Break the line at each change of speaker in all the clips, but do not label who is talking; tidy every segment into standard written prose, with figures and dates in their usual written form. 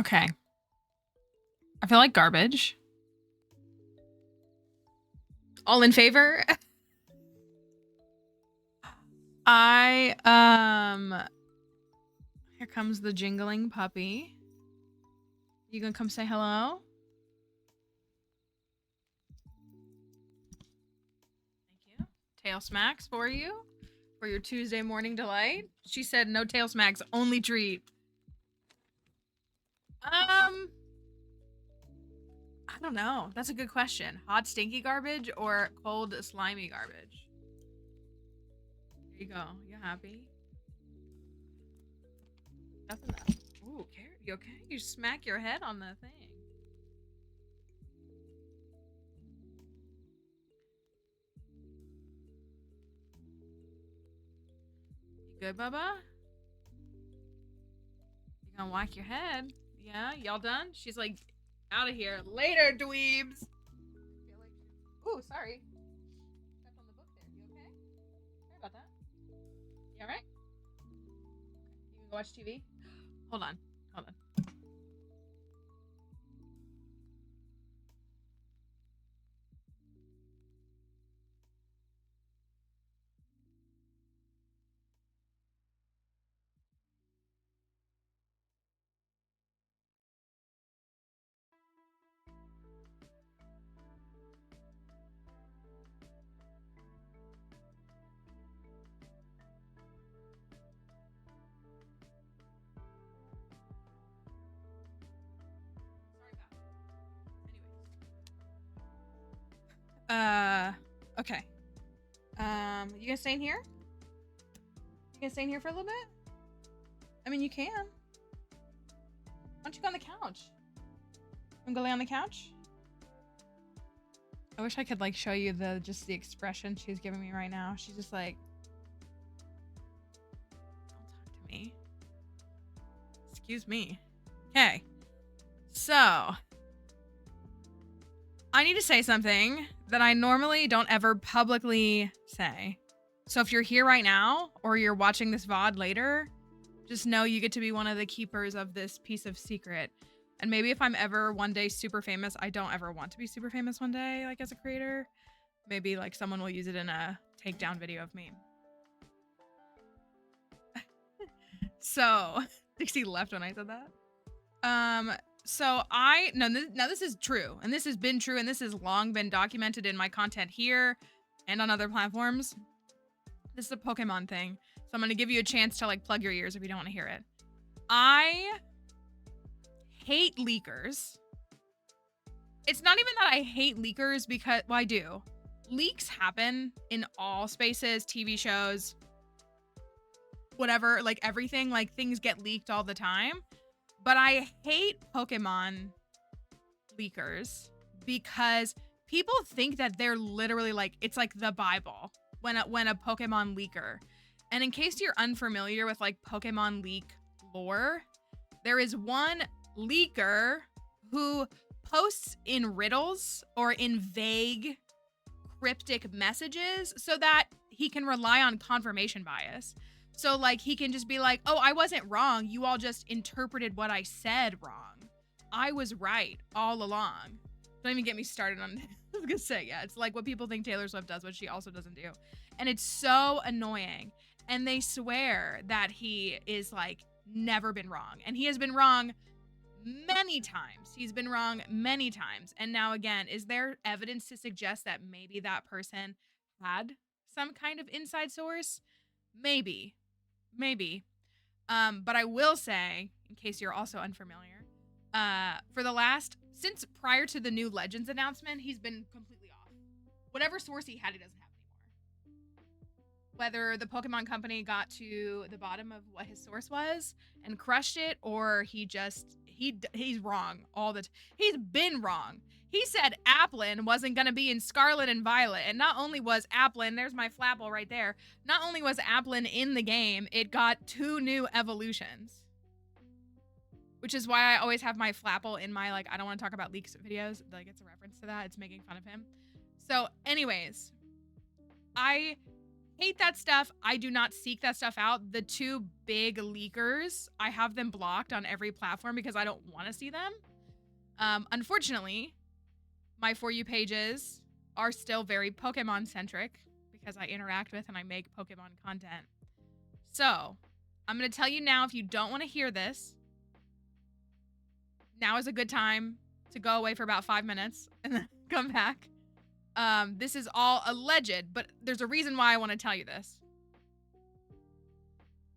Okay. I feel like garbage. All in favor? Here comes the jingling puppy. You gonna come say hello? Thank you. Tail smacks for you. For your Tuesday morning delight. She said no tail smacks, only treat. I don't know. That's a good question. Hot stinky garbage or cold slimy garbage? There you go. You happy? That's enough. Ooh, Carrot, you okay? You smack your head on the thing. You good, Bubba? You gonna whack your head? Yeah, y'all done? She's like, out of here. Later, dweebs. Ooh, sorry. Stepped on the book there. You okay? Sorry about that. You alright? You can go watch TV? Hold on. Hold on. Okay. You gonna stay in here? You gonna stay in here for a little bit? I mean, you can. Why don't you go on the couch? Wanna go lay on the couch? I wish I could like show you the expression she's giving me right now. She's just like, don't talk to me. Excuse me. Okay. So I need to say something that I normally don't ever publicly say. So if you're here right now or you're watching this VOD later, just know you get to be one of the keepers of this piece of secret. And maybe if I'm ever one day super famous, I don't ever want to be super famous one day, like as a creator. Maybe like someone will use it in a takedown video of me. So, Dixie left when I said that. So now this is true, and this has been true, and this has long been documented in my content here and on other platforms. This is a Pokemon thing. So I'm gonna give you a chance to like plug your ears if you don't want to hear it. I hate leakers. It's not even that I hate leakers because, well, I do. Leaks happen in all spaces, TV shows, whatever, like everything, like things get leaked all the time. But I hate Pokemon leakers because people think that they're literally like, it's like the Bible when a Pokemon leaker. And in case you're unfamiliar with like Pokemon leak lore, there is one leaker who posts in riddles or in vague cryptic messages so that he can rely on confirmation bias. So like he can just be like, oh, I wasn't wrong. You all just interpreted what I said wrong. I was right all along. Don't even get me started on, I was gonna say, yeah, it's like what people think Taylor Swift does, what she also doesn't do. And it's so annoying. And they swear that he is like never been wrong. And he has been wrong many times. He's been wrong many times. And now again, is there evidence to suggest that maybe that person had some kind of inside source? Maybe. But I will say, in case you're also unfamiliar, since prior to the new Legends announcement, he's been completely off. Whatever source he had, he doesn't have anymore. Whether the Pokemon Company got to the bottom of what his source was and crushed it, or he's wrong all the time. He's been wrong. He said Applin wasn't going to be in Scarlet and Violet. And not only was Applin, there's my Flapple right there. Not only was Applin in the game, it got 2 new evolutions. Which is why I always have my Flapple in my, like, I don't want to talk about leaks videos. Like, it's a reference to that. It's making fun of him. So, anyways, I hate that stuff. I do not seek that stuff out. The two big leakers, I have them blocked on every platform because I don't want to see them. Unfortunately, my For You pages are still very Pokemon centric because I interact with and I make Pokemon content. So I'm going to tell you now, if you don't want to hear this, now is a good time to go away for about 5 minutes and then come back. This is all alleged, but there's a reason why I want to tell you this.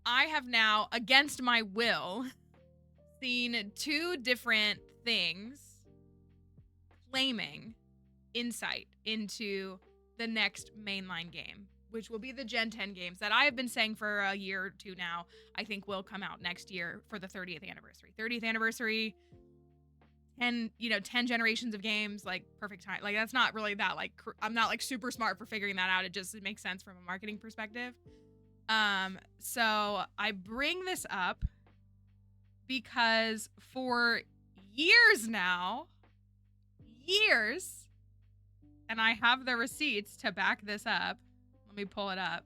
I have now, against my will, seen 2 different things claiming insight into the next mainline game, which will be the Gen 10 games that I have been saying for a year or 2 now, I think will come out next year for the 30th anniversary. 30th anniversary, 10 generations of games, like perfect time. Like that's not really that, like, I'm not like super smart for figuring that out. It just makes sense from a marketing perspective. So I bring this up because for years now, and I have the receipts to back this up. Let me pull it up.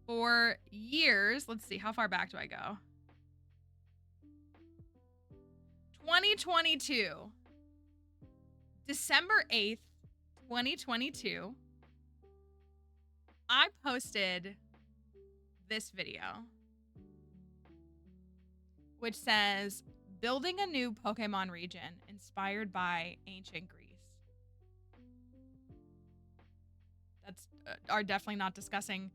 For years, let's see, how far back do I go? 2022, December 8th, 2022, I posted this video, which says, building a new Pokemon region inspired by ancient Greece. That's are definitely not discussing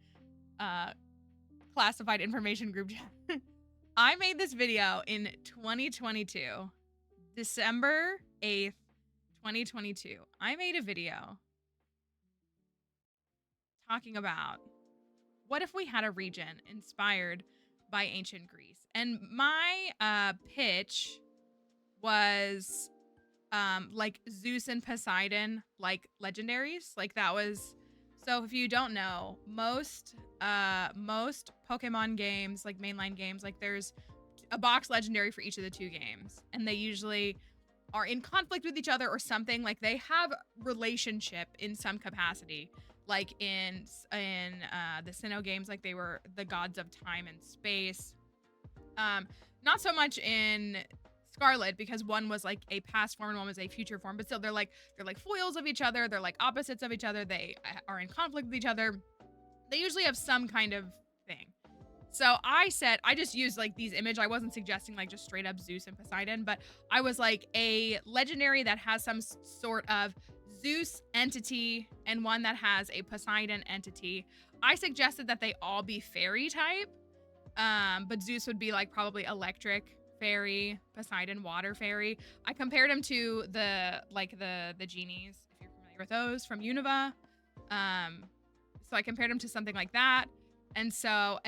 classified information group chat. I made this video in 2022, December 8th, 2022. I made a video talking about what if we had a region inspired by ancient Greece. And my pitch was like Zeus and Poseidon, like legendaries. Like that was, so if you don't know, most Pokemon games, like mainline games, like there's a box legendary for each of the 2 games, and they usually are in conflict with each other or something. Like they have relationship in some capacity, like in the Sinnoh games, like they were the gods of time and space. Not so much in Scarlet, because one was like a past form and one was a future form, but still they're like foils of each other. They're like opposites of each other. They are in conflict with each other. They usually have some kind of thing. So I just used like these images. I wasn't suggesting like just straight up Zeus and Poseidon, but I was like a legendary that has some sort of Zeus entity and one that has a Poseidon entity. I suggested that they all be fairy type, but Zeus would be like probably electric fairy, Poseidon water fairy. I compared him to the genies, if you're familiar with those from Unova. So I compared him to something like that. And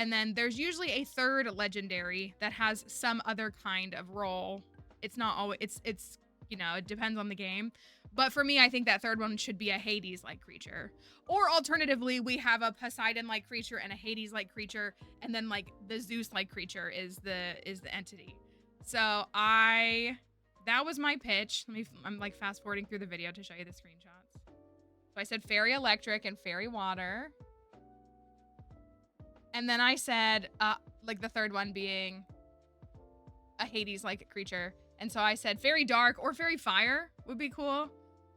then there's usually a third legendary that has some other kind of role. It's not always, it's it depends on the game. But for me, I think that third one should be a Hades-like creature. Or alternatively, we have a Poseidon-like creature and a Hades-like creature, and then like the Zeus-like creature is the entity. So that was my pitch. I'm like fast forwarding through the video to show you the screenshots. So I said fairy electric and fairy water. And then I said, like the third one being a Hades-like creature. And so I said fairy dark or fairy fire would be cool.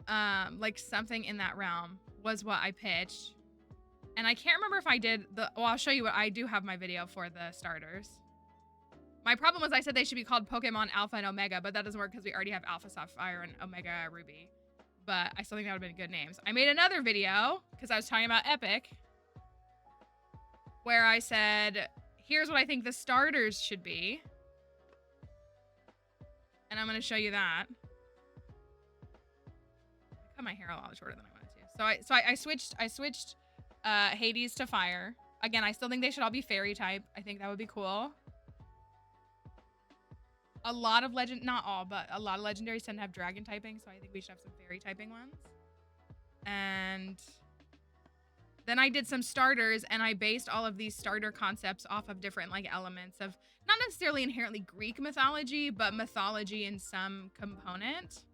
Like something in that realm was what I pitched. And I can't remember if I did I'll show you what I do have my video for the starters. My problem was I said they should be called Pokemon Alpha and Omega, but that doesn't work because we already have Alpha Sapphire and Omega Ruby. But I still think that would have been good names. I made another video because I was talking about Epic, where I said, here's what I think the starters should be. And I'm going to show you that. I cut my hair a lot shorter than I wanted to. So I switched Hades to fire. Again, I still think they should all be fairy type. I think that would be cool. A lot of not all, but a lot of legendaries tend to have dragon typing, so I think we should have some fairy typing ones. And then I did some starters, and I based all of these starter concepts off of different like elements of not necessarily inherently Greek mythology, but mythology in some component.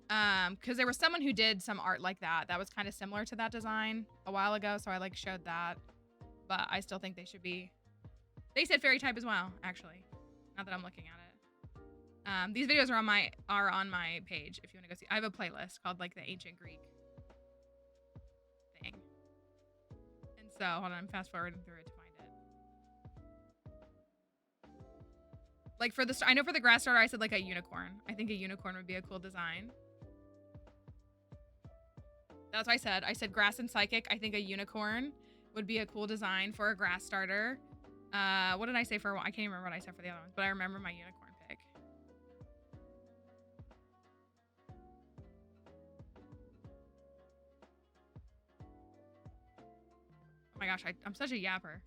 Because there was someone who did some art like that was kind of similar to that design a while ago, so I like showed that. but I still think they should be. They said fairy type as well, actually. Now that I'm looking at it. These videos are on my page if you want to go see. I have a playlist called like the ancient Greek thing. And so, hold on, I'm fast forwarding through it to find it. Like for the, I know for the grass starter, I said like a unicorn. I think a unicorn would be a cool design. That's what I said. I said grass and psychic. I think a unicorn would be a cool design for a grass starter. What did I say for, I can't even remember what I said for the other ones, but I remember my unicorn pick. Oh my gosh, I'm such a yapper.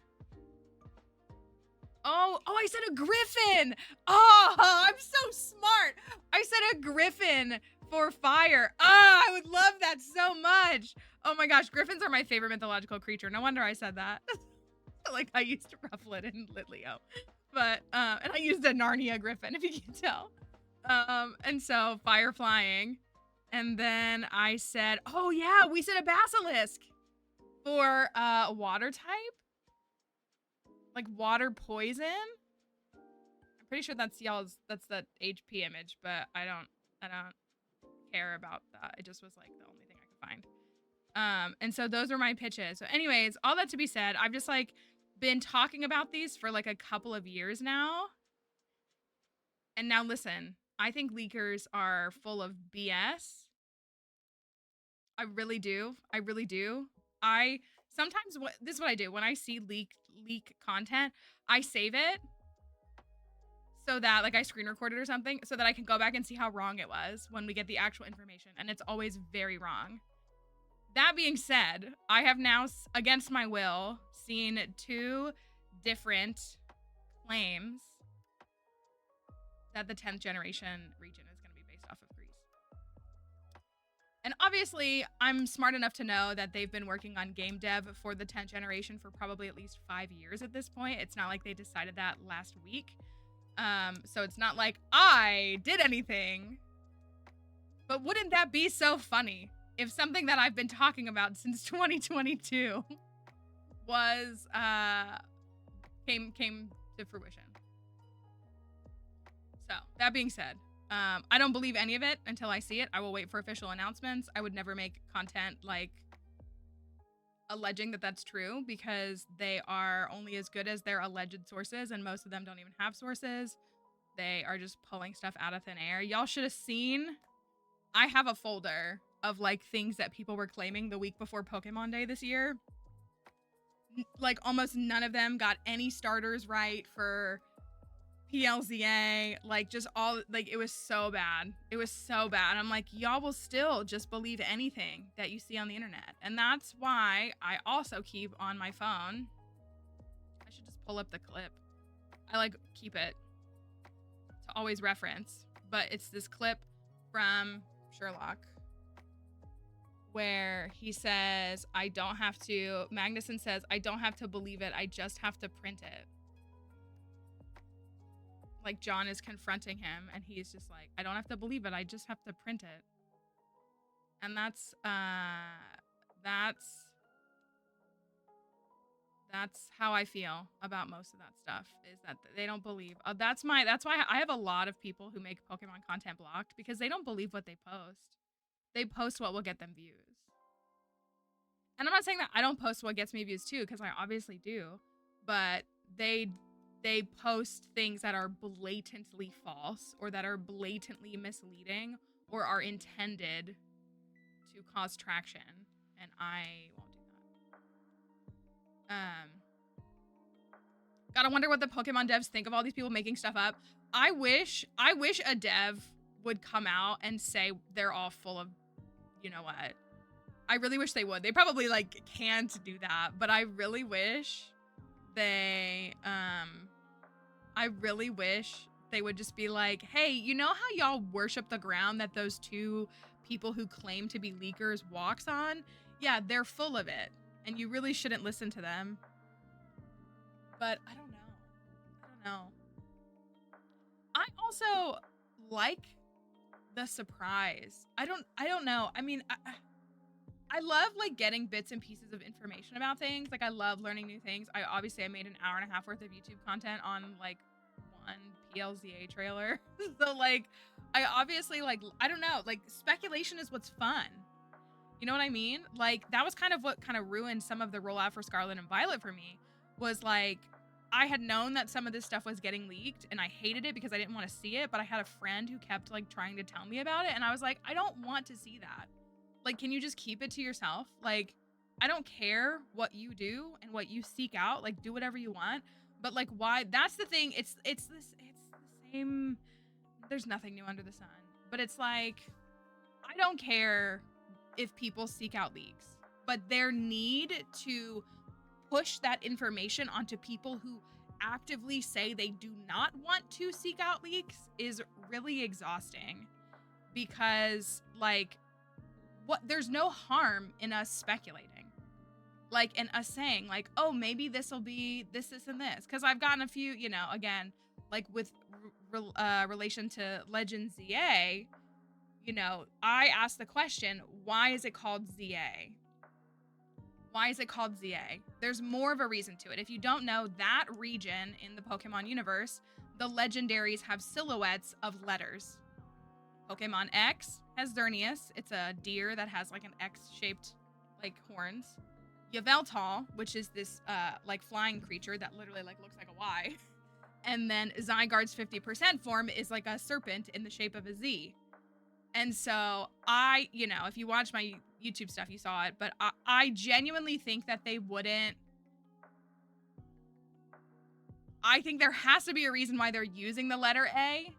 Oh, I said a griffin. Oh, I'm so smart. I said a griffin for fire. Oh, I would love that so much. Oh my gosh, griffins are my favorite mythological creature. No wonder I said that. Like I used to ruffle it in Lit Leo. But, and I used a Narnia griffin, if you can tell. And so fire flying. And then I said, oh yeah, we said a basilisk for water type. Like water poison. I'm pretty sure that's y'all's, that's the HP image, but I don't care about that. It just was like the only thing I could find. And so those are my pitches. So anyways, all that to be said, I've just like been talking about these for like a couple of years now. And now listen, I think leakers are full of BS. I really do. I really do. I sometimes, this is what I do. When I see leak content, I save it so that like I screen record it or something so that I can go back and see how wrong it was when we get the actual information. And it's always very wrong. That being said, I have now, against my will, seen 2 different claims that the 10th generation region is going to be based off of Greece. And obviously, I'm smart enough to know that they've been working on game dev for the 10th generation for probably at least 5 years at this point. It's not like they decided that last week. So it's not like I did anything. But wouldn't that be so funny if something that I've been talking about since 2022 was came to fruition? So that being said, I don't believe any of it until I see it. I will wait for official announcements. I would never make content like alleging that that's true because they are only as good as their alleged sources, and most of them don't even have sources. They are just pulling stuff out of thin air. Y'all should have seen, I have a folder of like things that people were claiming the week before Pokemon Day this year. Like almost none of them got any starters right for PLZA. Like just all, like it was so bad. It was so bad. I'm like, y'all will still just believe anything that you see on the internet. And that's why I also keep on my phone. I should just pull up the clip. I like keep it to always reference, but it's this clip from Sherlock where he says, I don't have to, Magnuson says, I don't have to believe it, I just have to print it. Like John is confronting him and he's just like, I don't have to believe it, I just have to print it. And that's how I feel about most of that stuff, is that they don't believe. That's why I have a lot of people who make Pokemon content blocked, because they don't believe what they post. They post what will get them views. And I'm not saying that I don't post what gets me views too, because I obviously do, but they post things that are blatantly false or that are blatantly misleading or are intended to cause traction, and I won't do that. Gotta wonder what the Pokemon devs think of all these people making stuff up. I wish a dev would come out and say they're all full of, you know what? I really wish they would. They probably like can't do that, but I really wish they would just be like, hey, you know how y'all worship the ground that those 2 people who claim to be leakers walks on? Yeah, they're full of it, and you really shouldn't listen to them. But I don't know. I also like the surprise. I don't know. I mean, I love like getting bits and pieces of information about things. Like I love learning new things. I made an hour and a half worth of YouTube content on like one PLZA trailer. So like I obviously like, I don't know, like speculation is what's fun. You know what I mean? Like that was kind of what kind of ruined some of the rollout for Scarlet and Violet for me, was like I had known that some of this stuff was getting leaked and I hated it because I didn't want to see it, but I had a friend who kept like trying to tell me about it and I was like, I don't want to see that. Like, can you just keep it to yourself? Like, I don't care what you do and what you seek out. Like, do whatever you want. But like, why? That's the thing. It's the same. There's nothing new under the sun. But it's like, I don't care if people seek out leaks, but their need to push that information onto people who actively say they do not want to seek out leaks is really exhausting. Because like, there's no harm in us speculating, like, and us saying like, oh, maybe this will be this and this, because I've gotten a few, you know, again, like with relation to Legend ZA, you know, I asked the question, why is it called ZA? Why is it called ZA? There's more of a reason to it. If you don't know, that region in the Pokemon universe, the legendaries have silhouettes of letters. Pokemon X has Xerneas. It's a deer that has like an X-shaped like horns. Yveltal, which is this like flying creature that literally like looks like a Y. And then Zygarde's 50% form is like a serpent in the shape of a Z. And so I, you know, if you watch my YouTube stuff, you saw it, but I genuinely think that they wouldn't. I think there has to be a reason why they're using the letter A.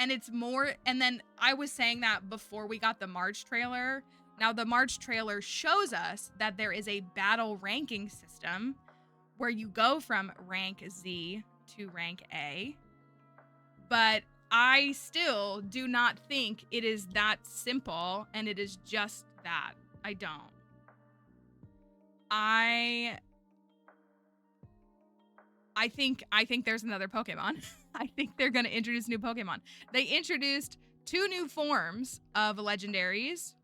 And it's more, and then I was saying that before we got the March trailer. Now the March trailer shows us that there is a battle ranking system where you go from rank Z to rank A. But I still do not think it is that simple, and it is just that. I don't. I think there's another Pokemon. I think they're going to introduce new Pokemon. They introduced 2 new forms of legendaries.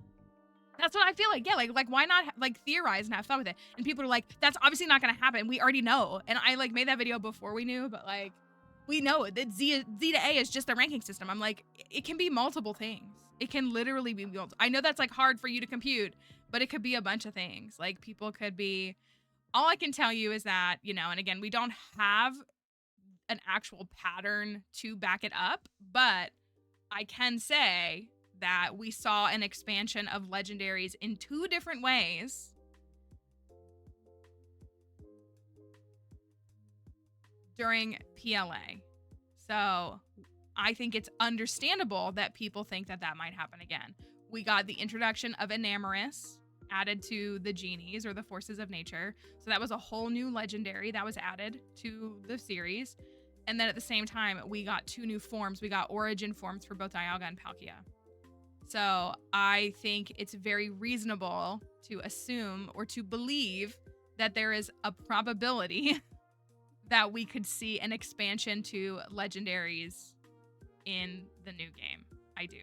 That's what I feel like. Yeah, like why not like theorize and have fun with it? And people are like, that's obviously not going to happen. We already know. And I like made that video before we knew, but like we know that Z to A is just a ranking system. I'm like, it can be multiple things. It can literally be multiple. I know that's like hard for you to compute, but it could be a bunch of things. Like people could be, all I can tell you is that, you know, and again, we don't have an actual pattern to back it up, but I can say that we saw an expansion of legendaries in 2 different ways during PLA. So I think it's understandable that people think that that might happen again. We got the introduction of Enamorus added to the genies or the forces of nature. So that was a whole new legendary that was added to the series. And then at the same time, we got 2 new forms. We got origin forms for both Dialga and Palkia. So I think it's very reasonable to assume or to believe that there is a probability that we could see an expansion to legendaries in the new game. I do.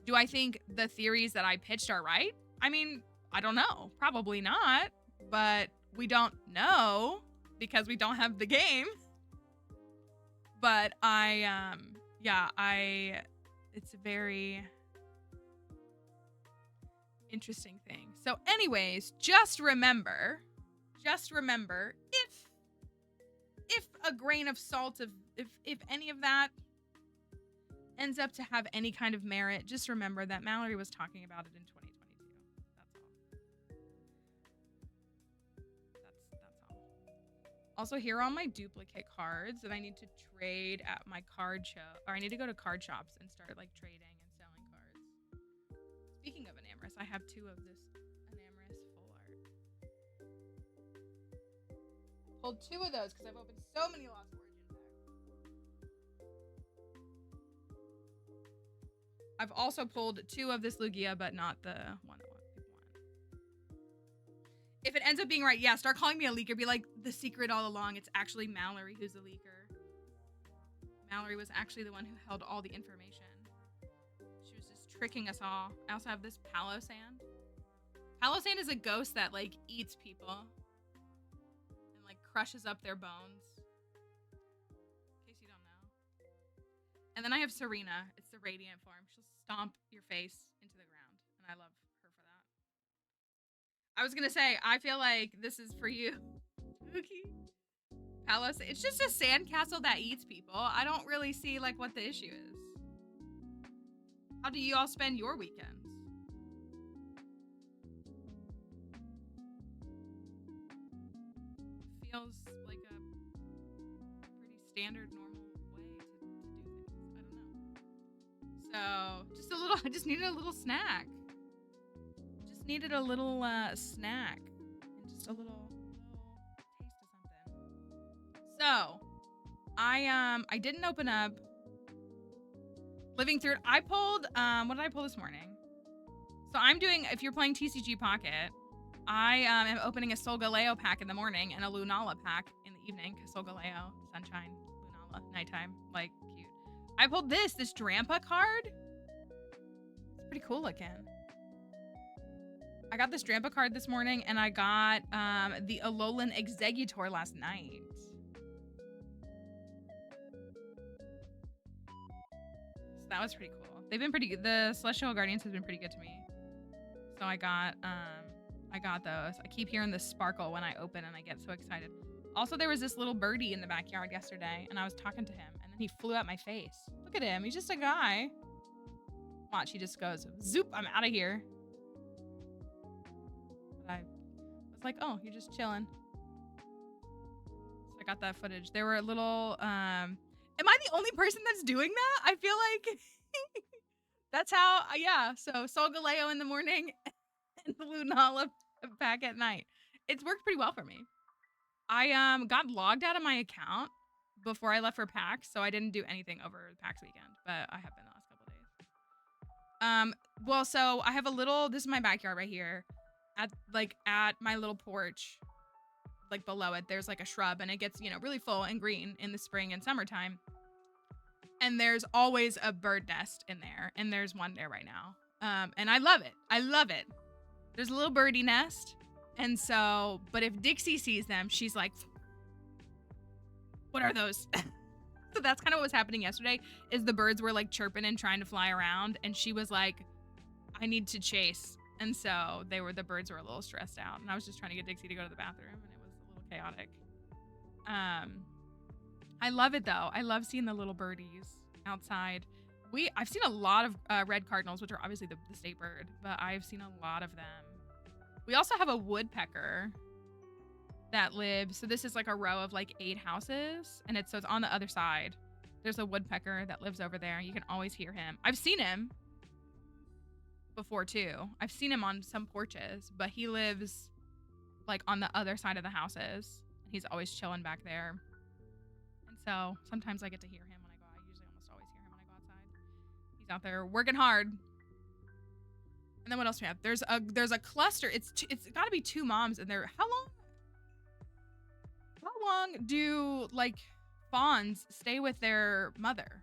Do I think the theories that I pitched are right? I mean, I don't know. Probably not. But we don't know because we don't have the game. But it's a very interesting thing. So anyways, just remember, if a grain of salt of, if any of that ends up to have any kind of merit, just remember that Mallory was talking about it in 2022. That's all. Also, here are all my duplicate cards that I need to trade at my card show, or I need to go to card shops and start like trading and selling cards. Speaking of Enamorus, I have 2 of this Enamorus full art. Pulled 2 of those because I've opened so many Lost Origin packs. I've also pulled 2 of this Lugia, but not the one that people want. If it ends up being right, yeah, start calling me a leaker. Be like, the secret all along, it's actually Mallory who's the leaker. Mallory was actually the one who held all the information. She was just tricking us all. I also have this Palo Sand. Palossand is a ghost that like eats people and like crushes up their bones. In case you don't know. And then I have Serena. It's the radiant form. She'll stomp your face into the ground, and I love her for that. I was gonna say, I feel like this is for you, Mookie. Palos. It's just a sandcastle that eats people. I don't really see like what the issue is. How do you all spend your weekends? Feels like a pretty standard, normal way to do things. I don't know. So just a little. I just needed a little snack. Just needed a little snack and just a little taste of something. So I didn't open up Living Through It. I pulled what did I pull this morning? So I'm doing, if you're playing TCG Pocket, I am opening a Solgaleo pack in the morning and a Lunala pack in the evening, because Solgaleo, sunshine, Lunala, nighttime, like cute. I pulled this Drampa card. It's pretty cool looking. I got this Drampa card this morning, and I got the Alolan Exeggutor last night. So that was pretty cool. They've been pretty good. The Celestial Guardians has been pretty good to me. So I got those. I keep hearing the sparkle when I open, and I get so excited. Also, there was this little birdie in the backyard yesterday, and I was talking to him, and then he flew at my face. Look at him. He's just a guy. Watch, he just goes, zoop, I'm out of here. But I was like, oh, you're just chilling. So I got that footage. There were a little, am I the only person that's doing that? I feel like that's how, yeah. So Solgaleo in the morning and the Lunala pack at night. It's worked pretty well for me. I got logged out of my account before I left for PAX, so I didn't do anything over PAX weekend, but I have been the last couple days. Well, so I have a little, this is my backyard right here. At my little porch, like below it, there's like a shrub, and it gets, you know, really full and green in the spring and summertime. And there's always a bird nest in there, and there's one there right now. And I love it. I love it. There's a little birdie nest. And so, but if Dixie sees them, she's like, what are those? So that's kind of what was happening yesterday, is the birds were like chirping and trying to fly around, and she was like, I need to chase. And so the birds were a little stressed out, and I was just trying to get Dixie to go to the bathroom, and it was a little chaotic. I love it though. I love seeing the little birdies outside. I've seen a lot of red cardinals, which are obviously the state bird, but I've seen a lot of them. We also have a woodpecker that lives. So this is like a row of like 8 houses, and so it's on the other side. There's a woodpecker that lives over there. You can always hear him. I've seen him before too. I've seen him on some porches, but he lives like on the other side of the houses. He's always chilling back there. And so sometimes I get to hear him when I go. I usually almost always hear him when I go outside. He's out there working hard. And then what else do we have? There's a cluster. It's got to be 2 moms in there. How long do like fawns stay with their mother?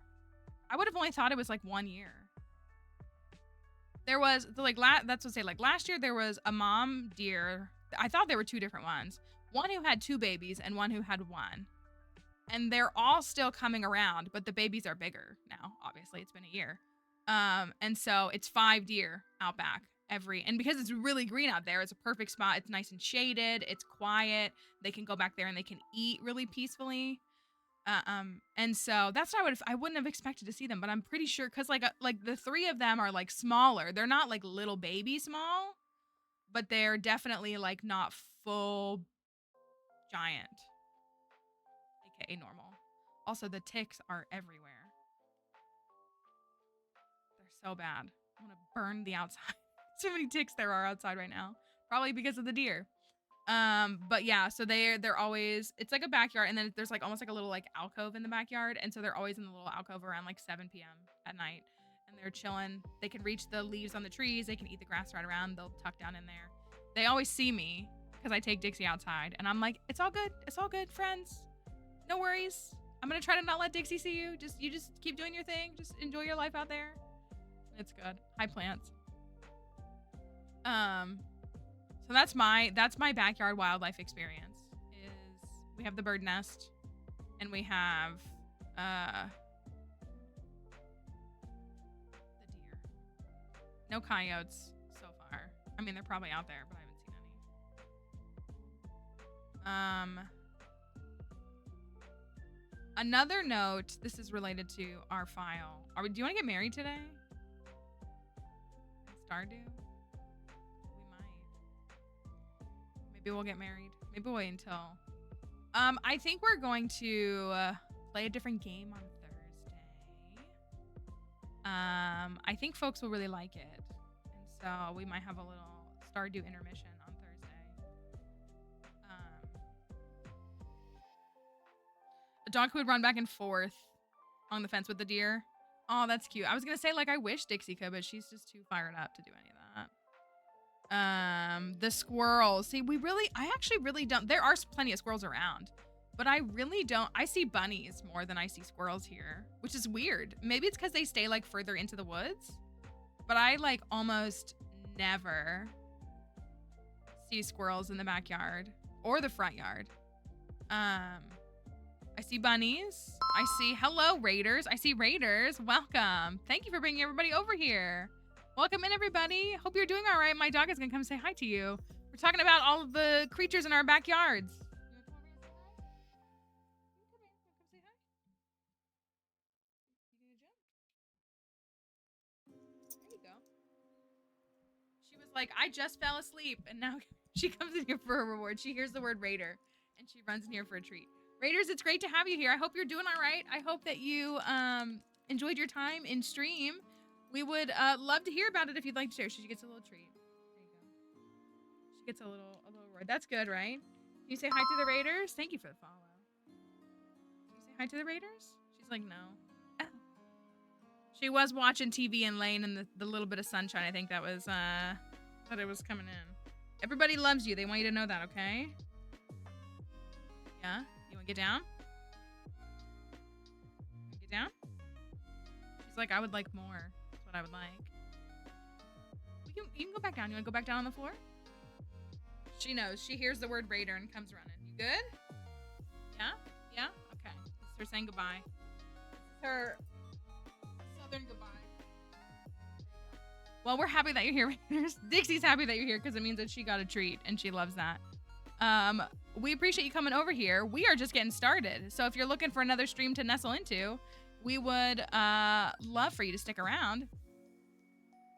I would have only thought it was like 1 year. There was that's what I say. Like last year there was a mom deer. I thought there were 2 different ones. One who had 2 babies and one who had 1. And they're all still coming around, but the babies are bigger now. Obviously, it's been a year. And so it's 5 deer out back and because it's really green out there, it's a perfect spot. It's nice and shaded. It's quiet. They can go back there and they can eat really peacefully. And so that's what I wouldn't have expected to see them, but I'm pretty sure because like the 3 of them are like smaller. They're not like little baby small, but they're definitely like not full giant, aka normal. Also, the ticks are everywhere. They're so bad. I want to burn the outside. So many ticks there are outside right now, probably because of the deer. But yeah, so they're always, it's like a backyard, and then there's like almost like a little like alcove in the backyard, and so they're always in the little alcove around like 7 p.m. at night, and they're chilling. They can reach the leaves on the trees. They can eat the grass right around. They'll tuck down in there. They always see me because I take Dixie outside, and I'm like, it's all good. It's all good, friends. No worries. I'm gonna try to not let Dixie see you. You just keep doing your thing. Just enjoy your life out there. It's good. Hi, plants. So that's my backyard wildlife experience. Is we have the bird nest, and we have the deer. No coyotes so far. I mean, they're probably out there, but I haven't seen any. Another note. This is related to our file. Do you want to get married today? Stardew? We might. Maybe we'll get married. Maybe we'll wait until. I think we're going to play a different game on Thursday. I think folks will really like it, and so we might have a little Stardew intermission on Thursday. A dog who would run back and forth on the fence with the deer. Oh, that's cute. I was gonna say, like, I wish Dixie could, but she's just too fired up to do any of that. The squirrels. See, I actually really don't. There are plenty of squirrels around, but I really don't. I see bunnies more than I see squirrels here, which is weird. Maybe it's because they stay, like, further into the woods, but I, like, almost never see squirrels in the backyard or the front yard. I see bunnies. I see, hello, raiders. I see raiders. Welcome. Thank you for bringing everybody over here. Welcome in, everybody. Hope you're doing all right. My dog is going to come say hi to you. We're talking about all of the creatures in our backyards. You want to come over here and say hi? You gonna jump? There you go. She was like, I just fell asleep, and now she comes in here for a reward. She hears the word raider, and she runs in here for a treat. Raiders, it's great to have you here. I hope you're doing all right. I hope that you enjoyed your time in stream. We would love to hear about it if you'd like to share. She gets a little treat. There you go. She gets a little reward. That's good, right? Can you say hi to the Raiders? Thank you for the follow. Can you say hi to the Raiders? She's like, no. Oh. She was watching TV and laying in the little bit of sunshine. I think that was that it was coming in. Everybody loves you. They want you to know that, okay? Yeah. You want to get down? Get down? She's like, I would like more. That's what I would like. You can go back down. You want to go back down on the floor? She knows. She hears the word raider and comes running. You good? Yeah? Yeah? Okay. This is her saying goodbye. This is her southern goodbye. Well, we're happy that you're here, Raiders. Dixie's happy that you're here because it means that she got a treat and she loves that. We appreciate you coming over here. We are just getting started. So if you're looking for another stream to nestle into, we would love for you to stick around.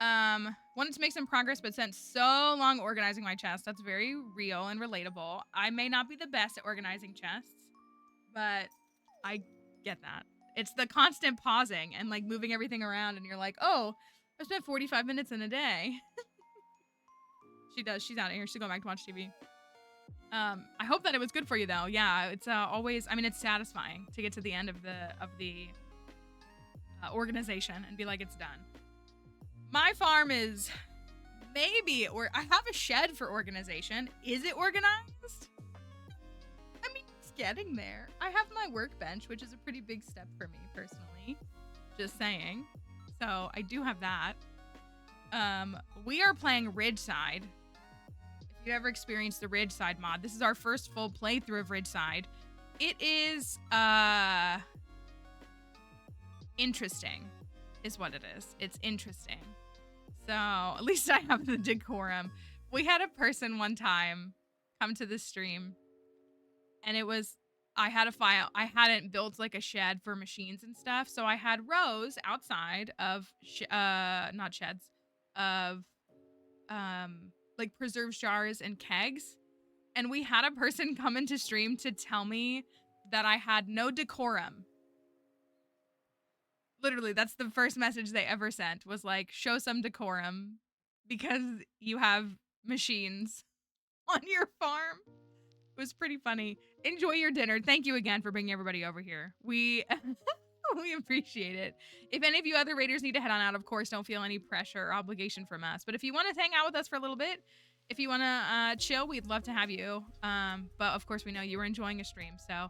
Wanted to make some progress, but spent so long organizing my chest. That's very real and relatable. I may not be the best at organizing chests, but I get that. It's the constant pausing and like moving everything around, and you're like, oh, I spent 45 minutes in a day. She does. She's out of here. She's going back to watch TV. I hope that it was good for you though. Yeah, it's always, I mean, it's satisfying to get to the end of the organization and be like, it's done. My farm is maybe, or I have a shed for organization. Is it organized? I mean, it's getting there. I have my workbench, which is a pretty big step for me personally. Just saying. So I do have that. We are playing Ridgeside. If you've ever experienced the Ridgeside mod, this is our first full playthrough of Ridgeside. It is interesting is what it is. It's interesting. So at least I have the decorum. We had a person one time come to the stream, and it was, I had a file. I hadn't built like a shed for machines and stuff. So I had rows outside of, not sheds, of, like preserved jars and kegs. And we had a person come into stream to tell me that I had no decorum. Literally, that's the first message they ever sent, was like, show some decorum because you have machines on your farm. It was pretty funny. Enjoy your dinner. Thank you again for bringing everybody over here. We we appreciate it. If any of you other raiders need to head on out, of course, don't feel any pressure or obligation from us. But if you want to hang out with us for a little bit, if you want to chill, we'd love to have you. But of course, we know you were enjoying a stream. So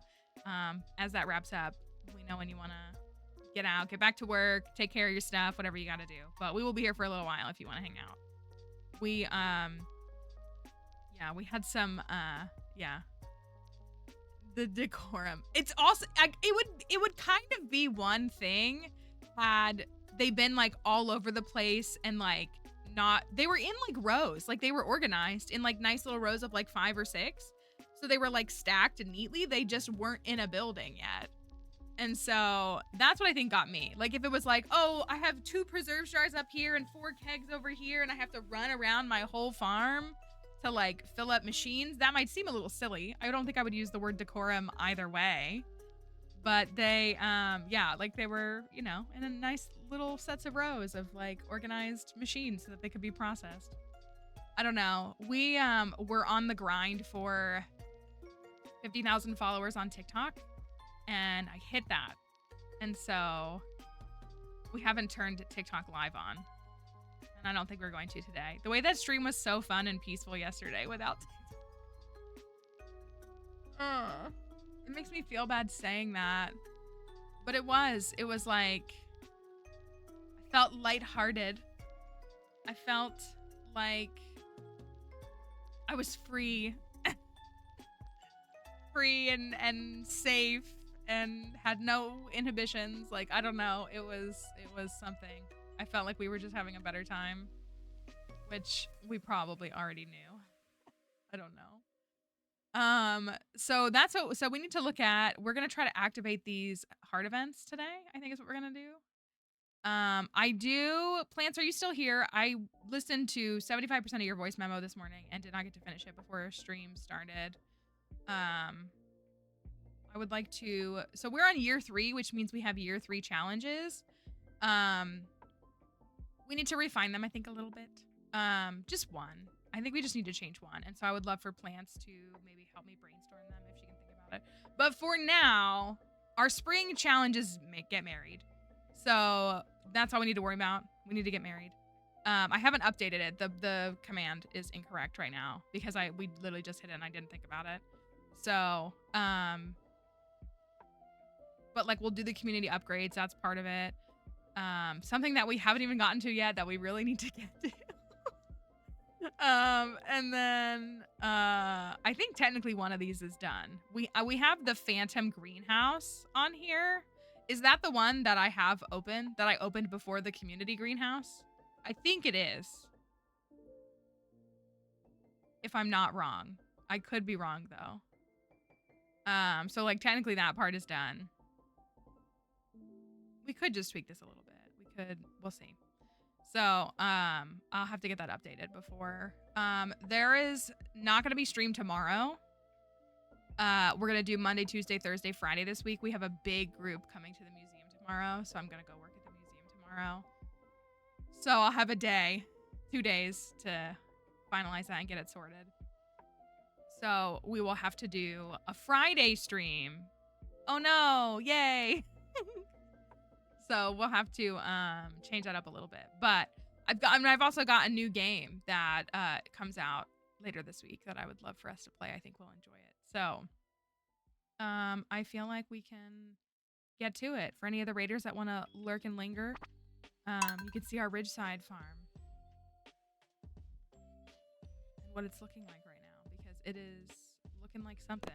as that wraps up, we know when you want to get out, get back to work, take care of your stuff, whatever you got to do. But we will be here for a little while if you want to hang out. We Yeah, we had some, yeah. The decorum. It's also, it would kind of be one thing had they been like all over the place and like they were in like rows, like they were organized in like nice little rows of like 5 or 6. So they were like stacked and neatly. They just weren't in a building yet. And so that's what I think got me. Like if it was like, oh, I have 2 preserve jars up here and 4 kegs over here and I have to run around my whole farm to like fill up machines, that might seem a little silly. I don't think I would use the word decorum either way. But they, yeah, like they were, you know, in a nice little sets of rows of like organized machines so that they could be processed. I don't know. We were on the grind for 50,000 followers on TikTok and I hit that. And so we haven't turned TikTok live on. And I don't think we're going to today. The way that stream was so fun and peaceful yesterday without TikTok. It makes me feel bad saying that. But it was like, I felt lighthearted. I felt like I was free. Free and safe and had no inhibitions. Like, I don't know. It was something. I felt like we were just having a better time, which we probably already knew. I don't know. So that's what, so we need to look at, we're going to try to activate these heart events today. I think is what we're going to do. Plants, are you still here? I listened to 75% of your voice memo this morning and did not get to finish it before stream started. I would like to, so we're on year 3, which means we have year 3 challenges. We need to refine them, I think, a little bit. Just one. I think we just need to change one. And so I would love for Plants to maybe help me brainstorm them if she can think about it. But for now, our spring challenges get married. So that's all we need to worry about. We need to get married. I haven't updated it. The command is incorrect right now because we literally just hit it and I didn't think about it. So, but like we'll do the community upgrades. That's part of it. Something that we haven't even gotten to yet that we really need to get to. And then I think technically one of these is done. We have the Phantom Greenhouse on here. Is that the one that I have open, that I opened before the community greenhouse? I think it is. If I'm not wrong. I could be wrong though. So like technically that part is done. We could just tweak this a little bit. We'll see. So, I'll have to get that updated before. There is not going to be stream tomorrow. We're going to do Monday, Tuesday, Thursday, Friday this week. We have a big group coming to the museum tomorrow. So I'm going to go work at the museum tomorrow. So I'll have a day, 2 days to finalize that and get it sorted. So we will have to do a Friday stream. Oh no, yay. So we'll have to change that up a little bit. But I've also got a new game that comes out later this week that I would love for us to play. I think we'll enjoy it. So I feel like we can get to it. For any of the raiders that want to lurk and linger, you can see our Ridgeside farm and what it's looking like right now, because it is looking like something.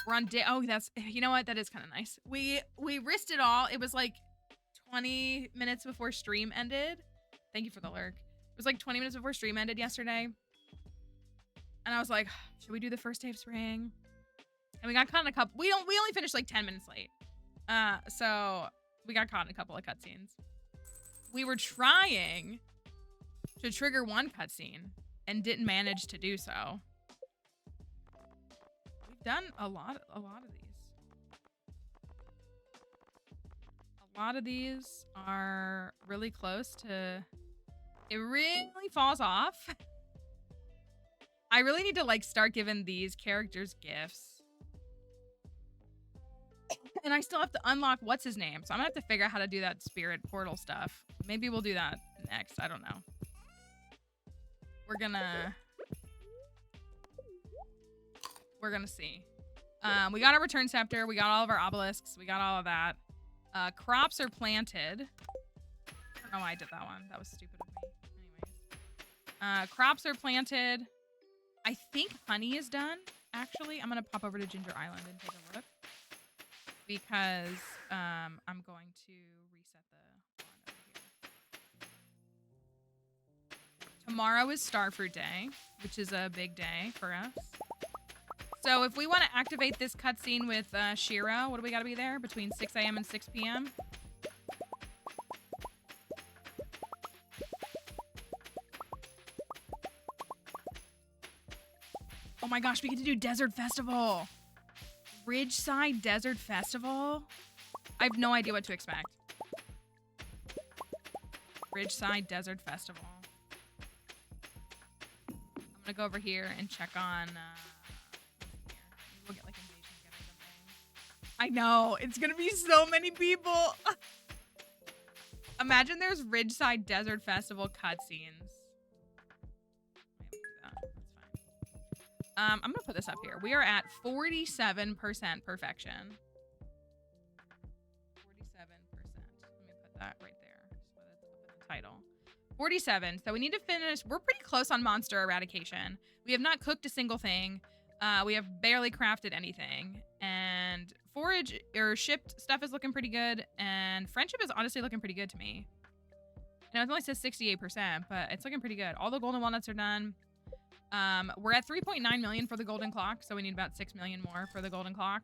We're on day, oh, that's, you know what? That is kind of nice. We risked it all. It was like 20 minutes before stream ended. Thank you for the lurk. It was like 20 minutes before stream ended yesterday. And I was like, should we do the first day of spring? And we got caught in a couple, we only finished like 10 minutes late. So we got caught in a couple of cutscenes. We were trying to trigger one cutscene and didn't manage to do so. Done a lot of these. A lot of these are really close to, it really falls off. I really need to like start giving these characters gifts. And I still have to unlock what's his name. So I'm gonna have to figure out how to do that spirit portal stuff. Maybe we'll do that next. I don't know. We're gonna see. We got our return scepter. We got all of our obelisks. We got all of that. Crops are planted. I don't know why I did that one. That was stupid of me. Anyways. Crops are planted. I think honey is done, actually. I'm going to pop over to Ginger Island and take a look. Because I'm going to reset the one over here. Tomorrow is Starfruit Day, which is a big day for us. So if we want to activate this cutscene with Shira, what do we got to be there? Between 6 a.m. and 6 p.m.? Oh my gosh, we get to do Desert Festival. Ridgeside Desert Festival? I have no idea what to expect. Ridgeside Desert Festival. I'm gonna go over here and check on... we'll get like invasion again or something. I know, it's gonna be so many people. Imagine there's Ridgeside Desert Festival cutscenes. I'm gonna put this up here. We are at 47% perfection. 47%. Let me put that right there. So that's up in the title. 47. So we need to finish. We're pretty close on monster eradication. We have not cooked a single thing. We have barely crafted anything. And forage or shipped stuff is looking pretty good. And friendship is honestly looking pretty good to me. Now it only says 68%, but it's looking pretty good. All the golden walnuts are done. We're at 3.9 million for the golden clock, so we need about 6 million more for the golden clock.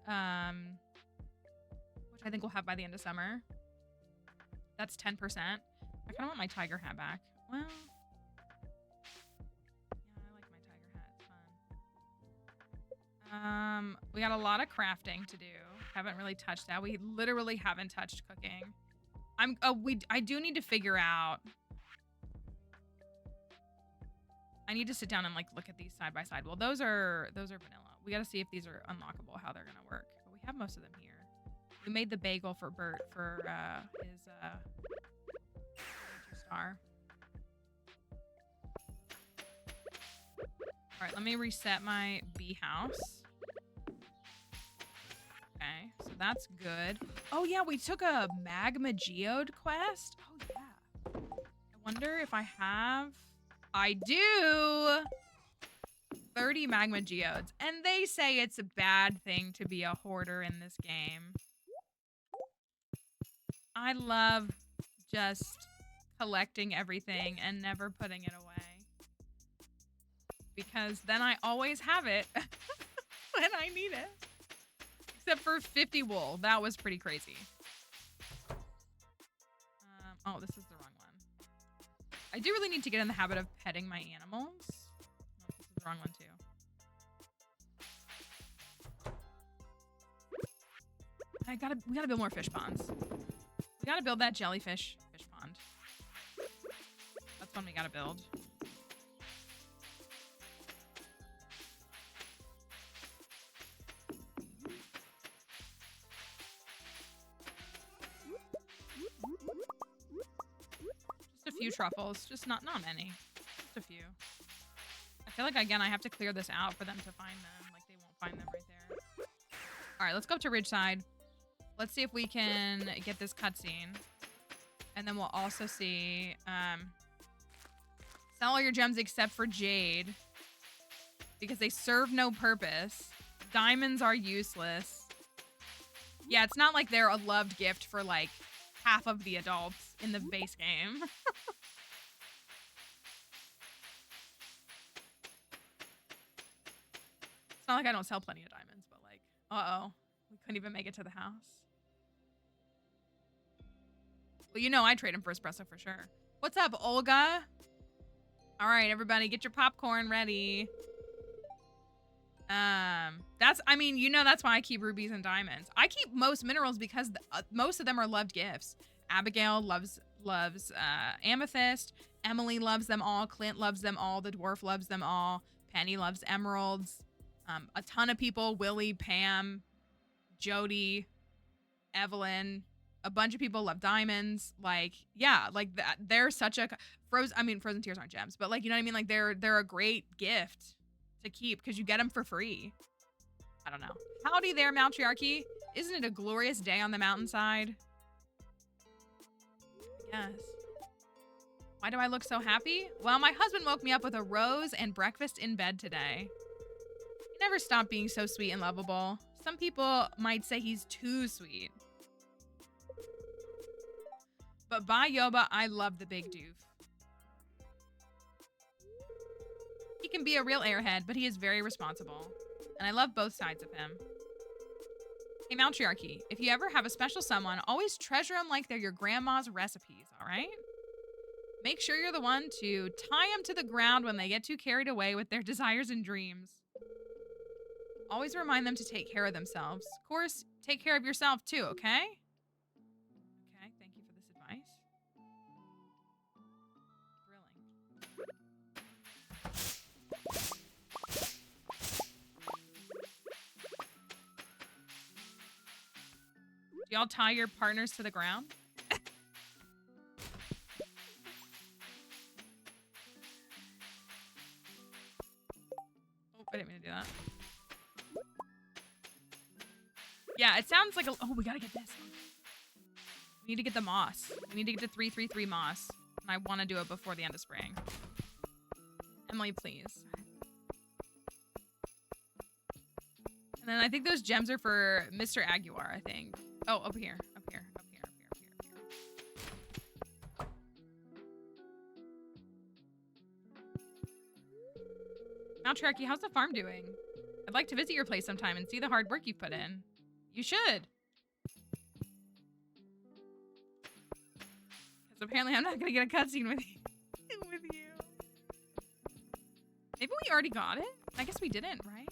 Which I think we'll have by the end of summer. That's 10%. I kind of want my tiger hat back. Well, yeah, I like my tiger hat. It's fun. We got a lot of crafting to do. Haven't really touched that. We literally haven't touched cooking. I do need to figure out. I need to sit down and like look at these side by side. Well, those are vanilla. We got to see if these are unlockable, how they're gonna work. But we have most of them here. We made the bagel for Bert for his star. All right, let me reset my bee house. Okay, so that's good. Oh yeah, we took a magma geode quest. Oh yeah. I wonder if I have. I do 30 magma geodes, and they say it's a bad thing to be a hoarder in this game. I love just collecting everything and never putting it away. Because then I always have it when I need it. Except for 50 wool. That was pretty crazy. Oh, this is the wrong one. I do really need to get in the habit of petting my animals. No, this is the wrong one too. We gotta build more fish ponds. We gotta build that jellyfish fish pond. That's one we gotta build. Just a few truffles, just not many. Just a few. I feel like again I have to clear this out for them to find them. Like they won't find them right there. All right, let's go up to Ridgeside. Let's see if we can get this cutscene. And then we'll also see, sell all your gems except for jade. Because they serve no purpose. Diamonds are useless. Yeah, it's not like they're a loved gift for like half of the adults in the base game. It's not like I don't sell plenty of diamonds, but like, uh-oh. We couldn't even make it to the house. Well, you know I trade him for espresso for sure. What's up, Olga? All right, everybody, get your popcorn ready. I mean, you know that's why I keep rubies and diamonds. I keep most minerals because most of them are loved gifts. Abigail loves amethyst. Emily loves them all. Clint loves them all. The dwarf loves them all. Penny loves emeralds. A ton of people, Willie, Pam, Jody, Evelyn, a bunch of people love diamonds. Like, yeah, like that. They're such a frozen tears aren't gems, but like, you know what I mean? Like they're a great gift to keep because you get them for free. I don't know. Howdy there, Matriarchy. Isn't it a glorious day on the mountainside? Yes. Why do I look so happy? Well, my husband woke me up with a rose and breakfast in bed today. He never stopped being so sweet and lovable. Some people might say he's too sweet. But by Yoba, I love the big doof. He can be a real airhead, but he is very responsible. And I love both sides of him. Hey, Matriarchy, if you ever have a special someone, always treasure them like they're your grandma's recipes, all right? Make sure you're the one to tie them to the ground when they get too carried away with their desires and dreams. Always remind them to take care of themselves. Of course, take care of yourself too, okay? Okay, thank you for this advice. Do y'all tie your partners to the ground? Oh, I didn't mean to do that. Yeah, it sounds like a... Oh, we gotta get this. We need to get the moss. We need to get the 333 moss. And I want to do it before the end of spring. Emily, please. And then I think those gems are for Mr. Aguilar, I think. Oh, up here. Up here. Up here. Up here. Up here. Up here. Matriarchy, how's the farm doing? I'd like to visit your place sometime and see the hard work you've put in. You should. Because apparently I'm not going to get a cutscene with you. Maybe we already got it? I guess we didn't, right?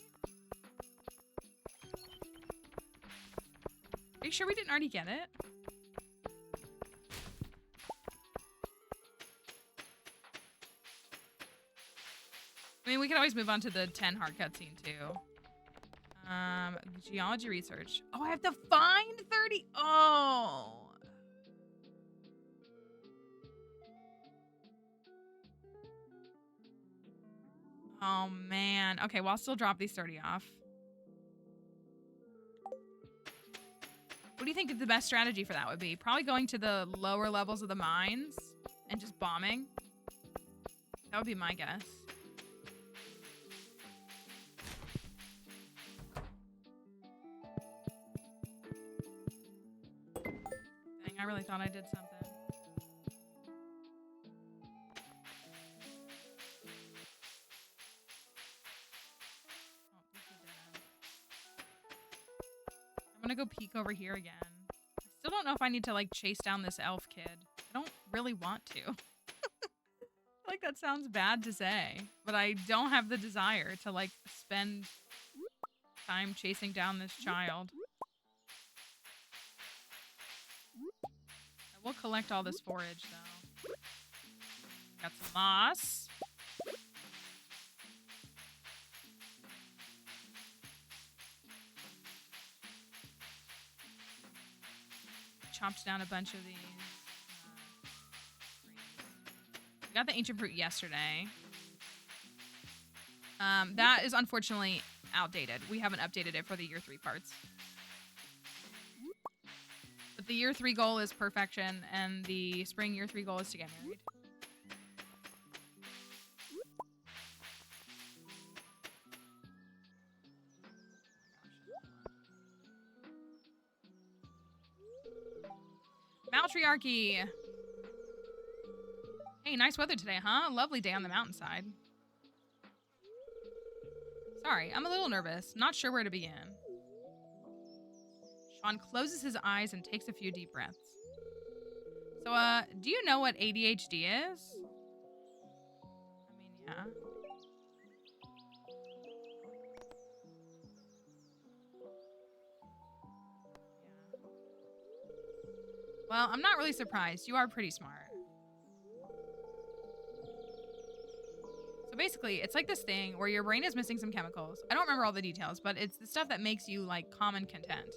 Are you sure we didn't already get it? I mean, we could always move on to the 10 hard cutscene too. Geology research. Oh, I have to find 30. Oh. Oh, man. Okay, well, I'll still drop these 30 off. What do you think the best strategy for that would be? Probably going to the lower levels of the mines and just bombing. That would be my guess. Dang, I really thought I did something. I'm gonna go peek over here again. I still don't know if I need to like chase down this elf kid. I don't really want to. I feel like that sounds bad to say, but I don't have the desire to like spend time chasing down this child. I will collect all this forage though. Got some moss. Chopped down a bunch of these. We got the ancient fruit yesterday. That is unfortunately outdated. We haven't updated it for the year 3 parts. But the year 3 goal is perfection, and the spring year 3 goal is to get married. Matriarchy. Hey, nice weather today, huh? Lovely day on the mountainside. Sorry, I'm a little nervous. Not sure where to begin. Sean closes his eyes and takes a few deep breaths. So, do you know what ADHD is? I mean, yeah. Well, I'm not really surprised. You are pretty smart. So basically, it's like this thing where your brain is missing some chemicals. I don't remember all the details, but it's the stuff that makes you, like, calm and content.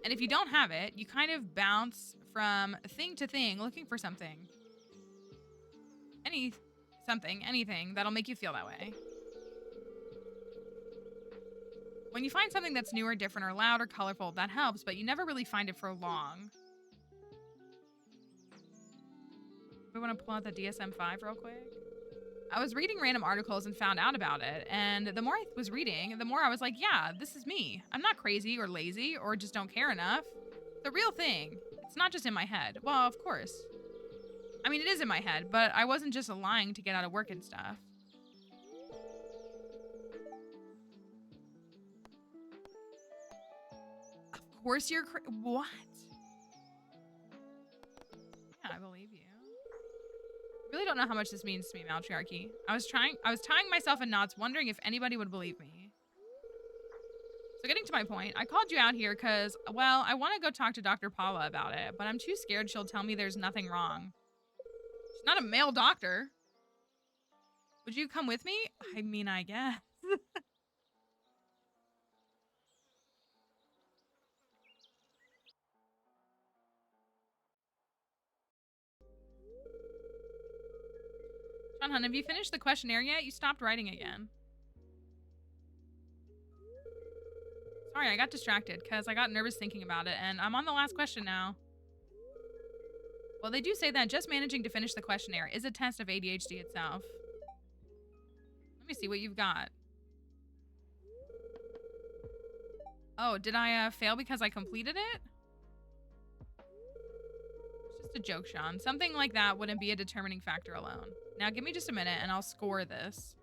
And if you don't have it, you kind of bounce from thing to thing looking for something. Anything that'll make you feel that way. When you find something that's new or different or loud or colorful, that helps, but you never really find it for long. We want to pull out the DSM-5 real quick. I was reading random articles and found out about it. And the more I was reading, the more I was like, yeah, this is me. I'm not crazy or lazy or just don't care enough. The real thing. It's not just in my head. Well, of course. I mean, it is in my head, but I wasn't just lying to get out of work and stuff. Of course you're what? Yeah, I believe you. Really don't know how much this means to me, Matriarchy. I was tying myself in knots, wondering if anybody would believe me. So getting to my point, I called you out here because, well, I want to go talk to Dr. Paula about it, but I'm too scared she'll tell me there's nothing wrong. She's not a male doctor. Would you come with me? I mean, I guess. Sean Hun, have you finished the questionnaire yet? You stopped writing again. Sorry, I got distracted because I got nervous thinking about it, and I'm on the last question now. Well, they do say that just managing to finish the questionnaire is a test of ADHD itself. Let me see what you've got. Oh, did I fail because I completed it? It's just a joke, Sean. Something like that wouldn't be a determining factor alone. Now, give me just a minute and I'll score this.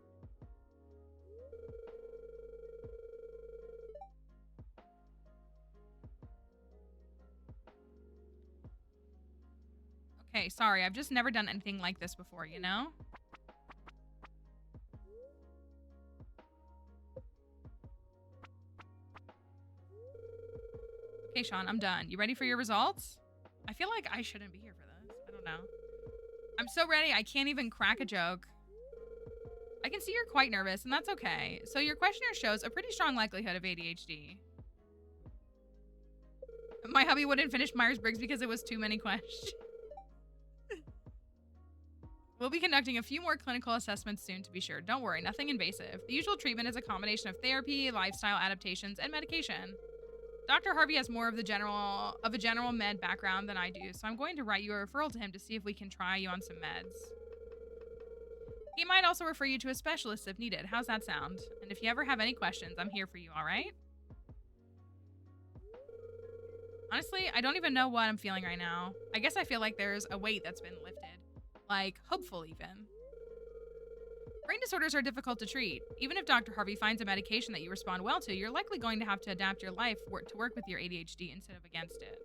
Okay, sorry. I've just never done anything like this before, you know? Okay, Sean, I'm done. You ready for your results? I feel like I shouldn't be here for this. I don't know. I'm so ready, I can't even crack a joke. I can see you're quite nervous, and that's okay. So your questionnaire shows a pretty strong likelihood of ADHD. My hubby wouldn't finish Myers-Briggs because it was too many questions. We'll be conducting a few more clinical assessments soon to be sure. Don't worry, nothing invasive. The usual treatment is a combination of therapy, lifestyle adaptations, and medication. Dr. Harvey has more of a general med background than I do, so I'm going to write you a referral to him to see if we can try you on some meds. He might also refer you to a specialist if needed. How's that sound? And if you ever have any questions, I'm here for you, all right? Honestly, I don't even know what I'm feeling right now. I guess I feel like there's a weight that's been lifted. Like, hopeful even. Brain disorders are difficult to treat. Even if Dr. Harvey finds a medication that you respond well to, you're likely going to have to adapt your life to work with your ADHD instead of against it.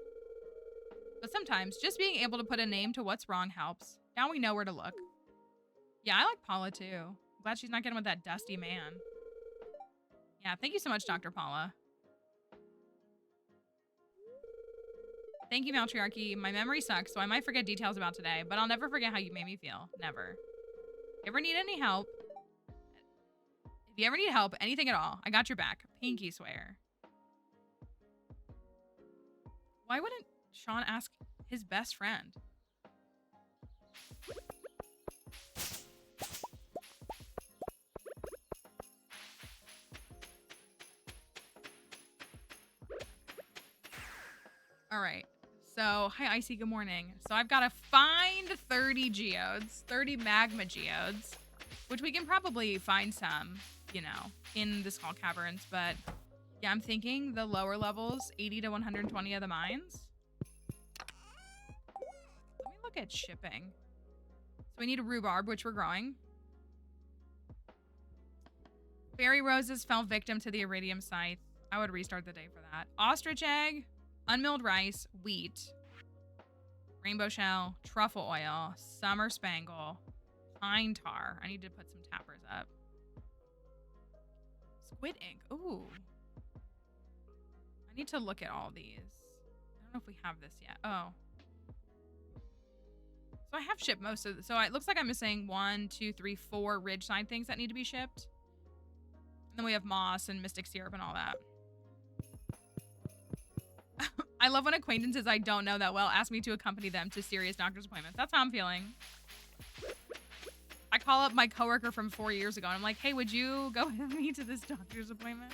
But sometimes, just being able to put a name to what's wrong helps. Now we know where to look. Yeah, I like Paula too. I'm glad she's not getting with that dusty man. Yeah, thank you so much, Dr. Paula. Thank you, Matriarchy. My memory sucks, so I might forget details about today, but I'll never forget how you made me feel. Never. Ever need any help? If you ever need help, anything at all, I got your back. Pinky swear. Why wouldn't Sean ask his best friend? All right. So, hi, Icy. Good morning. So, I've got to find 30 geodes, 30 magma geodes, which we can probably find some, you know, in the Skull Caverns. But, yeah, I'm thinking the lower levels, 80 to 120 of the mines. Let me look at shipping. So, we need a rhubarb, which we're growing. Berry roses fell victim to the iridium scythe. I would restart the day for that. Ostrich egg. Unmilled rice, wheat, rainbow shell, truffle oil, summer spangle, pine tar. I need to put some tappers up. Squid ink. Ooh. I need to look at all these. I don't know if we have this yet. Oh. So I have shipped most of so it looks like I'm missing 1, 2, 3, 4 Ridgeside things that need to be shipped. And then we have moss and mystic syrup and all that. I love when acquaintances I don't know that well ask me to accompany them to serious doctor's appointments. That's how I'm feeling. I call up my coworker from 4 years ago and I'm like, hey, would you go with me to this doctor's appointment?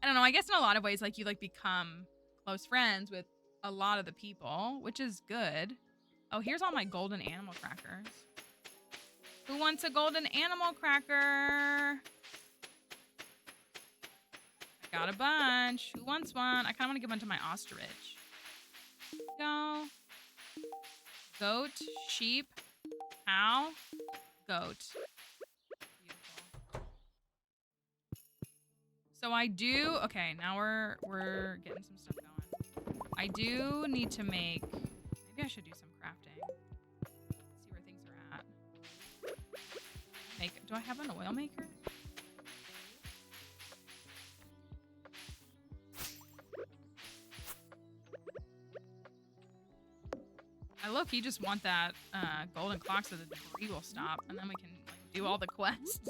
I don't know. I guess in a lot of ways, like you like become close friends with a lot of the people, which is good. Oh, here's all my golden animal crackers. Who wants a golden animal cracker? I got a bunch. Who wants one? I kind of want to give one to my ostrich. Go. Goat, sheep, cow, goat. Beautiful. So I do. Okay, now we're getting some stuff going. I do need to make. Maybe I should do some crafting. See where things are at. Do I have an oil maker? I low-key just want that golden clock so the debris will stop, and then we can like, do all the quests.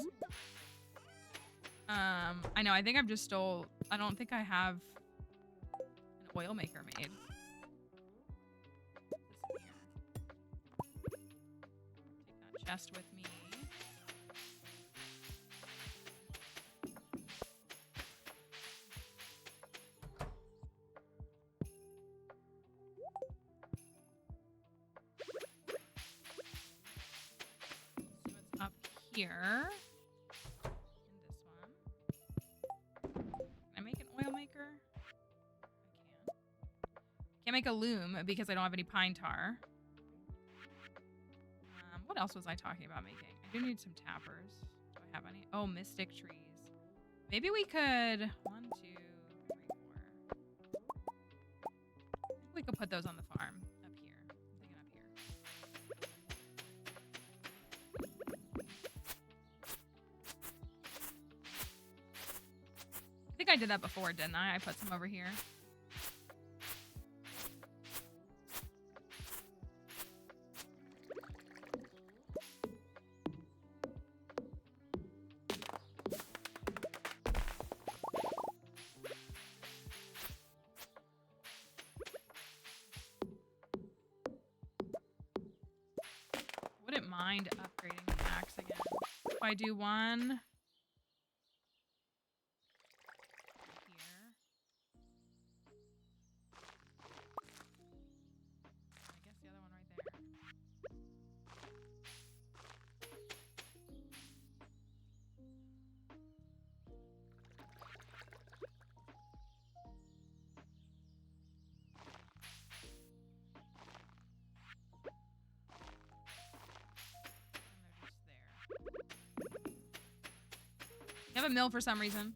I know. I think I've just stole. I don't think I have an oil maker made. Take that chest with me. Here in this one. Can I make an oil maker? I can. Can't make a loom because I don't have any pine tar. What else was I talking about making? I do need some tappers. Do I have any? Oh, mystic trees. Maybe we could 1, 2, 3, 4. Maybe we could put those on the farm up here. I'm thinking up here. I think I did that before, didn't I? I put some over here. Wouldn't mind upgrading the axe again. If I do one... I have a mill for some reason.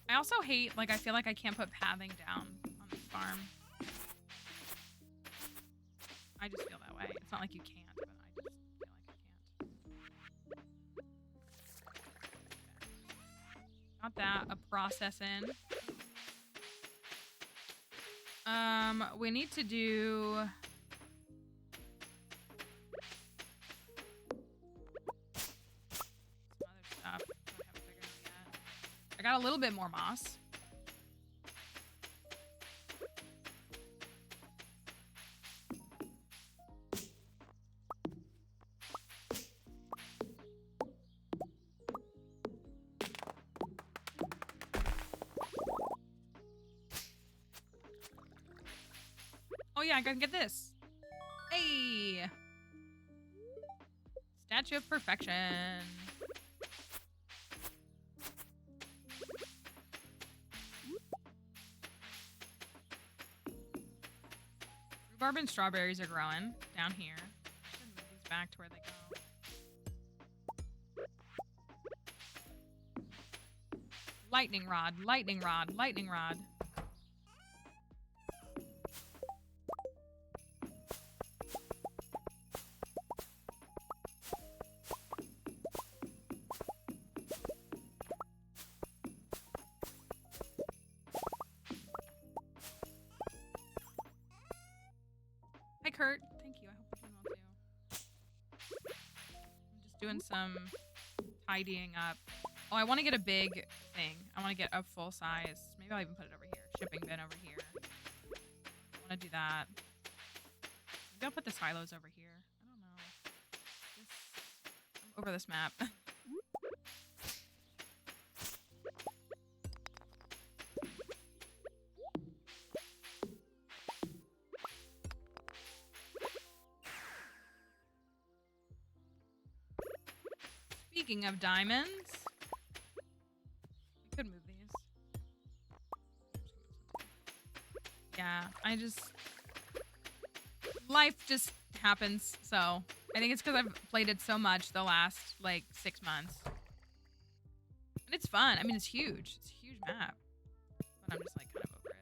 I also hate, like, I feel like I can't put pathing down on this farm. I just feel that way. It's not like you can't, but I just feel like I can't. Got that. A process in. We need to do... I got a little bit more moss. Oh yeah, I gotta get this. Hey! Statue of Perfection. Rhubarb and strawberries are growing down here. I should move these back to where they go. Lightning rod, lightning rod, lightning rod. Hi, Kurt. Thank you. I hope you're doing well, too. I'm just doing some tidying up. Oh, I want to get a big thing. I want to get a full size. Maybe I'll even put it over here. Shipping bin over here. I want to do that. Maybe I'll put the silos over here. I don't know. I'm over this map. Speaking of diamonds, we could move these. Yeah, life just happens. So I think it's because I've played it so much the last like 6 months. And it's fun. I mean, it's huge. It's a huge map. But I'm just like kind of over it.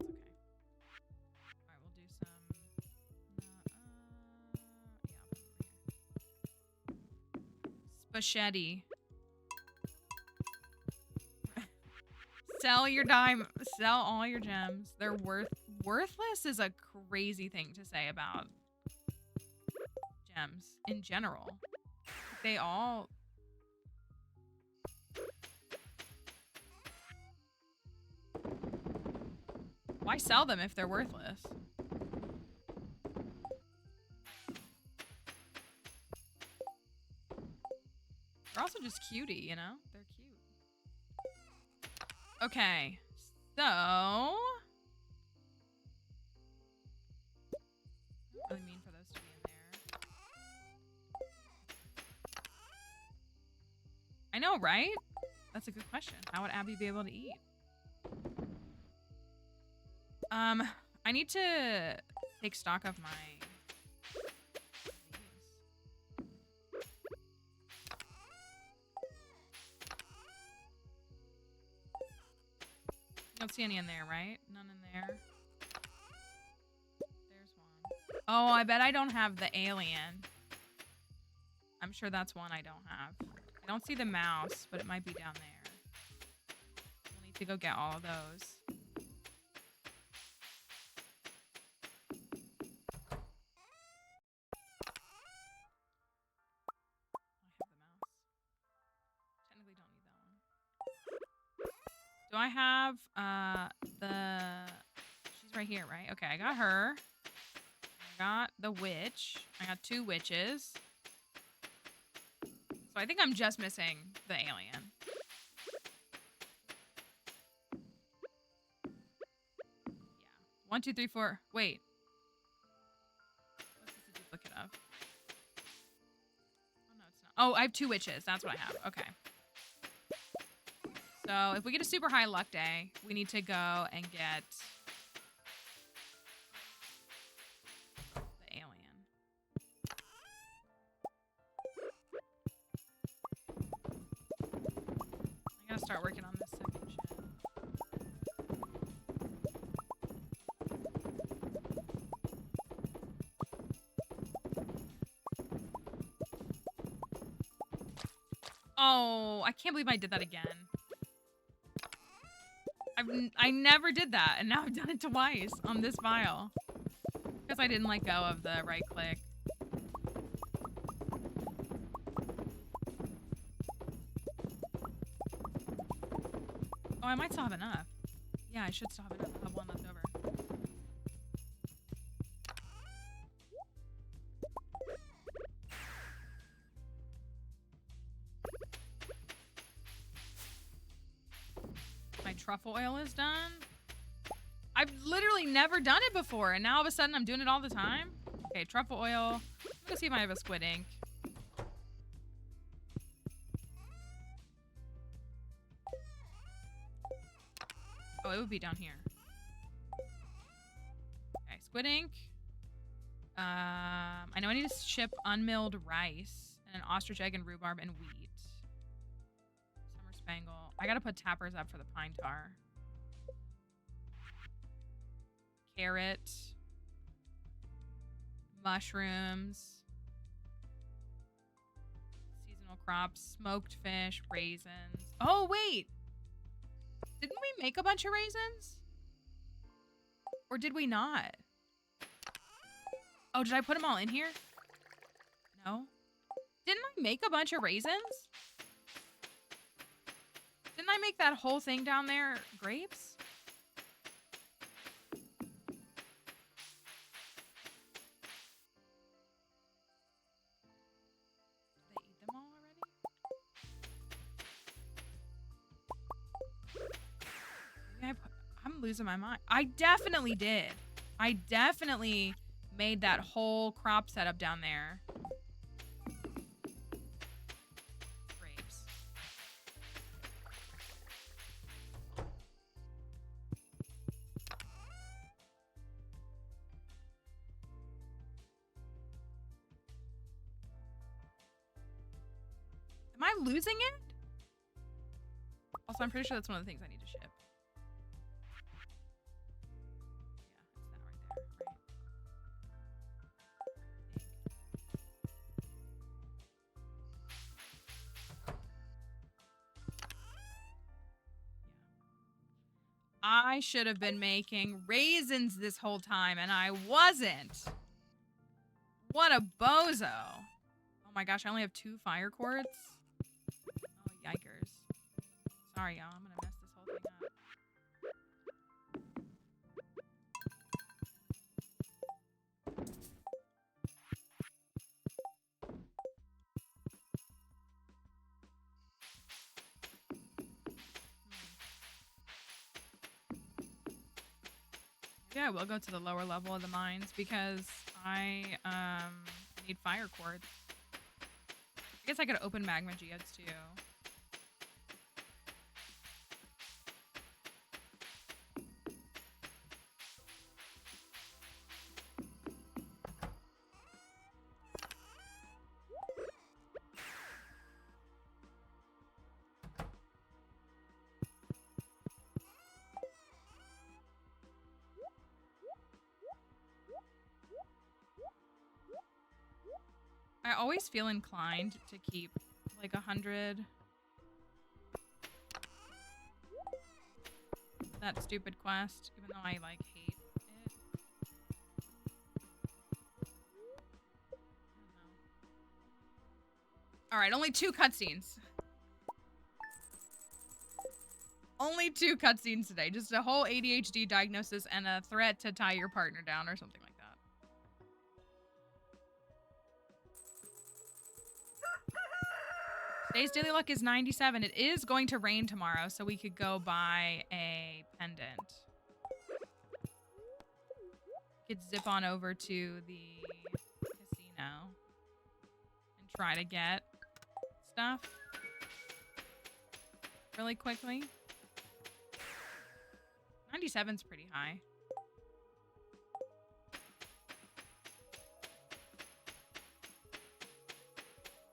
And that's okay. Alright, we'll do some. Spaghetti. Sell all your gems. They're worthless is a crazy thing to say about gems in general. They all. Why sell them if they're worthless? They're also just cutie, you know? They're cute. Okay, so I don't really mean for those to be in there. I know, right? That's a good question. How would Abby be able to eat? I need to take stock of my. Don't see any in there, right? None in there. There's one. Oh, I bet I don't have the alien. I'm sure that's one I don't have. I don't see the mouse, but it might be down there. We'll need to go get all of those. Do I have she's right here, right? Okay, I got her. I got the witch. I got 2 witches. So I think I'm just missing the alien. Yeah. 1, 2, 3, 4. Wait. What's this a duplicate of? Oh no, it's not. Oh, I have 2 witches. That's what I have. Okay. So if we get a super high luck day, we need to go and get the alien. I gotta start working on this second shit. Oh, I can't believe I did that again. I never did that, and now I've done it twice on this file. Because I didn't let go of the right click. Oh, I might still have enough. Yeah, I should still have enough. I'll have 1 left over. My truffle oil is done. I've literally never done it before, and now all of a sudden I'm doing it all the time. Okay, truffle oil. I'm gonna see if I have a squid ink. Oh, it would be down here. Okay, squid ink. I know I need to ship unmilled rice and an ostrich egg and rhubarb and wheat. Summer spangle. I gotta put tappers up for the pine tar. Carrot. Mushrooms. Seasonal crops. Smoked fish. Raisins. Oh, wait! Didn't we make a bunch of raisins? Or did we not? Oh, did I put them all in here? No? Didn't I make a bunch of raisins? Didn't I make that whole thing down there grapes? Did they eat them all already? I'm losing my mind. I definitely did. I definitely made that whole crop setup down there. Am I losing it? Also, I'm pretty sure that's one of the things I need to ship. Yeah, it's that right there, right? I should have been making raisins this whole time, and I wasn't. What a bozo. Oh my gosh, I only have 2 fire quartz. Oh, yikers. Sorry, y'all. I'm gonna mess this whole thing up. Yeah, I will go to the lower level of the mines because I need fire quartz. I guess I could open magma geodes too. I always feel inclined to keep like 100. That stupid quest, even though I like hate it. Alright, only 2 cutscenes. Only 2 cutscenes today. Just a whole ADHD diagnosis and a threat to tie your partner down or something like that. Today's daily luck is 97. It is going to rain tomorrow, so we could go buy a pendant. We could zip on over to the casino and try to get stuff really quickly. 97's pretty high.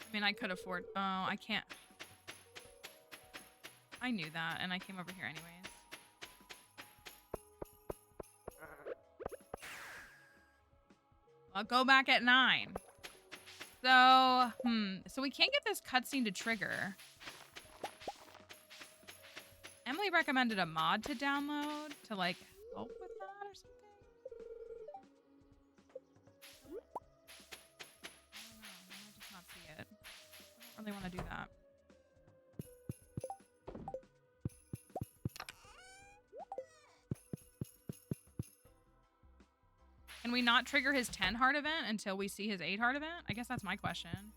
I mean, I could afford... Oh, I can't. I knew that, and I came over here anyways. I'll go back at 9. So, so we can't get this cutscene to trigger. Emily recommended a mod to download to, like, help with that or something. I don't know. I might just not see it. I don't really want to do that. Can we not trigger his 10 heart event until we see his 8 heart event? I guess that's my question.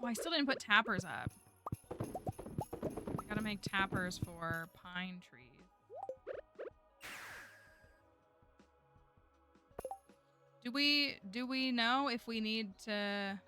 Oh, I still didn't put tappers up. I gotta make tappers for pine trees. Do we know if we need to...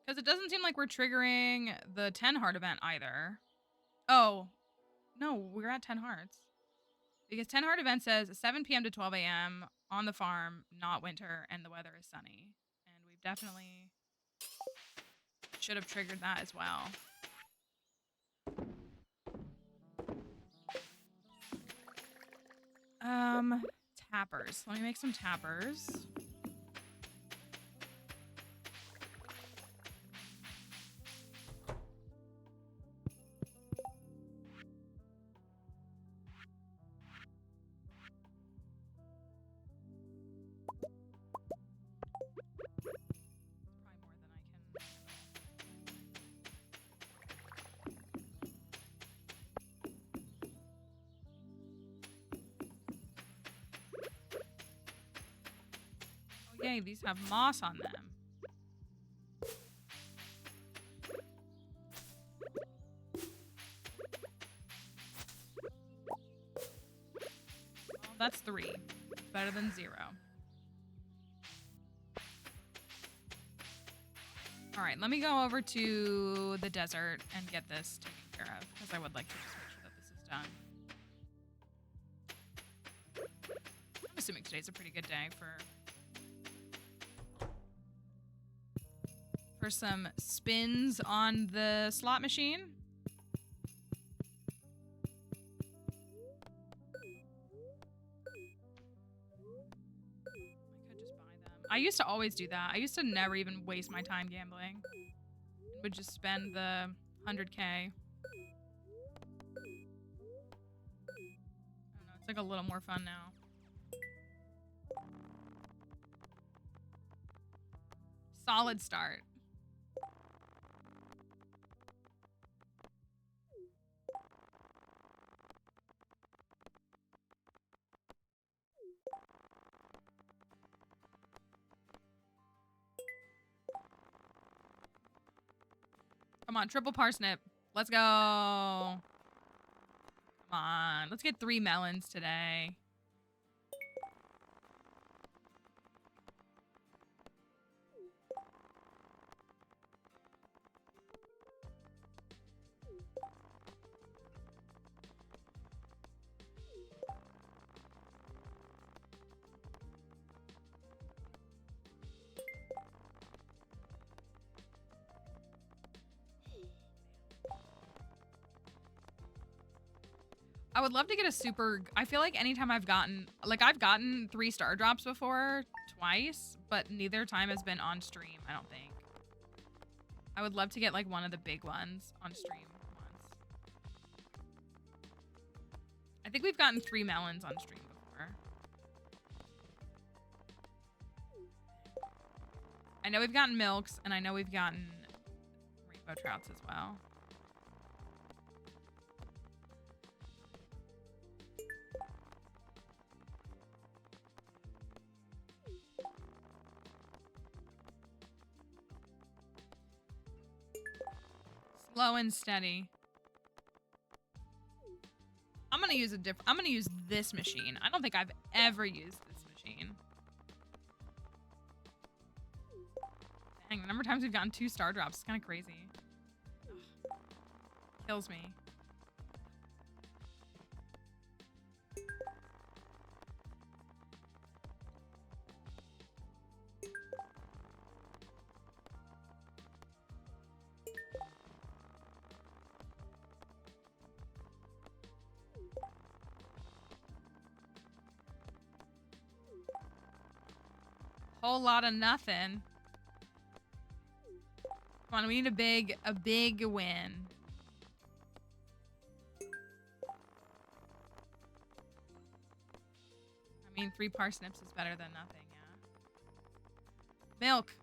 Because it doesn't seem like we're triggering the 10 heart event either. Oh, no, we're at 10 hearts. Because 10 heart event says 7 p.m. to 12 a.m. on the farm, not winter, and the weather is sunny. And we've definitely should have triggered that as well. tappers. Let me make some tappers. Yay, these have moss on them. Well, that's 3. Better than 0. All right, let me go over to the desert and get this taken care of, because I would like to just make sure that this is done. I'm assuming today's a pretty good day for some spins on the slot machine. I could just buy them. I used to always do that. I used to never even waste my time gambling. I would just spend the 100K. I don't know, it's like a little more fun now. Solid start. Come on, triple parsnip. Let's go. Come on. Let's get 3 melons today. I would love to get a super... I feel like anytime I've gotten... Like, I've gotten 3 star drops before, twice, but neither time has been on stream, I don't think. I would love to get, like, one of the big ones on stream once. I think we've gotten 3 melons on stream before. I know we've gotten milks, and I know we've gotten rainbow trouts as well. Slow and steady. I'm gonna use I'm gonna use this machine. I don't think I've ever used this machine. Dang, the number of times we've gotten 2 star drops is kind of crazy. Ugh. Kills me. Whole lot of nothing. Come on, we need a big win. I mean, 3 parsnips is better than nothing, yeah. Milk.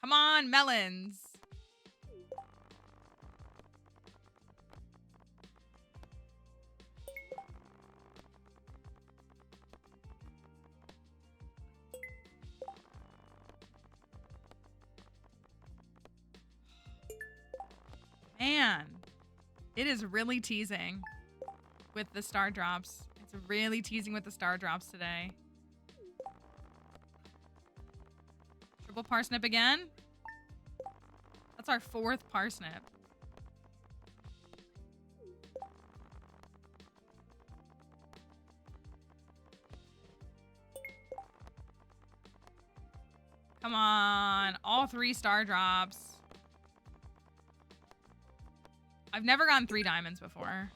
Come on, melons. Man, it is really teasing with the star drops. It's really teasing with the star drops today. Triple parsnip again? That's our 4th parsnip. Come on. All 3 star drops. I've never gotten 3 diamonds before.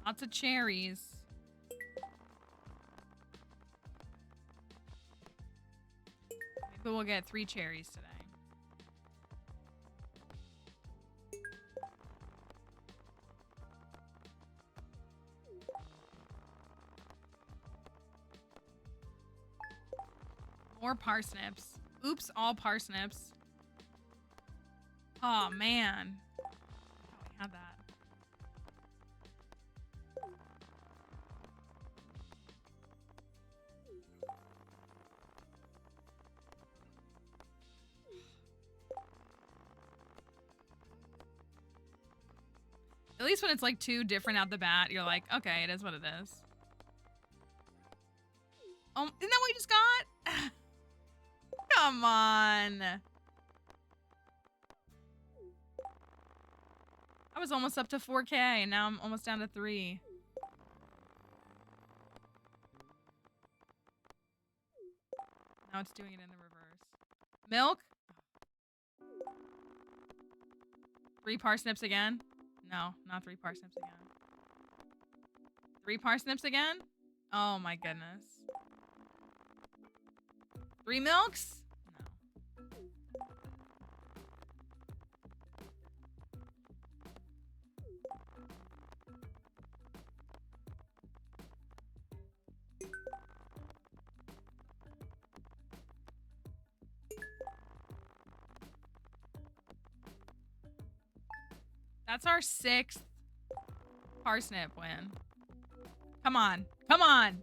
Lots of cherries. Maybe we'll get 3 cherries today. More parsnips. Oops, all parsnips. Oh, man. Oh, we had that. At least when it's like 2 different out the bat, you're like, okay, it is what it is. Oh, isn't that what we just got? Come on. I was almost up to 4K and now I'm almost down to 3. Now it's doing it in the reverse. Milk? 3 parsnips again? No, not 3 parsnips again. 3 parsnips again? Oh my goodness. 3 milks? No. That's our 6th parsnip win. Come on. Come on.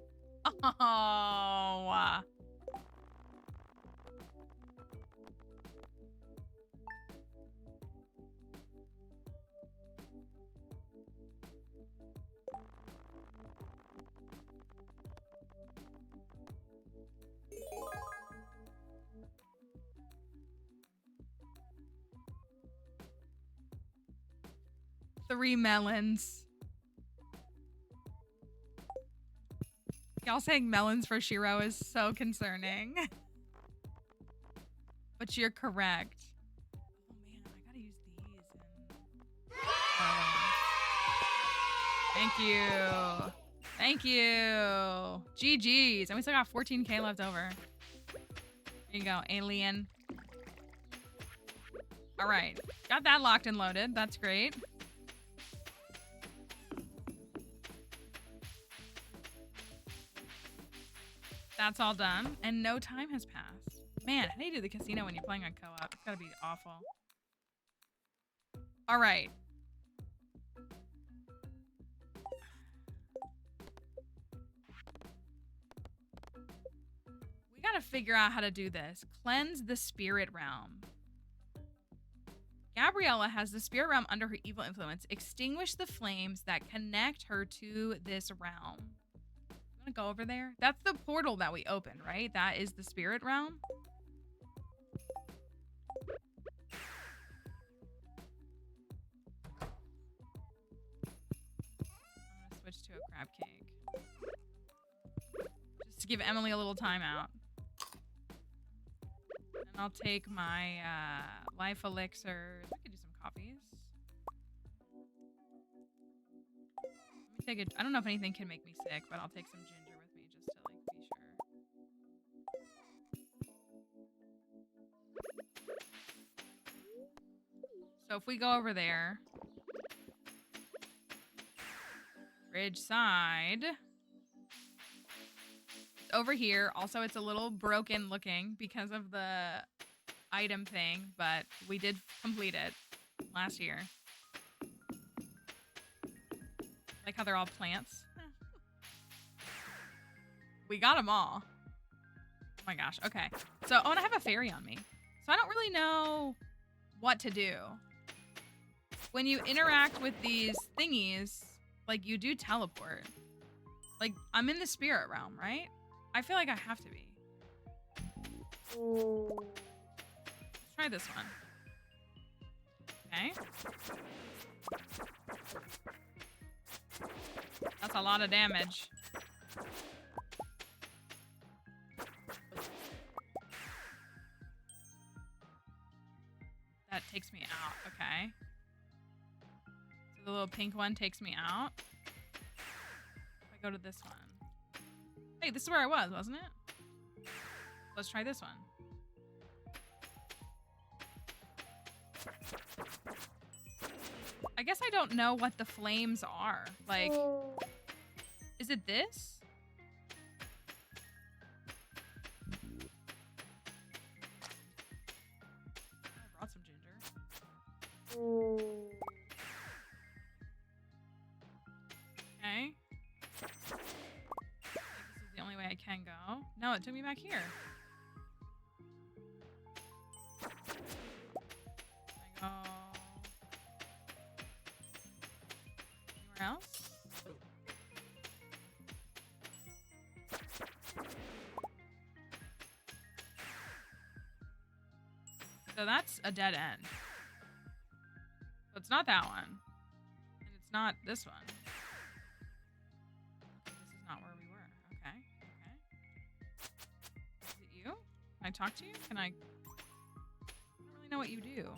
Oh. 3 melons. Y'all saying melons for Shiro is so concerning. But you're correct. Oh man, I gotta use these. Thank you. Thank you. GG's. And we still got 14K left over. There you go, alien. All right. Got that locked and loaded. That's great. That's all done. And no time has passed. Man, how do you do the casino when you're playing on co-op? It's gotta be awful. All right. We gotta figure out how to do this. Cleanse the spirit realm. Gabriella has the spirit realm under her evil influence. Extinguish the flames that connect her to this realm. I'm gonna go over there. That's the portal that we opened, right? That is the spirit realm. I'm gonna switch to a crab cake. Just to give Emily a little timeout. And I'll take my life elixirs. I could do some coffees. Let me take it. I don't know if anything can make me sick, but I'll take some ginger with me just to like be sure. So if we go over there, Ridgeside. Over here. Also, it's a little broken looking because of the item thing, but we did complete it last year. Like how they're all plants. We got them all. Oh my gosh. Okay. So, oh, and I have a fairy on me. So I don't really know what to do. when you interact with these thingies, like, you do teleport. Like, I'm in the spirit realm, right? I feel like I have to be. Let's try this one. Okay. That's a lot of damage. That takes me out. Okay. So the little pink one takes me out. If I go to this one. Hey, this is where I was, wasn't it? Let's try this one. I guess I don't know what the flames are. Like, is it this? I brought some ginger. Okay. I think this is the only way I can go. No, it took me back here. I go anywhere else? So that's a dead end. So it's not that one. And it's not this one. This is not where we were. Okay. Okay. Is it you? Can I talk to you? Can I don't really know what you do.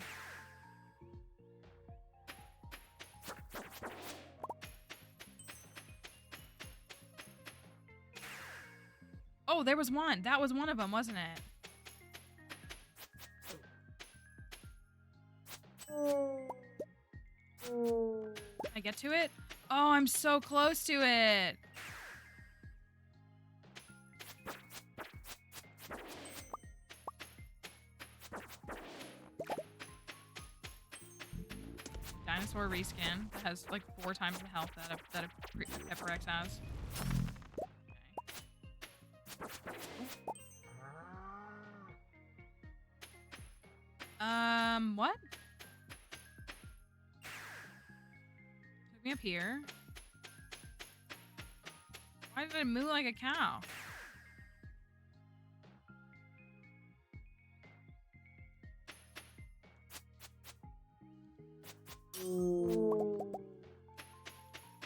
Oh, there was one. That was one of them, wasn't it? Can I get to it? Oh, I'm so close to it. Dinosaur reskin that has like 4 times the health that a Pepper X has. What? Took me up here. Why did it moo like a cow?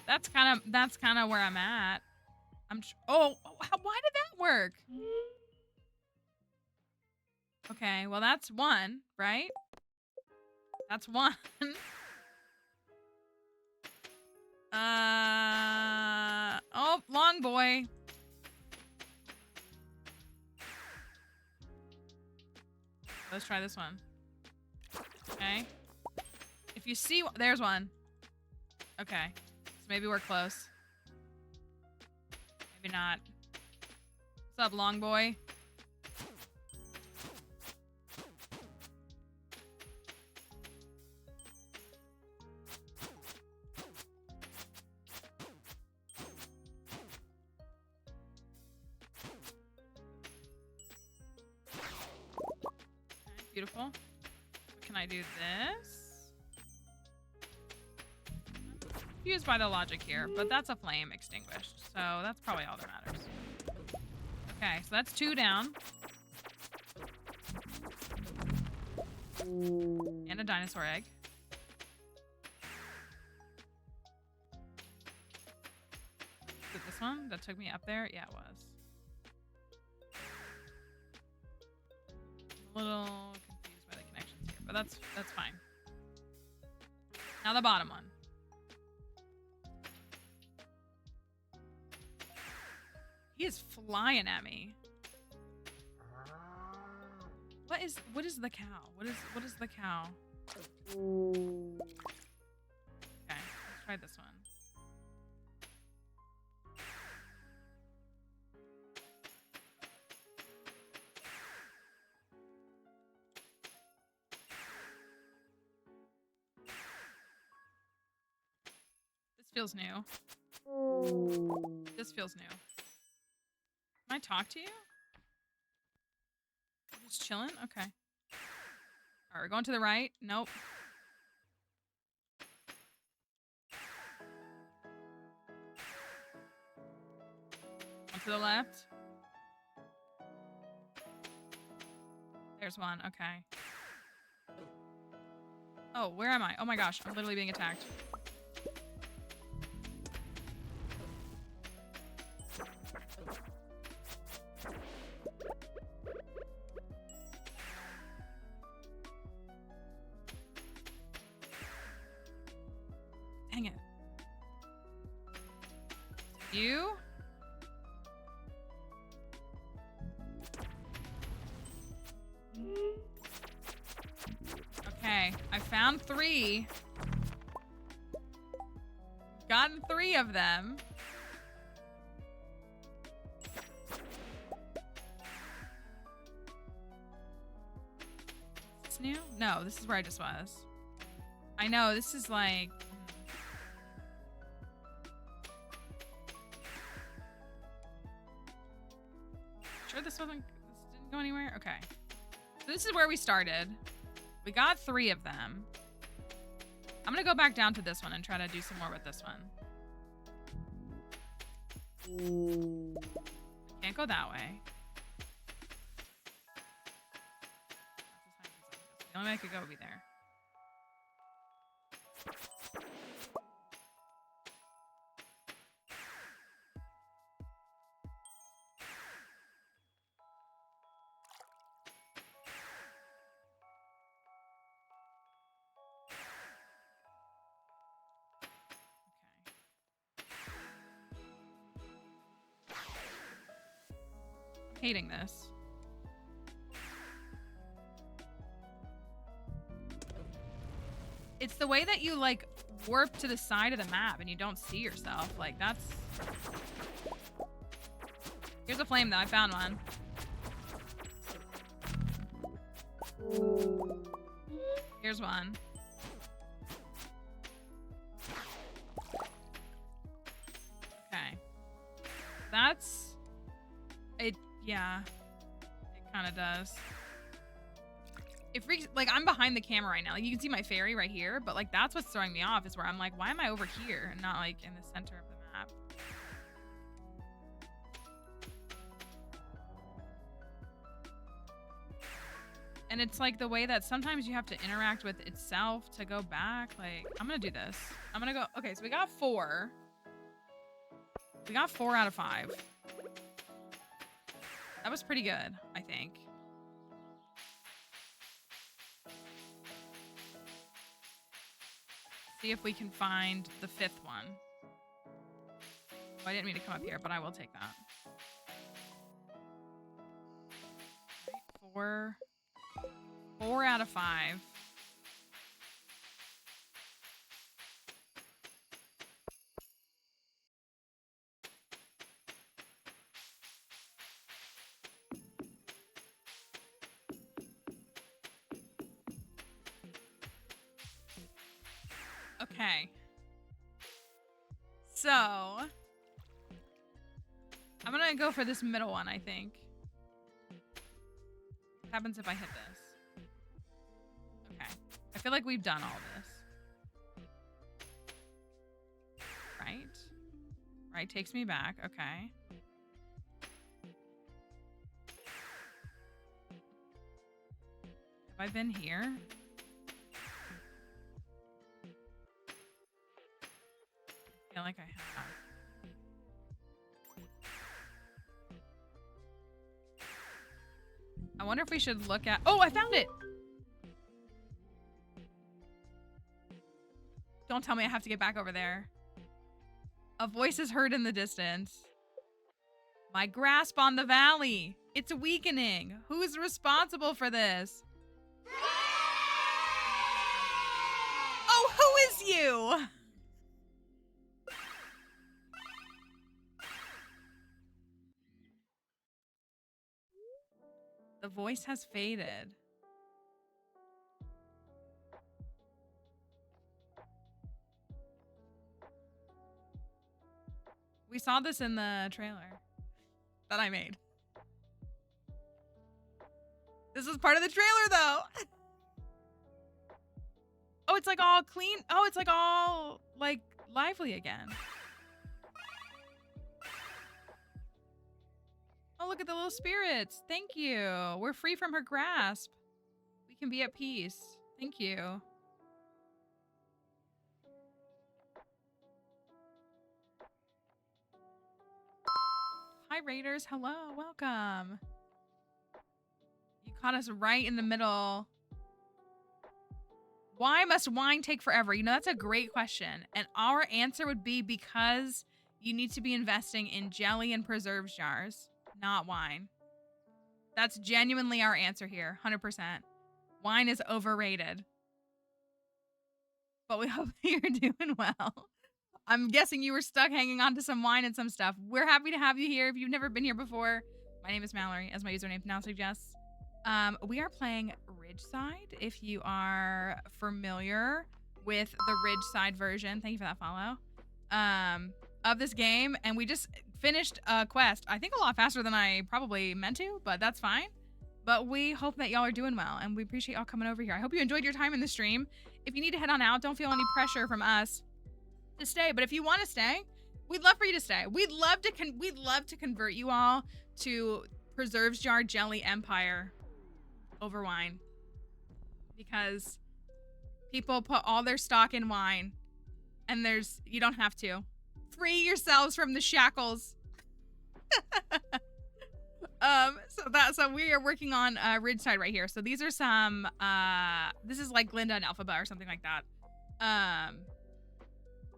That's kind of where I'm at. Oh, why did that work? Okay, well that's one, right? That's one. Oh, long boy. Let's try this one. Okay. If you see, there's one. Okay. So maybe we're close. Maybe not. What's up, long boy? Beautiful. Can I do this? Confused by the logic here, but that's a flame extinguished, so that's probably all that matters. Okay, so that's 2 down. And a dinosaur egg. Is it this one that took me up there? Yeah, it was. I'm a little confused by the connections here, but that's fine. Now the bottom one. He is flying at me. What is the cow? What is the cow? Okay, let's try this one. This feels new. This feels new. Can I talk to you? Just chilling? Okay. Alright, we're going to the right. Nope. to the left. There's one. Okay. Oh, where am I? Oh my gosh, I'm literally being attacked. Dang it. You? Okay, I found 3. Gotten 3 of them. Is this new? No, this is where I just was. I know, this is like... Sure this didn't go anywhere? Okay. So this is where we started. We got 3 of them. I'm gonna go back down to this one and try to do some more with this one. Can't go that way. The only way I could go would be there. Hating this. It's the way that you like warp to the side of the map and you don't see yourself. Like that's... Here's a flame though, I found one. Here's one. Okay. That's... It... Yeah, it kind of does. It freaks, like I'm behind the camera right now. Like you can see my fairy right here, but like that's what's throwing me off is where I'm like, why am I over here and not like in the center of the map? And it's like the way that sometimes you have to interact with itself to go back. Like I'm gonna do this. I'm gonna go, okay, so we got 4. We got 4 out of 5. That was pretty good, I think. See if we can find the 5th one. Oh, I didn't mean to come up here, but I will take that. 4 out of 5. Okay. So, I'm gonna go for this middle one, I think. What happens if I hit this? Okay. I feel like we've done all this. Right? Right takes me back. Okay. Have I been here? I feel like I have. I wonder if we should look at... Oh, I found it! Don't tell me I have to get back over there. A voice is heard in the distance. My grasp on the valley. It's weakening. Who is responsible for this? Oh, who is you? The voice has faded. We saw this in the trailer that I made. This is part of the trailer though. Oh, it's like all clean. Oh, it's like all like lively again. Oh, look at the little spirits. Thank you. We're free from her grasp. We can be at peace. Thank you. Hi, Raiders. Hello. Welcome. You caught us right in the middle. Why must wine take forever? You know, that's a great question. And our answer would be because you need to be investing in jelly and preserves jars, not wine. That's genuinely our answer here, 100%. Wine is overrated. But we hope that you're doing well. I'm guessing you were stuck hanging on to some wine and some stuff. We're happy to have you here. If you've never been here before, my name is Mallory, as my username now suggests. We are playing Ridgeside. If you are familiar with the Ridgeside version, thank you for that follow, of this game. And we just finished a quest, I think a lot faster than I probably meant to, but that's fine. But we hope that y'all are doing well, and we appreciate y'all coming over here. I hope you enjoyed your time in the stream. If you need to head on out, don't feel any pressure from us to stay. But if you want to stay, we'd love for you to stay. We'd love to convert you all to preserves jar jelly empire over wine, because people put all their stock in wine, and you don't have to. Free yourselves from the shackles. So we are working on Ridgeside right here. So these are some this is like Glinda and Alphaba or something like that.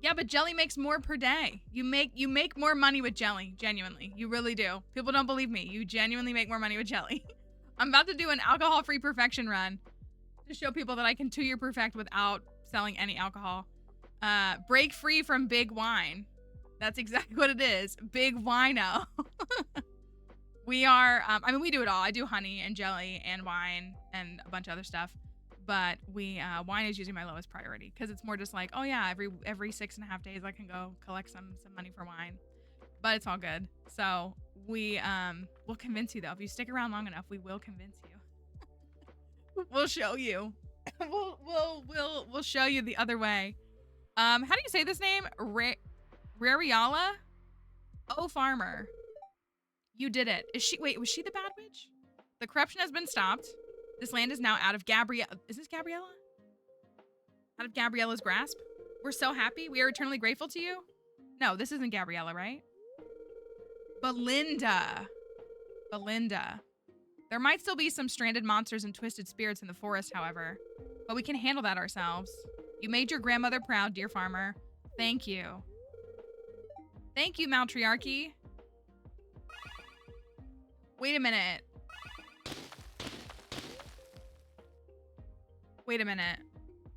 Yeah, but jelly makes more per day. You make more money with jelly, genuinely. You really do. People don't believe me. You genuinely make more money with jelly. I'm about to do an alcohol-free perfection run to show people that I can 2-year perfect without selling any alcohol. Break free from big wine. That's exactly what it is. Big wino. We are, I mean, we do it all. I do honey and jelly and wine and a bunch of other stuff. But wine is usually my lowest priority, because it's more just like, oh yeah, every 6.5 days I can go collect some money for wine. But it's all good. So we'll convince you though. If you stick around long enough, we will convince you. We'll show you. we'll show you the other way. How do you say this name? Rariala? Oh, farmer. You did it. Wait, was she the bad witch? The corruption has been stopped. This land is now out of is this Gabriella? Out of Gabriella's grasp? We're so happy. We are eternally grateful to you. No, this isn't Gabriella, right? Belinda. There might still be some stranded monsters and twisted spirits in the forest, however. But we can handle that ourselves. You made your grandmother proud, dear farmer. Thank you. Thank you, Maltriarchy. Wait a minute.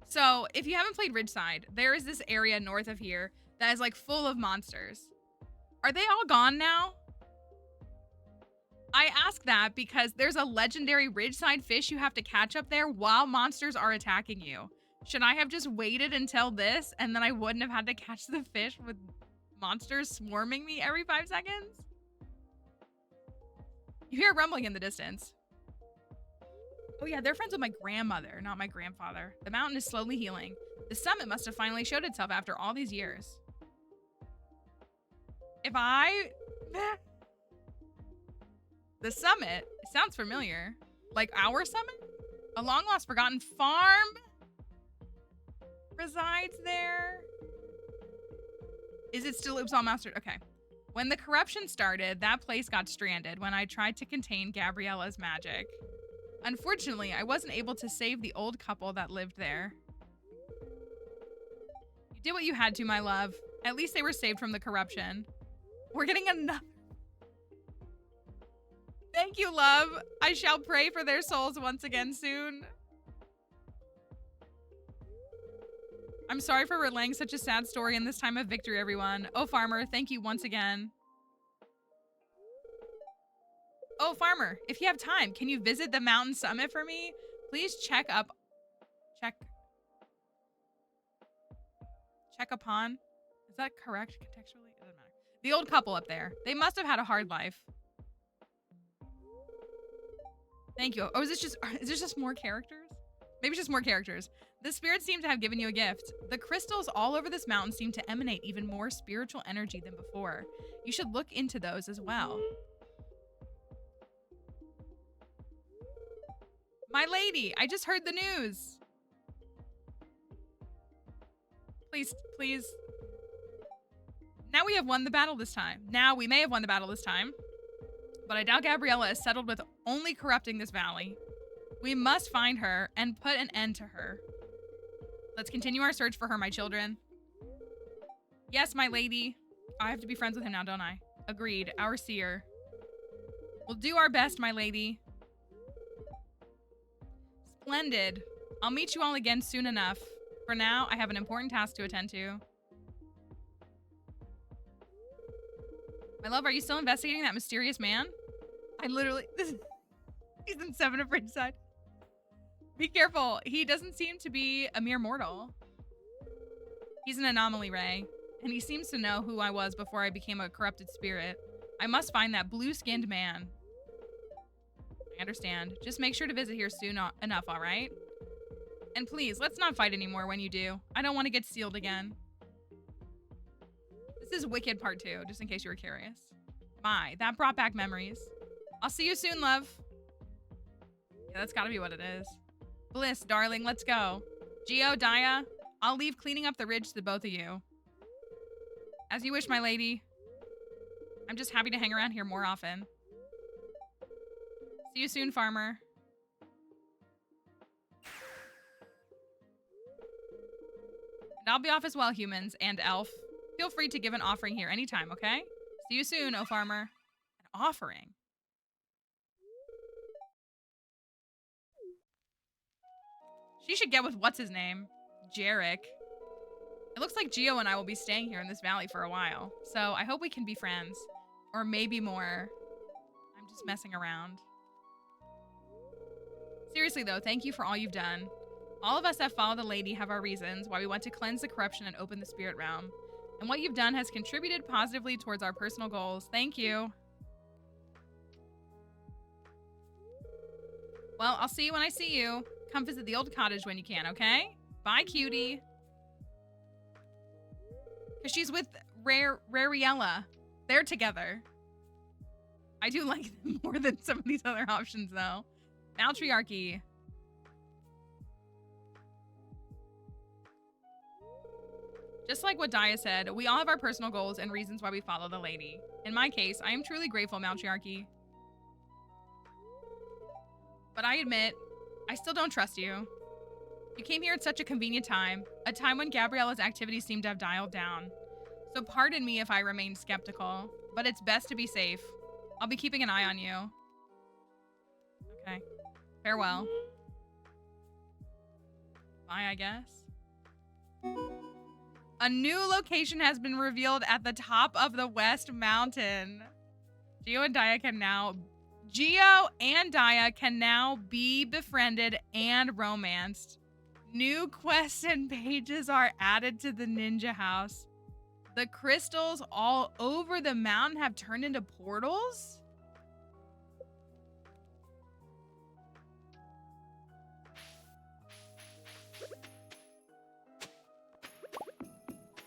So, if you haven't played Ridgeside, there is this area north of here that is like full of monsters. Are they all gone now? I ask that because there's a legendary Ridgeside fish you have to catch up there while monsters are attacking you. Should I have just waited until this and then I wouldn't have had to catch the fish with monsters swarming me every 5 seconds? You hear rumbling in the distance. Oh yeah, they're friends with my grandmother, not my grandfather. The mountain is slowly healing. The summit must have finally showed itself after all these years. The summit, it sounds familiar. Like our summit? A long lost forgotten farm resides there. Is it still Oops All Mastered? Okay. When the corruption started, that place got stranded when I tried to contain Gabriella's magic. Unfortunately, I wasn't able to save the old couple that lived there. You did what you had to, my love. At least they were saved from the corruption. We're getting another. Thank you, love. I shall pray for their souls once again soon. I'm sorry for relaying such a sad story in this time of victory, everyone. Oh, farmer, thank you once again. Oh, farmer, if you have time, can you visit the mountain summit for me? Please check upon. Is that correct contextually? It doesn't matter. The old couple up there. They must have had a hard life. Thank you. Oh, is this just more characters? Maybe it's just more characters. The spirits seem to have given you a gift. The crystals all over this mountain seem to emanate even more spiritual energy than before. You should look into those as well. My lady, I just heard the news. Please, please. Now we have won the battle this time. Now we may have won the battle this time. But I doubt Gabriella is settled with only corrupting this valley. We must find her and put an end to her. Let's continue our search for her, my children. Yes, my lady. I have to be friends with him now, don't I? Agreed. Our seer. We'll do our best, my lady. Splendid. I'll meet you all again soon enough. For now, I have an important task to attend to. My love, are you still investigating that mysterious man? I literally... He's in 7 of Ridgeside. Be careful. He doesn't seem to be a mere mortal. He's an anomaly, Ray. And he seems to know who I was before I became a corrupted spirit. I must find that blue-skinned man. I understand. Just make sure to visit here soon enough, all right? And please, let's not fight anymore when you do. I don't want to get sealed again. This is Wicked Part 2, just in case you were curious. My, that brought back memories. I'll see you soon, love. Yeah, that's gotta be what it is. Bliss, darling, let's go. Geo, Daya, I'll leave cleaning up the ridge to the both of you. As you wish, my lady. I'm just happy to hang around here more often. See you soon, farmer. And I'll be off as well, humans and elf. Feel free to give an offering here anytime, okay? See you soon, oh farmer. An offering? She should get with what's his name? Jarek. It looks like Geo and I will be staying here in this valley for a while. So I hope we can be friends. Or maybe more. I'm just messing around. Seriously though, thank you for all you've done. All of us that follow the lady have our reasons why we want to cleanse the corruption and open the spirit realm. And what you've done has contributed positively towards our personal goals. Thank you. Well, I'll see you when I see you. Come visit the old cottage when you can, okay? Bye, cutie. Because she's with Rariella. They're together. I do like them more than some of these other options, though. Matriarchy. Just like what Daya said, we all have our personal goals and reasons why we follow the lady. In my case, I am truly grateful, Matriarchy. But I admit, I still don't trust you. You came here at such a convenient time, a time when Gabriella's activities seemed to have dialed down. So pardon me if I remain skeptical, but it's best to be safe. I'll be keeping an eye on you. Okay. Farewell. Bye, I guess. A new location has been revealed at the top of the West Mountain. Geo and Daya can now be befriended and romanced. New quests and pages are added to the ninja house. The crystals all over the mountain have turned into portals?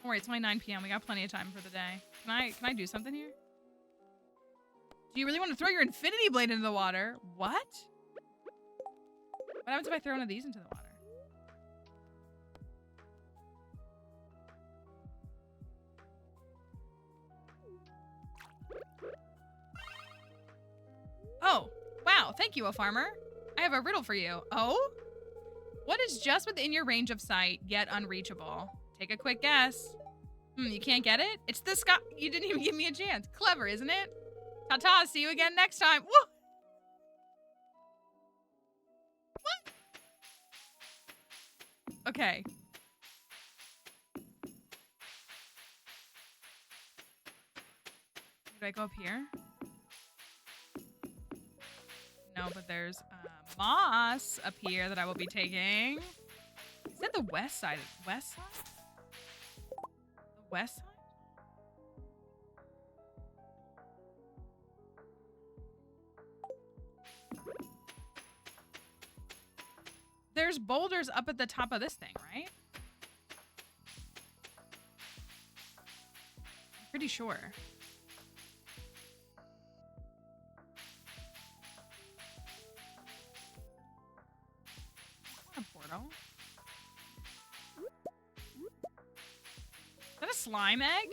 Don't worry, it's only 9 p.m. We got plenty of time for the day. Can I do something here? Do you really want to throw your infinity blade into the water? What? What happens if I throw one of these into the water? Oh, wow. Thank you, O farmer. I have a riddle for you. Oh? What is just within your range of sight, yet unreachable? Take a quick guess. You can't get it? It's the sky. You didn't even give me a chance. Clever, isn't it? Ta-ta, see you again next time. Woo! What? Okay. Do I go up here? No, but there's moss up here that I will be taking. Is that the west side? West side? The west side? There's boulders up at the top of this thing, right? I'm pretty sure. slime egg?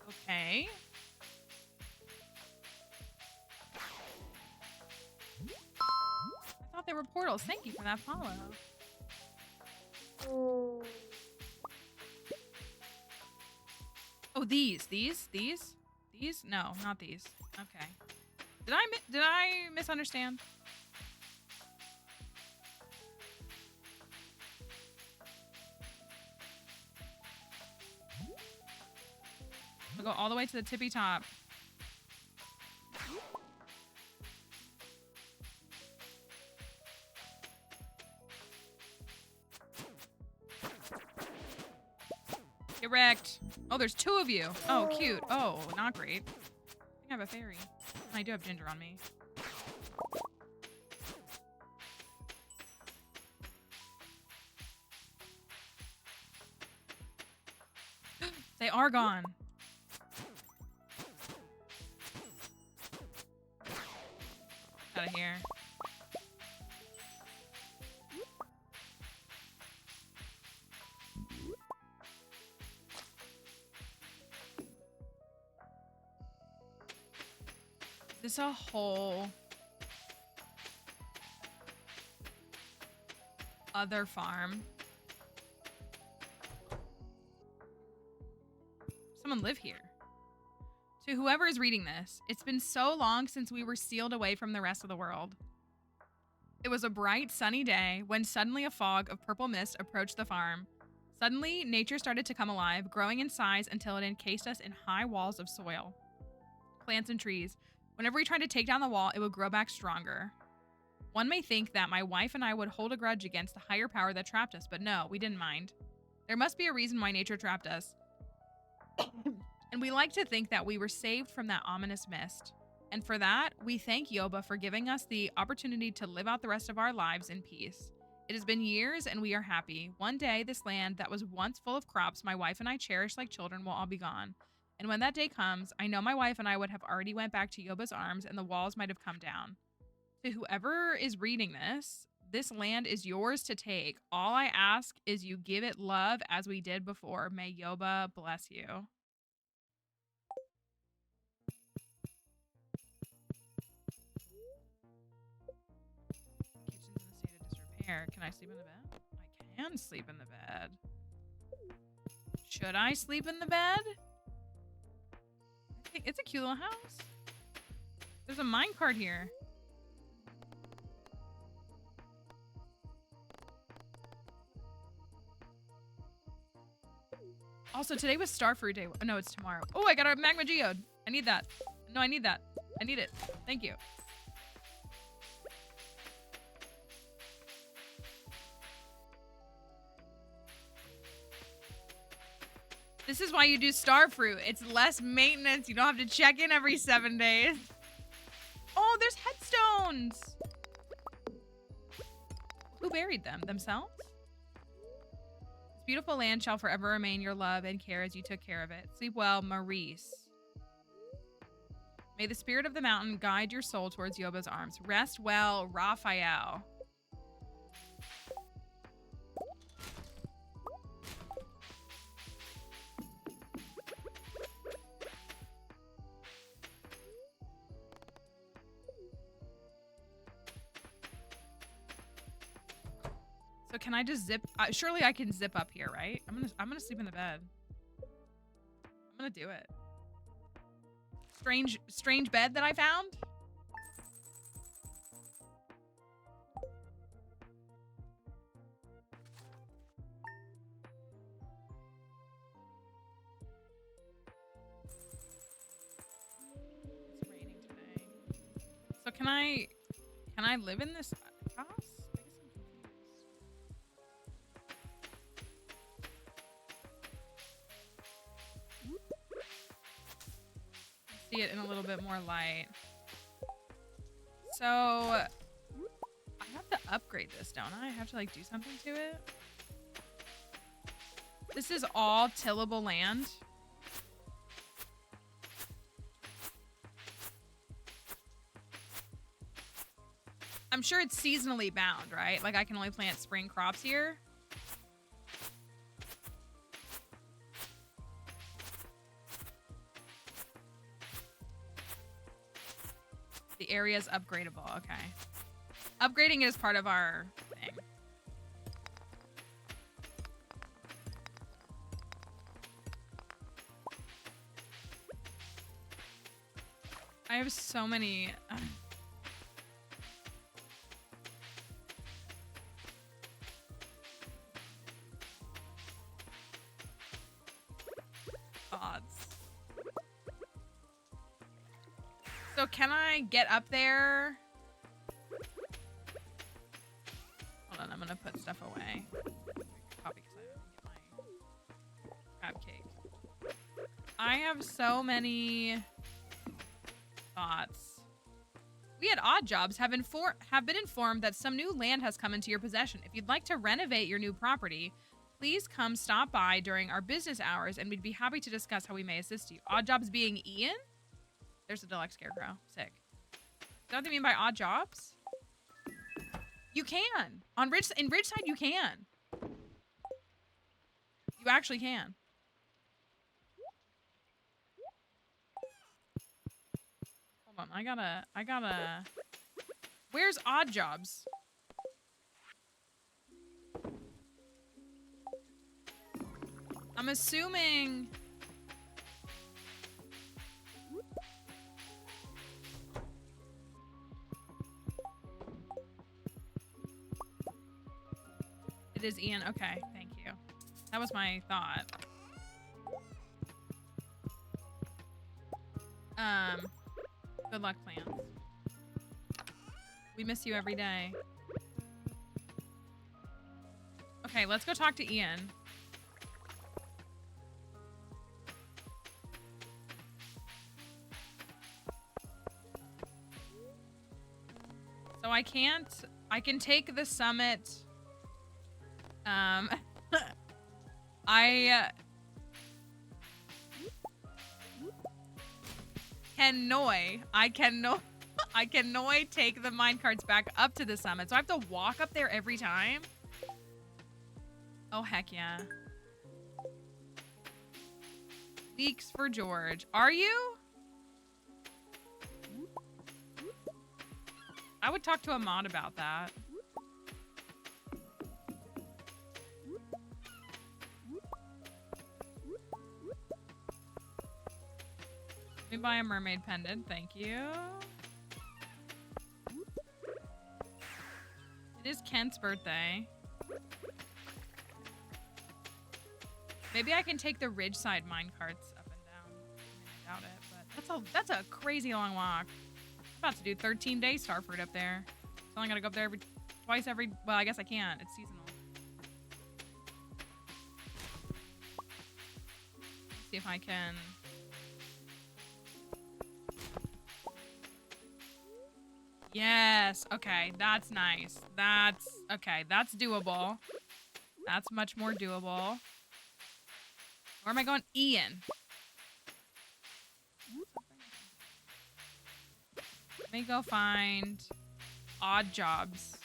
Okay. I thought they were portals. Thank you for that follow. Oh, these? No, not these. Okay. Did I misunderstand? We'll go all the way to the tippy top. Get wrecked. Oh, there's 2 of you. Oh, cute. Oh, not great. I think I have a fairy. I do have ginger on me. They are gone. Out of here. Is this a whole other farm? Someone live here. To whoever is reading this, it's been so long since we were sealed away from the rest of the world. It was a bright, sunny day when suddenly a fog of purple mist approached the farm. Suddenly, nature started to come alive, growing in size until it encased us in high walls of soil. Plants and trees. Whenever we tried to take down the wall, it would grow back stronger. One may think that my wife and I would hold a grudge against the higher power that trapped us, but no, we didn't mind. There must be a reason why nature trapped us. And we like to think that we were saved from that ominous mist. And for that, we thank Yoba for giving us the opportunity to live out the rest of our lives in peace. It has been years and we are happy. One day, this land that was once full of crops my wife and I cherished like children will all be gone. And when that day comes, I know my wife and I would have already went back to Yoba's arms and the walls might have come down. To whoever is reading this land is yours to take. All I ask is you give it love as we did before. May Yoba bless you. Kitchen's in a state of disrepair. Can I sleep in the bed? I can sleep in the bed. Should I sleep in the bed? It's a cute little house. There's a minecart here. Also, today was Starfruit Day. Oh, no, it's tomorrow. Oh, I got a magma geode. I need that. No, I need that. I need it. Thank you. This is why you do Starfruit. It's less maintenance. You don't have to check in every 7 days. Oh, there's headstones. Who buried them? Themselves? This beautiful land shall forever remain your love and care as you took care of it. Sleep well, Maurice. May the spirit of the mountain guide your soul towards Yoba's arms. Rest well, Raphael. So can I just zip? Surely I can zip up here, right? I'm gonna sleep in the bed. I'm gonna do it. Strange bed that I found. It's raining today. So can I live in this house? See it in a little bit more light. So I have to upgrade this, don't I? I have to like do something to it. This is all tillable land. I'm sure it's seasonally bound, right? Like I can only plant spring crops here. The area is upgradable. Okay. Upgrading it is part of our thing. I have so many... thoughts. So can I get up there? Hold on, I'm gonna put stuff away. Probably because I didn't get my crab cake. I have so many thoughts. We at Odd Jobs have been informed that some new land has come into your possession. If you'd like to renovate your new property, please come stop by during our business hours and we'd be happy to discuss how we may assist you. Odd Jobs being Ian? There's a deluxe scarecrow. Sick. Is that what they mean by Odd Jobs? You can. In Ridgeside, you can. You actually can. Hold on, I gotta... Where's Odd Jobs? I'm assuming... It is Ian. Okay, thank you. That was my thought. Good luck, plans. We miss you every day. Okay, let's go talk to Ian. So I can take the summit. I can take the minecarts back up to the summit. So I have to walk up there every time? Oh, heck yeah. Leaks for George. Are you? I would talk to a mod about that. Let me buy a mermaid pendant, thank you. It is Kent's birthday. Maybe I can take the Ridgeside minecarts up and down. I doubt it, but that's a crazy long walk. I'm about to do 13 days Starfruit up there. So I only gotta go up there twice every, well, I guess I can't. It's seasonal. Let's see if I can. Yes. Okay. That's nice. That's okay. That's doable. That's much more doable. Where am I going? Ian. Let me go find Odd Jobs.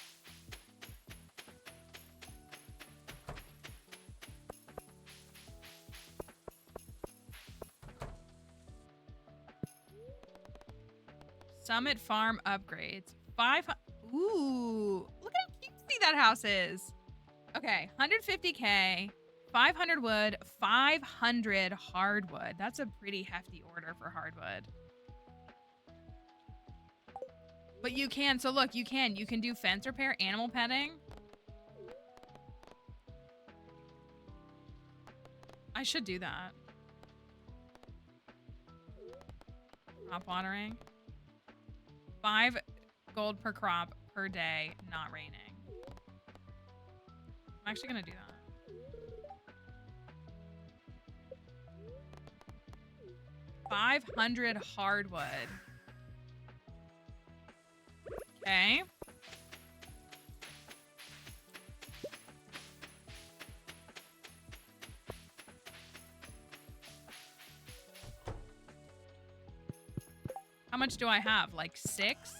Summit Farm upgrades. 500. Ooh, look how cutesy that house is. Okay, 150K, 500 wood, 500 hardwood. That's a pretty hefty order for hardwood. But you can, so look, you can do fence repair, animal petting. I should do that. Crop watering. 5 gold per crop per day, not raining. I'm actually gonna do that. 500 hardwood. Okay. How much do I have? Like 6?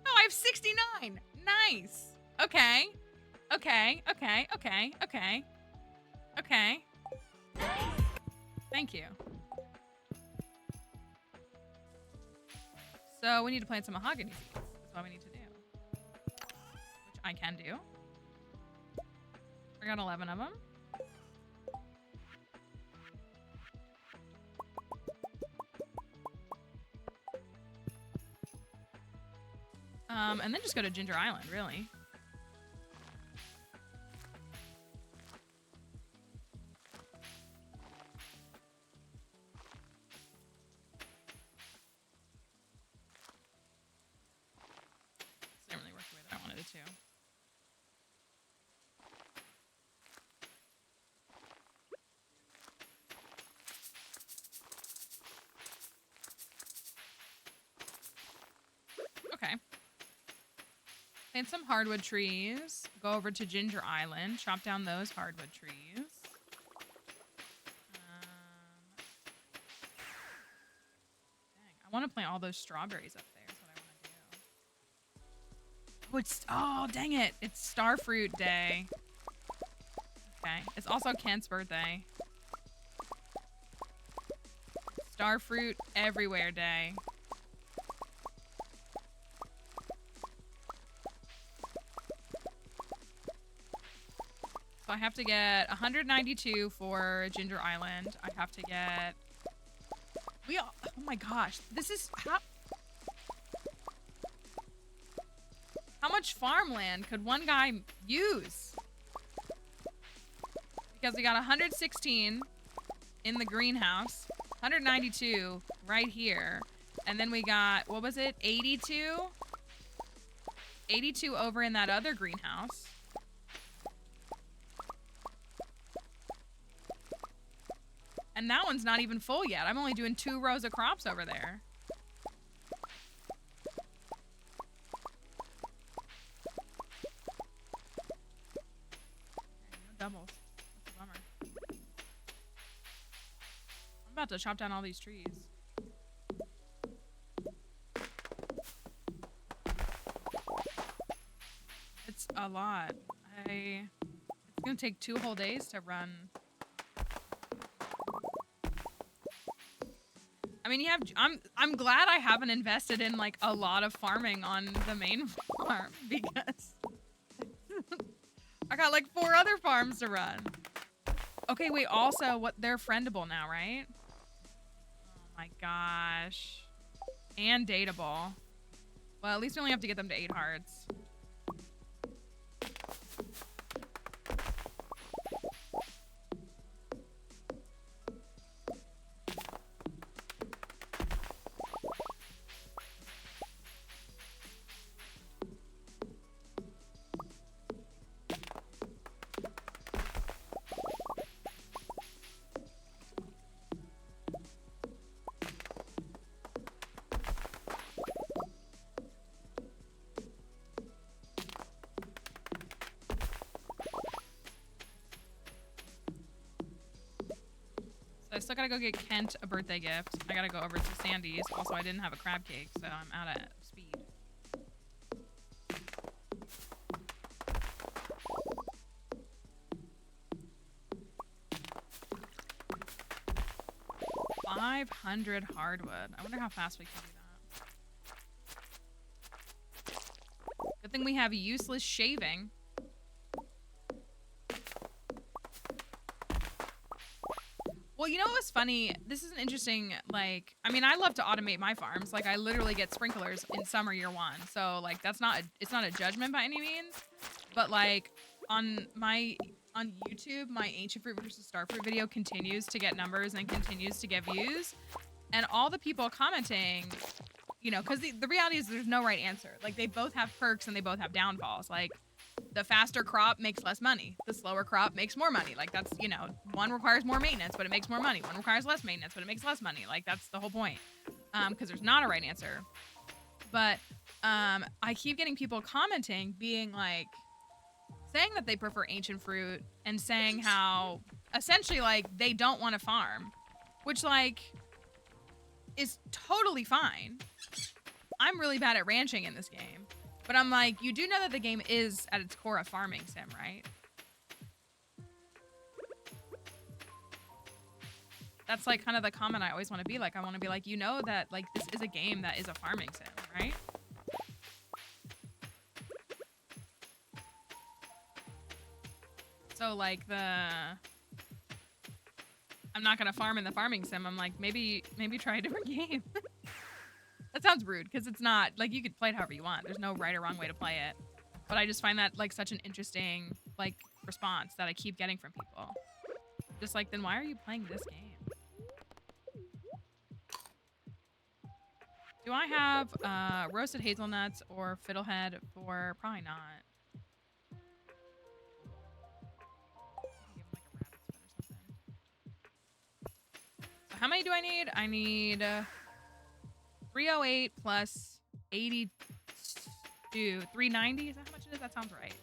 Oh, I have 69. Nice. Okay. Okay. Okay. Okay. Okay. Okay. Thank you. So we need to plant some mahogany seeds. That's what we need to do. Which I can do. I got 11 of them. And then just go to Ginger Island, really. This didn't really work the way that I wanted it to. Okay. Plant some hardwood trees. Go over to Ginger Island. Chop down those hardwood trees. Dang, I want to plant all those strawberries up there. That's what I want to do. Oh, dang it. It's Starfruit Day. Okay. It's also Kent's birthday. Starfruit Everywhere Day. So I have to get 192 for Ginger Island. I have to get... oh my gosh. This is... How much farmland could one guy use? Because we got 116 in the greenhouse. 192 right here. And then we got... What was it? 82? 82 over in that other greenhouse. And that one's not even full yet. I'm only doing 2 rows of crops over there. No doubles. That's a bummer. I'm about to chop down all these trees. It's a lot. It's gonna take 2 whole days to run. I mean, I'm glad I haven't invested in like a lot of farming on the main farm because I got like 4 other farms to run. Okay, wait, also they're friendable now, right? Oh my gosh. And dateable. Well, at least we only have to get them to 8 hearts. I still gotta go get Kent a birthday gift. I gotta go over to Sandy's. Also, I didn't have a crab cake, so I'm out of speed. $500 hardwood. I wonder how fast we can do that. Good thing we have useless shaving. Well, you know what's funny? This is an interesting, like, I mean, I love to automate my farms. Like, I literally get sprinklers in summer year 1. So, like, it's not a judgment by any means. But, like, on YouTube, my Ancient Fruit versus Starfruit video continues to get numbers and continues to get views. And all the people commenting, you know, because the reality is there's no right answer. Like, they both have perks and they both have downfalls. Like, the faster crop makes less money. The slower crop makes more money. Like, that's, you know, one requires more maintenance, but it makes more money. One requires less maintenance, but it makes less money. Like, that's the whole point. Because there's not a right answer. But I keep getting people commenting, being like, saying that they prefer ancient fruit and saying how, essentially, like, they don't want to farm. Which, like, is totally fine. I'm really bad at ranching in this game. But I'm like, you do know that the game is, at its core, a farming sim, right? that's like kind of the comment I always want to be like. I want to be like, you know that like this is a game that is a farming sim, right? So like I'm not gonna farm in the farming sim. I'm like, maybe try a different game. That sounds rude because it's not like you could play it however you want. There's no right or wrong way to play it. But I just find that like such an interesting like response that I keep getting from people. Just like, then why are you playing this game? Do I have roasted hazelnuts or fiddlehead for probably not? Give him like a rabbit's foot or something. So how many do I need? I need 308 plus 82. 390? Is that how much it is? That sounds right.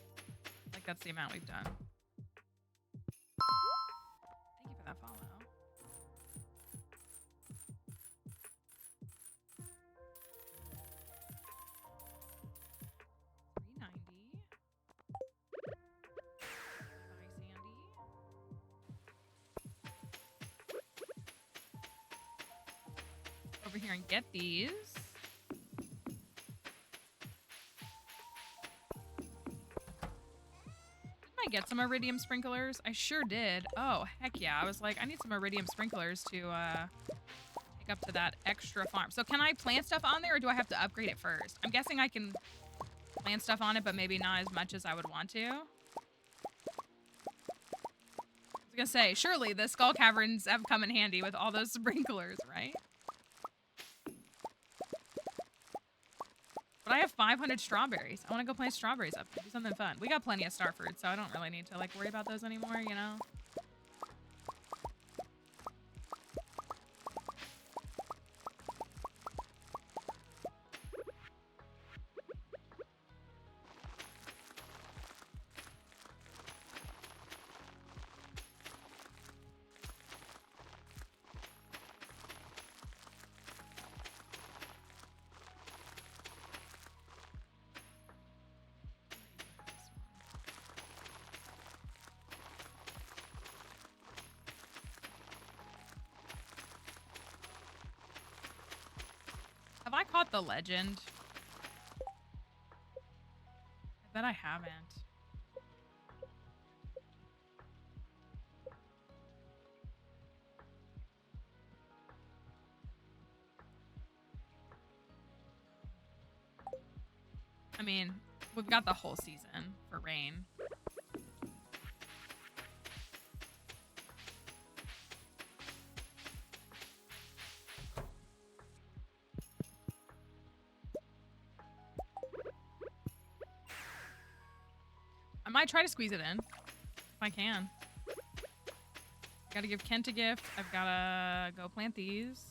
Like that's the amount we've done. Thank you for that follow. 390. Bye, Sandy. Over here and get these. I get some iridium sprinklers? I sure did. Oh, heck yeah. I was like, I need some iridium sprinklers to take up to that extra farm. So can I plant stuff on there or do I have to upgrade it first? I'm guessing I can plant stuff on it, but maybe not as much as I would want to. I was gonna say, surely the skull caverns have come in handy with all those sprinklers, right? But I have 500 strawberries. I want to go plant strawberries up there. Do something fun. We got plenty of star fruit, so I don't really need to like worry about those anymore, you know? Have I caught the legend? I bet I haven't. I mean, we've got the whole season for rain. I might try to squeeze it in, if I can. Gotta give Kent a gift. I've gotta go plant these.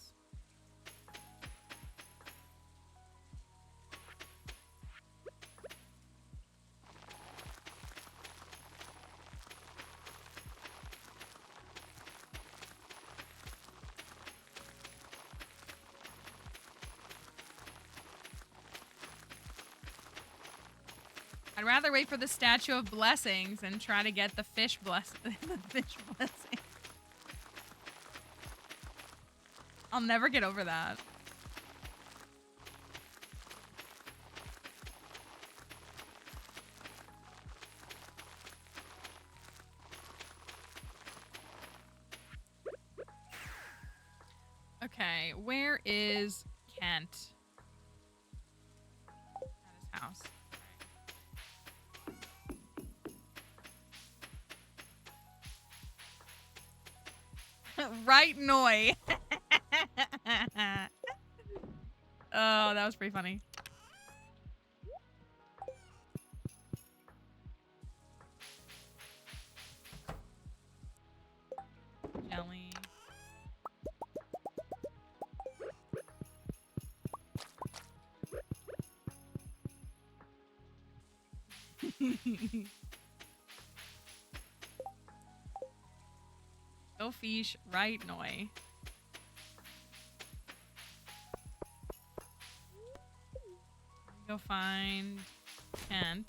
I'd rather wait for the Statue of Blessings and try to get the fish blessing. I'll never get over that. Okay, where is Kent? At his house. Right, Noi. Oh, that was pretty funny. Jelly. Go fish, right, Noi. Go find Kent.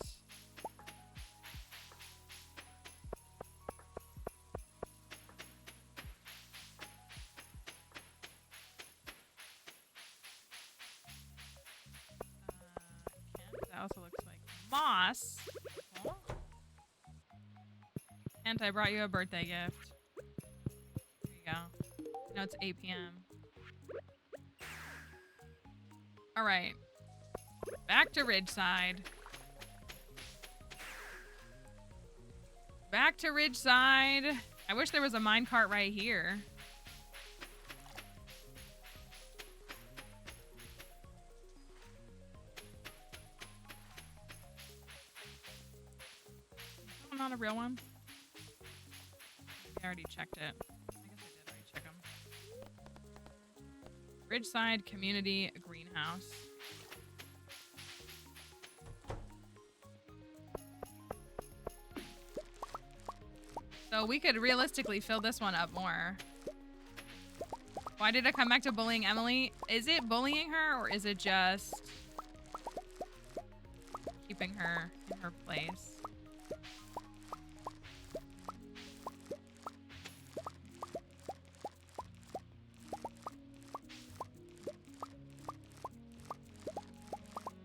moss. Oh. And I brought you a birthday gift. There you go. Now it's 8 p.m. All right. Back to Ridgeside. Back to Ridgeside. I wish there was a minecart right here. Oh, not a real one. I already checked it. I guess I did already check them. Ridgeside Community Greenhouse. So we could realistically fill this one up more. Why did I come back to bullying Emily? Is it bullying her or is it just keeping her in her place?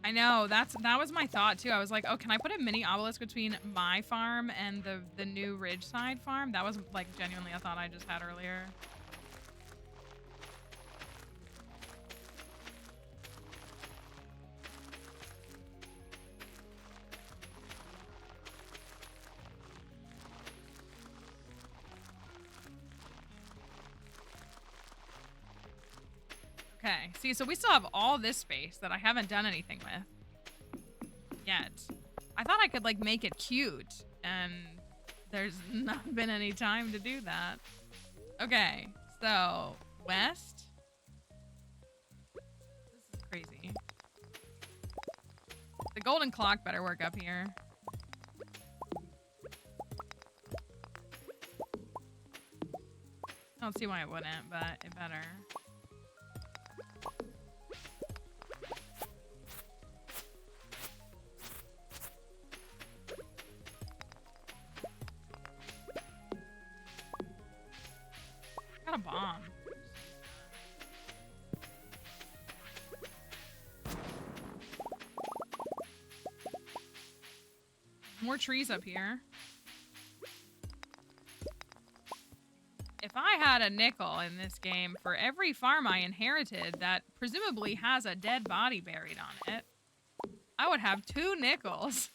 I know, that was my thought too. I was like, oh, can I put a mini obelisk between my farm and the new Ridgeside farm? That was like genuinely a thought I just had earlier. Okay, see, so we still have all this space that I haven't done anything with yet. I thought I could, like, make it cute, and there's not been any time to do that. Okay, so, west. This is crazy. The golden clock better work up here. I don't see why it wouldn't, but it better. Got a bomb. More trees up here. If I had a nickel in this game for every farm I inherited that presumably has a dead body buried on it, I would have 2 nickels.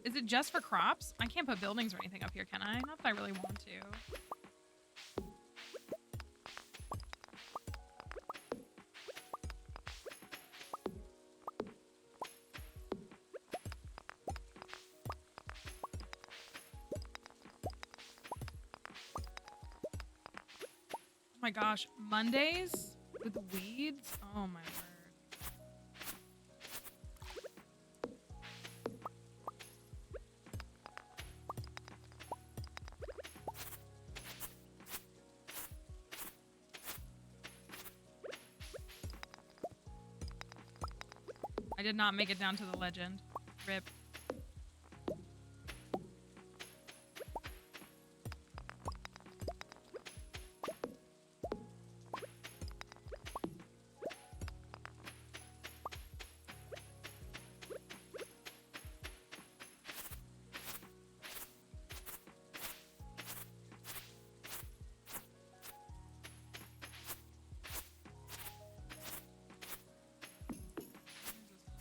Is it just for crops? I can't put buildings or anything up here, can I? Not that I really want to. Oh my gosh, Mondays with weeds? Oh my word. I did not make it down to the legend. Rip.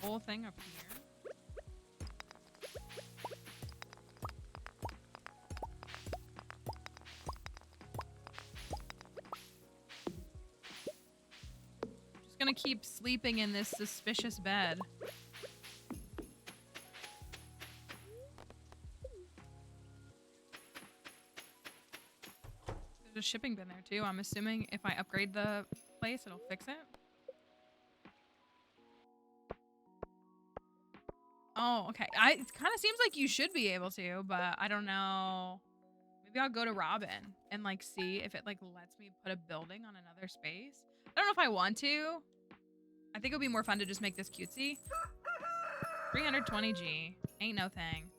Whole thing up here. Just gonna keep sleeping in this suspicious bed. There's a shipping bin there too. I'm assuming if I upgrade the place, it'll fix it. Oh, okay. It kind of seems like you should be able to, but I don't know. Maybe I'll go to Robin and like see if it like lets me put a building on another space. I don't know if I want to. I think it would be more fun to just make this cutesy. 320G. Ain't no thing.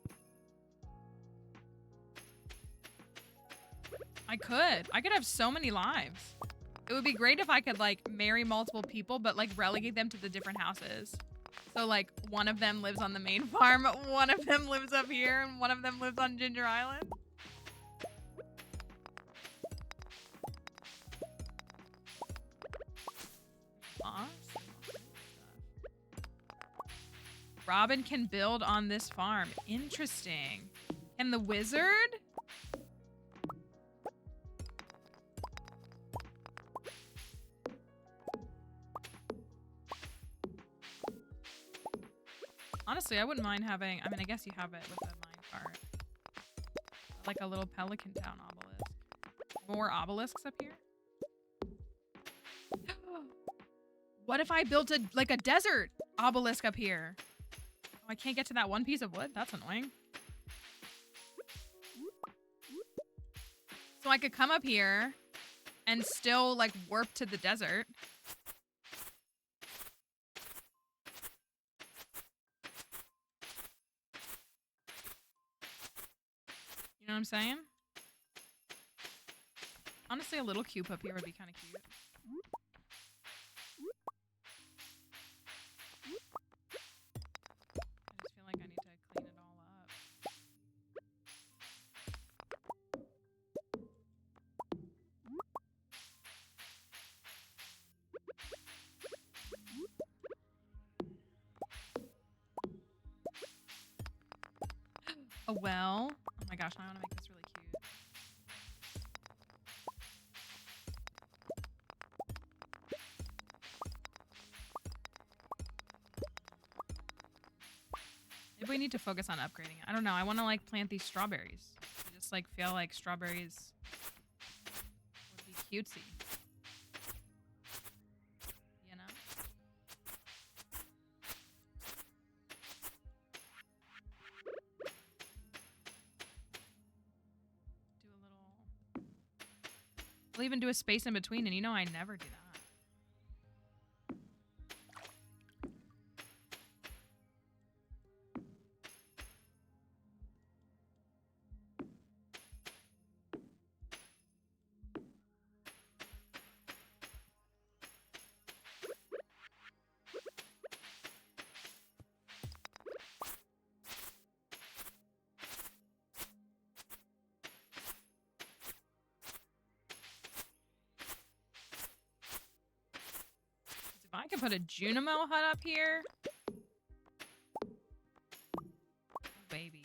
I could have so many lives. It would be great if I could like marry multiple people, but like relegate them to the different houses. So like one of them lives on the main farm, one of them lives up here, and one of them lives on Ginger Island. Awesome. Robin can build on this farm. Interesting. And the wizard? Honestly, I wouldn't mind having, I mean, I guess you have it with the minecart. Like a little Pelican Town obelisk. More obelisks up here? What if I built like a desert obelisk up here? Oh, I can't get to that one piece of wood? That's annoying. So I could come up here and still like warp to the desert. You know what I'm saying? Honestly, a little cube up here would be kind of cute. I just feel like I need to clean it all up. A well. Oh my gosh, now I want to make this really cute. Maybe we need to focus on upgrading it. I don't know. I want to like plant these strawberries. I just like feel like strawberries would be cutesy. You know? Do a little... We'll even do a space in between, and you know I never do that. I could put a Junimo hut up here. Oh, baby.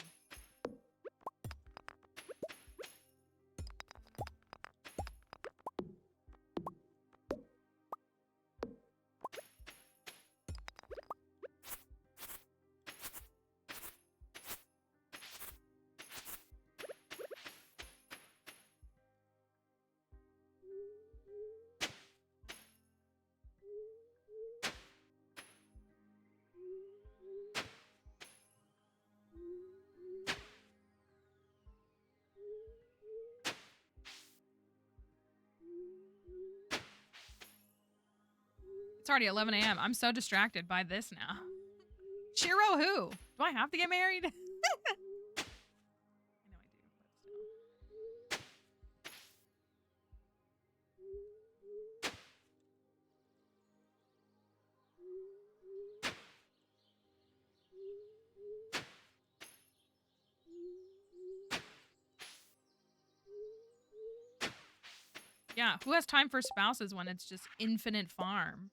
It's already 11 a.m. I'm so distracted by this now. Shiro who? Do I have to get married? I know I do, but still. Yeah, who has time for spouses when it's just infinite farm?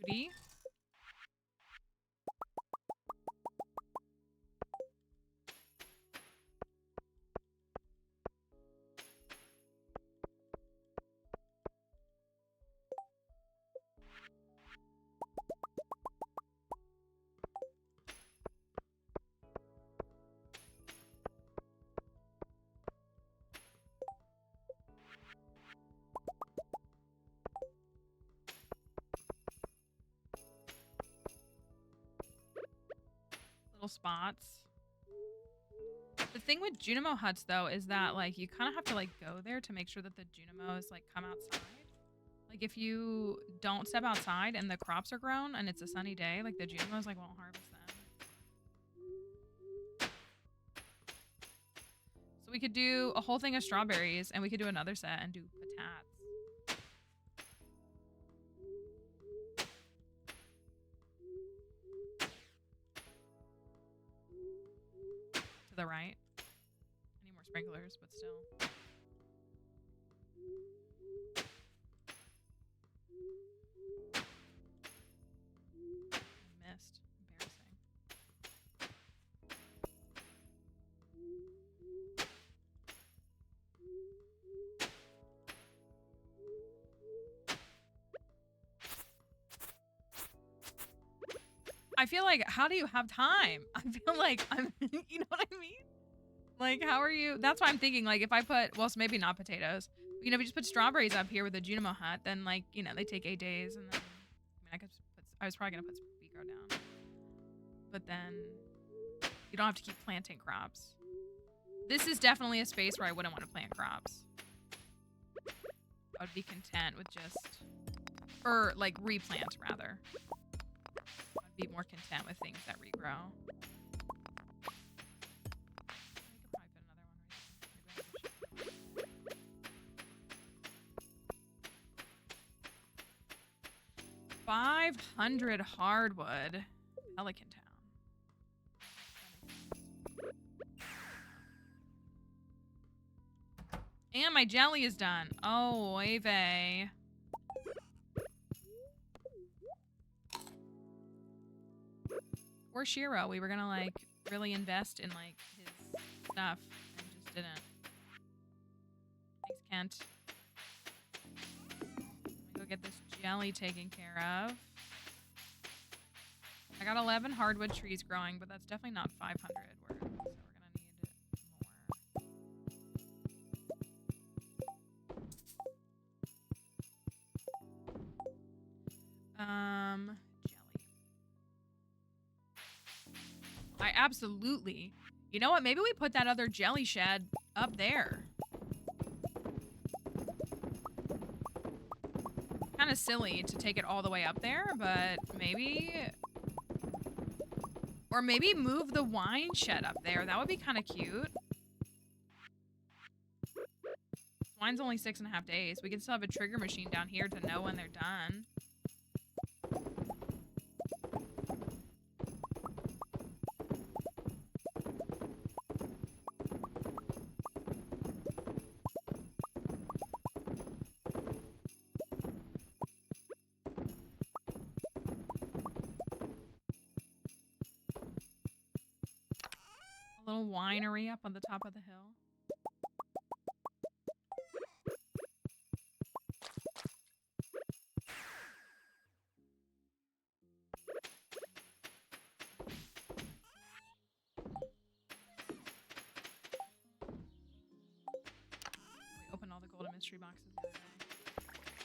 Cutie. little spots. The thing with Junimo huts though is that like you kind of have to like go there to make sure that the Junimos like come outside. Like if you don't step outside and the crops are grown and it's a sunny day, like the Junimos like won't harvest them. So we could do a whole thing of strawberries and we could do another set and do patates. To the right. I need more sprinklers, but still. I missed. Embarrassing. I feel like, how do you have time? I feel like I'm, you know what I mean? Like, how are you? That's why I'm thinking, like, if I put, well, so maybe not potatoes. You know, if you just put strawberries up here with a Junimo hut, then, like, you know, they take 8 days. And then, I could put, I was probably going to put Pico down. But then you don't have to keep planting crops. This is definitely a space where I wouldn't want to plant crops. I would be content with just, or, like, replant, rather. I'd be more content with things that regrow. I could probably put another one right there. 500 hardwood. Pelican Town. And my jelly is done. Oh, Eve. Poor Shiro. We were gonna like really invest in like his stuff and just didn't. Thanks, Kent. Let me go get this jelly taken care of. I got 11 hardwood trees growing, but that's definitely not 500 worth, so we're gonna need more. Jelly. I absolutely. You know what? Maybe we put that other jelly shed up there. Kind of silly to take it all the way up there, but maybe. Or maybe move the wine shed up there. That would be kind of cute. Wine's only 6.5 days. We can still have a trigger machine down here to know when they're done. A little winery up on the top of the hill. We opened all the golden mystery boxes the other day.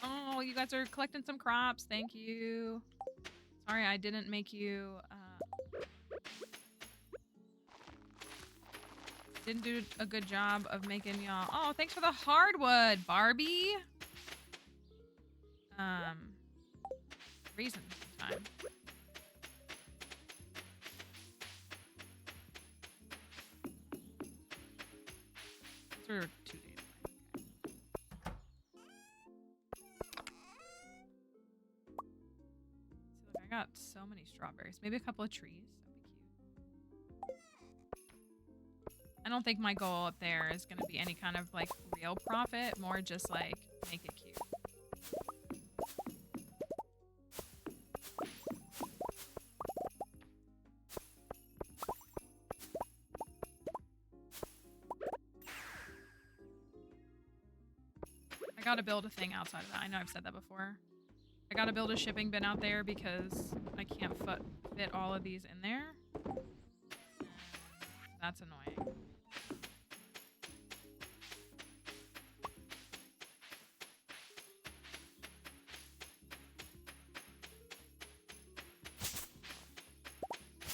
Oh, you guys are collecting some crops. Thank you. Sorry, I didn't make you... didn't do a good job of making y'all. Oh, thanks for the hardwood, Barbie. Reason time. For 2 days. See, look, I got so many strawberries. Maybe a couple of trees. I don't think my goal up there is going to be any kind of like real profit, more just like make it cute. I gotta build a thing outside of that. I know I've said that before. I gotta build a shipping bin out there because I can't fit all of these in there. That's annoying.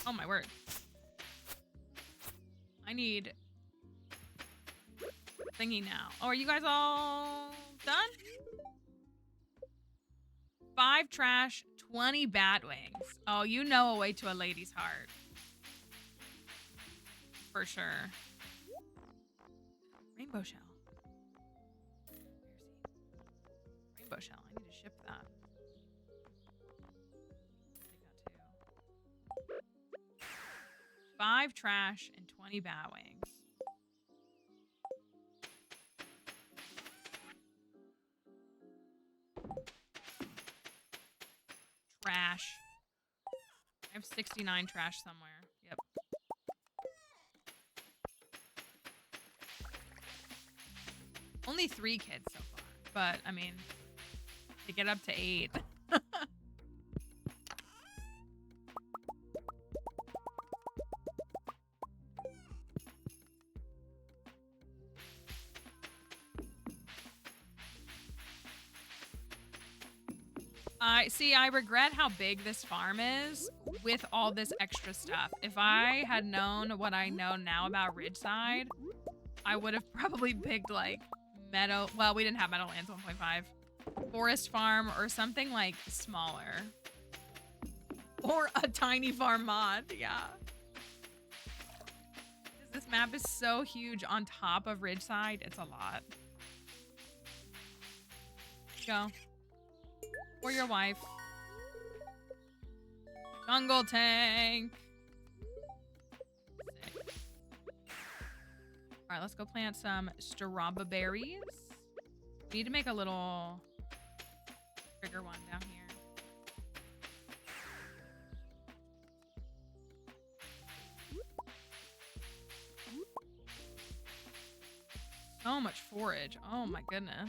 Oh my word. need thingy now. Oh, are you guys all done? 5 trash, 20 bat wings. Oh, you know a way to a lady's heart. For sure. Rainbow shell. Rainbow shell. I need to ship that. Take that too. 5 trash and 20 bat wings. Trash. I have 69 trash somewhere. Yep. Only 3 kids so far, but I mean, to get up to 8. I regret how big this farm is with all this extra stuff. If I had known what I know now about Ridgeside, I would have probably picked like Meadow. Well, we didn't have Meadowlands 1.5. Forest Farm or something like smaller. Or a tiny farm mod, yeah. This map is so huge on top of Ridgeside, it's a lot. Go. Or your wife. Jungle tank. Alright, let's go plant some strawberries. We need to make a little bigger one down here. So much forage. Oh my goodness.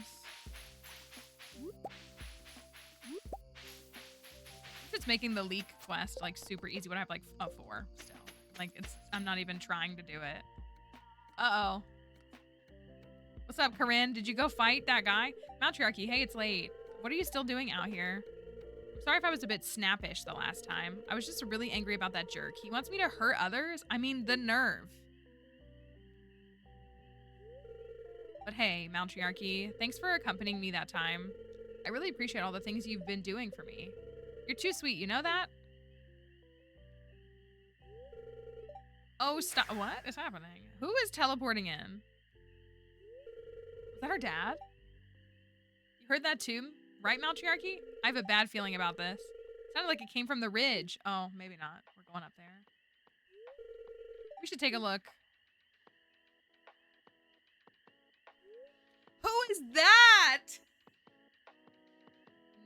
It's making the leak quest like super easy when I have like a 4 still. Like I'm not even trying to do it. Uh-oh. What's up, Corinne? Did you go fight that guy? Matriarchy, hey, it's late. What are you still doing out here? I'm sorry if I was a bit snappish the last time. I was just really angry about that jerk. He wants me to hurt others? I mean, the nerve. But hey, Matriarchy, thanks for accompanying me that time. I really appreciate all the things you've been doing for me. You're too sweet, you know that? Oh, stop. What is happening? Who is teleporting in? Is that our dad? You heard that too? Right, Matriarchy? I have a bad feeling about this. It sounded like it came from the ridge. Oh, maybe not. We're going up there. We should take a look. Who is that?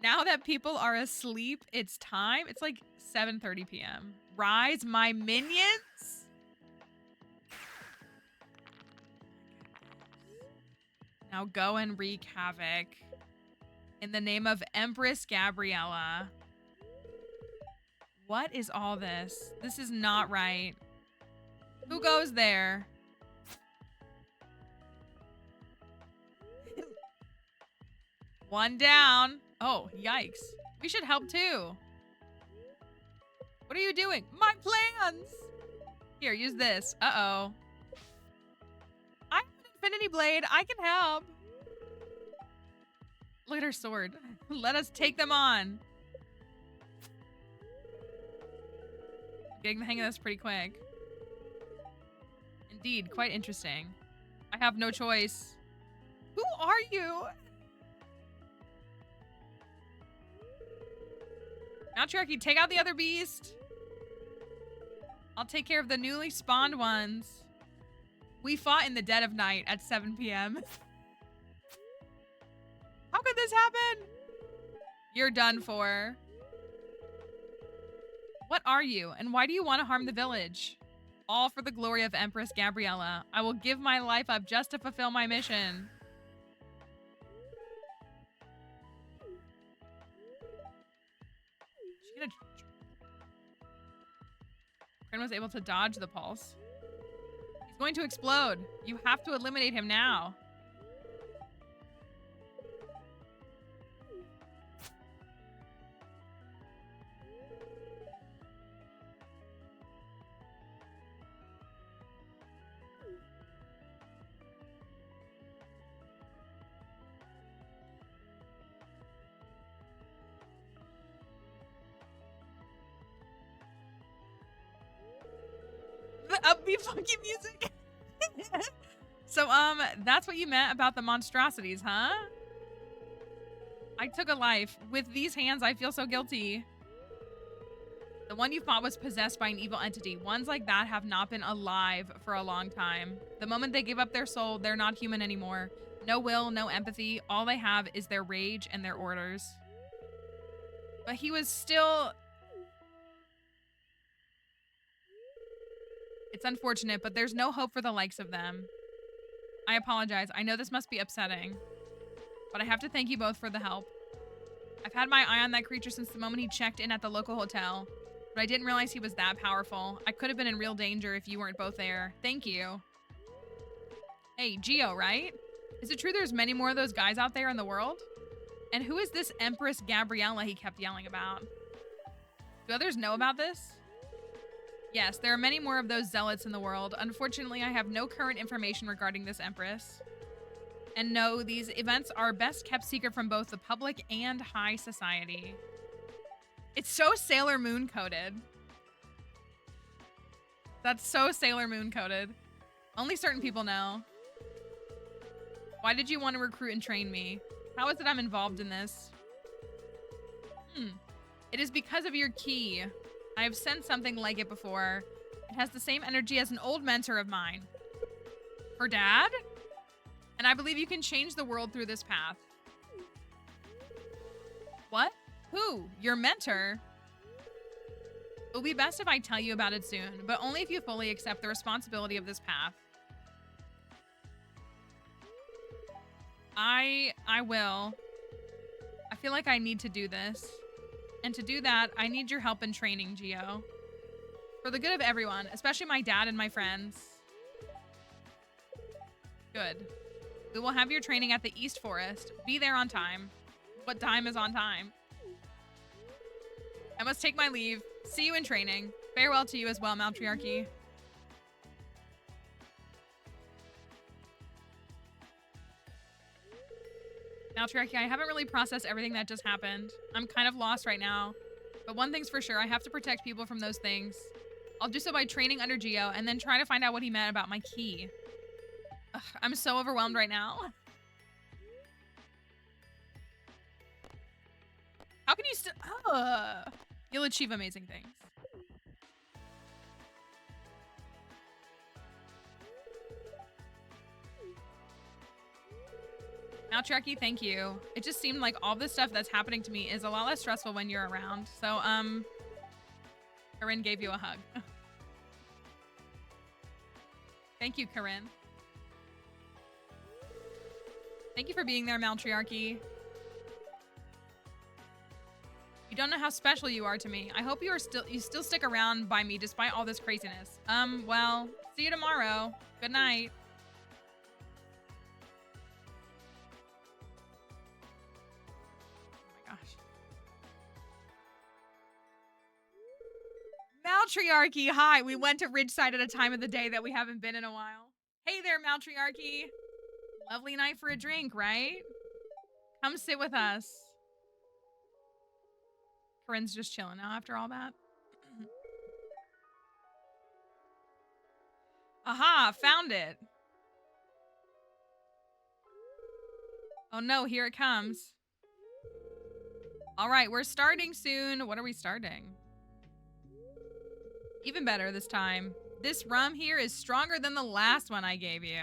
Now that people are asleep, it's time. It's like 7:30 p.m. Rise, my minions. Now go and wreak havoc. In the name of Empress Gabriella. What is all this? This is not right. Who goes there? One down. Oh, yikes. We should help too. What are you doing? My plans! Here, use this. Uh-oh. I have an infinity blade. I can help. Look at her sword. Let us take them on. Getting the hang of this pretty quick. Indeed, quite interesting. I have no choice. Who are you? Matriarchy, take out the other beast. I'll take care of the newly spawned ones. We fought in the dead of night at 7 p.m. How could this happen? You're done for. What are you, and why do you want to harm the village? All for the glory of Empress Gabriella. I will give my life up just to fulfill my mission. Kren was able to dodge the pulse. He's going to explode. You have to eliminate him now. Upbeat funky music. So, that's what you meant about the monstrosities, huh? I took a life. With these hands, I feel so guilty. The one you fought was possessed by an evil entity. Ones like that have not been alive for a long time. The moment they give up their soul, they're not human anymore. No will, no empathy. All they have is their rage and their orders. But he was still... It's unfortunate, but there's no hope for the likes of them. I apologize. I know this must be upsetting, but I have to thank you both for the help. I've had my eye on that creature since the moment he checked in at the local hotel, but I didn't realize he was that powerful. I could have been in real danger if you weren't both there. Thank you. Hey, Geo, right? Is it true there's many more of those guys out there in the world? And who is this Empress Gabriella he kept yelling about? Do others know about this? Yes, there are many more of those zealots in the world. Unfortunately, I have no current information regarding this Empress. And no, these events are best kept secret from both the public and high society. It's so Sailor Moon coded. That's so Sailor Moon coded. Only certain people know. Why did you want to recruit and train me? How is it I'm involved in this? It is because of your key. I have sent something like it before. It has the same energy as an old mentor of mine. Her dad? And I believe you can change the world through this path. What? Who? Your mentor? It will be best if I tell you about it soon, but only if you fully accept the responsibility of this path. I will. I feel like I need to do this. And to do that, I need your help in training, Geo. For the good of everyone, especially my dad and my friends. Good. We will have your training at the East Forest. Be there on time. What time is on time? I must take my leave. See you in training. Farewell to you as well, Matriarchy. Matriarchy, I haven't really processed everything that just happened. I'm kind of lost right now. But one thing's for sure, I have to protect people from those things. I'll do so by training under Geo and then try to find out what he meant about my key. Ugh, I'm so overwhelmed right now. How can you still... You'll achieve amazing things. Matriarchy, thank you. It just seemed like all this stuff that's happening to me is a lot less stressful when you're around. So, Corinne gave you a hug. Thank you, Corinne. Thank you for being there, Matriarchy. You don't know how special you are to me. I hope you still stick around by me despite all this craziness. Well, see you tomorrow. Good night. Matriarchy, hi. We went to Ridgeside at a time of the day that we haven't been in a while. Hey there, Matriarchy. Lovely night for a drink, right? Come sit with us. Corinne's just chilling now after all that. Aha, found it. Oh no, here it comes. All right, we're starting soon. What are we starting? Even better this time. This rum here is stronger than the last one I gave you.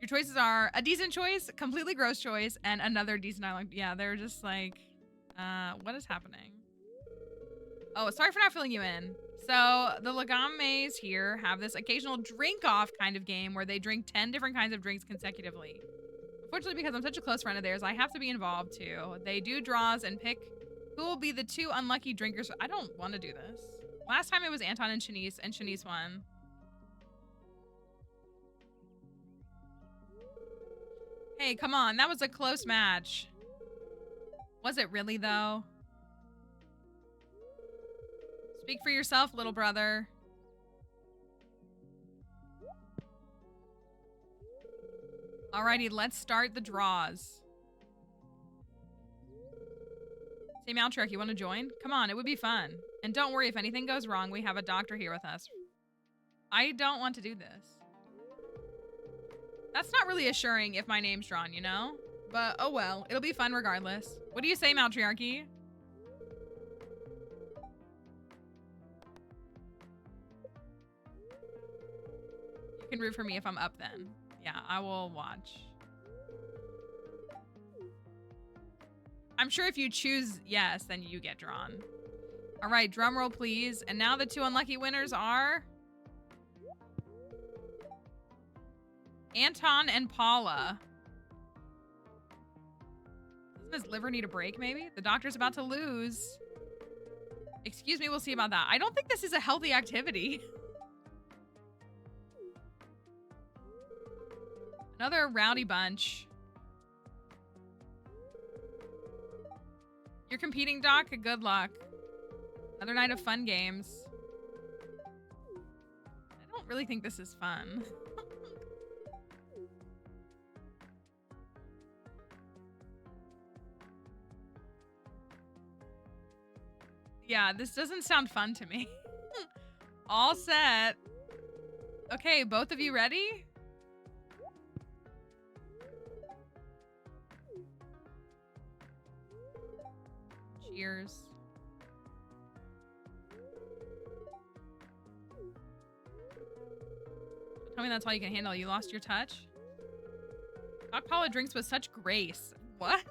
Your choices are a decent choice, completely gross choice, and another decent island. Yeah, they're just like, what is happening? Oh, sorry for not filling you in. So the Legames here have this occasional drink-off kind of game where they drink 10 different kinds of drinks consecutively. Unfortunately, because I'm such a close friend of theirs, I have to be involved too. They do draws and pick who will be the 2 unlucky drinkers. I don't want to do this. Last time it was Anton and Shanice won. Hey, come on. That was a close match. Was it really, though? Speak for yourself, little brother. Alrighty, let's start the draws. Hey, Maltrek, you want to join? Come on, it would be fun. And don't worry, if anything goes wrong, we have a doctor here with us. I don't want to do this. That's not really assuring if my name's drawn, you know? But, oh well, it'll be fun regardless. What do you say, Maltriarchy? You can root for me if I'm up then. Yeah, I will watch. I'm sure if you choose yes, then you get drawn. All right, drum roll, please. And now the 2 unlucky winners are Anton and Paula. Doesn't his liver need a break, maybe? The doctor's about to lose. Excuse me, we'll see about that. I don't think this is a healthy activity. Another rowdy bunch. You're competing, Doc? Good luck. Another night of fun games. I don't really think this is fun. Yeah, this doesn't sound fun to me. All set. Okay, both of you ready? Cheers. Tell me that's all you can handle. You lost your touch? Doc Paula drinks with such grace. What?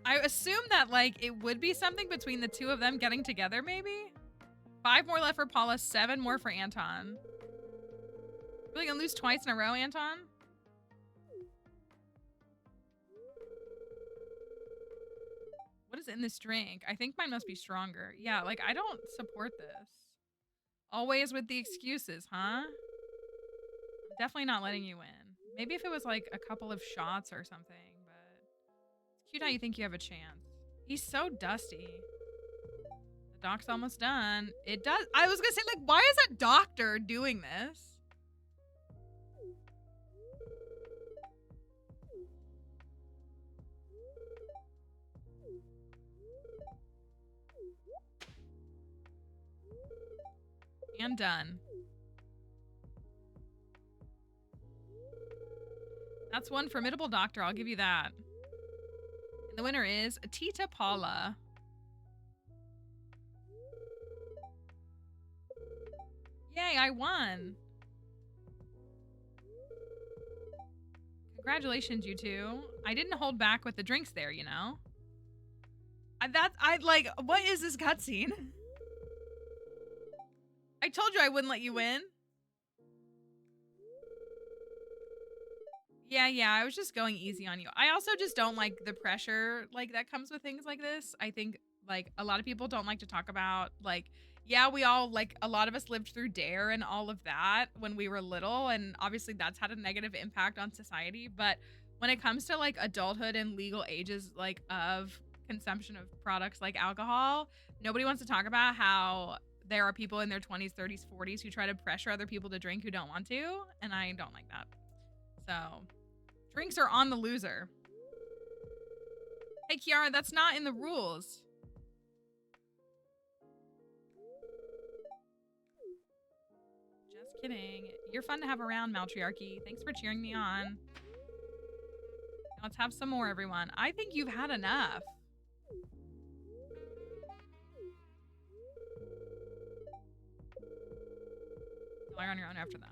I assume that, like, it would be something between the 2 of them getting together, maybe? 5 more left for Paula, 7 more for Anton. Really gonna lose twice in a row, Anton? What is in this drink? I think mine must be stronger. Yeah, like, I don't support this. Always with the excuses, huh? I'm definitely not letting you win. Maybe if it was, like, a couple of shots or something. It's cute how you think you have a chance. He's so dusty. The doc's almost done. It does. I was gonna say, like, why is a doctor doing this? And done. That's one formidable doctor, I'll give you that. The winner is Tita Paula. Yay, I won. Congratulations, you 2. I didn't hold back with the drinks there, you know? What is this cutscene? I told you I wouldn't let you win. Yeah, I was just going easy on you. I also just don't like the pressure, like, that comes with things like this. I think, like, a lot of people don't like to talk about, like, yeah, we all, like, a lot of us lived through DARE and all of that when we were little, and obviously that's had a negative impact on society, but when it comes to, like, adulthood and legal ages, like, of consumption of products like alcohol, nobody wants to talk about how there are people in their 20s, 30s, 40s who try to pressure other people to drink who don't want to, and I don't like that. So... drinks are on the loser. Hey, Kiara, that's not in the rules. Just kidding. You're fun to have around, Maltriarchy. Thanks for cheering me on. Let's have some more, everyone. I think you've had enough. You're on your own after that.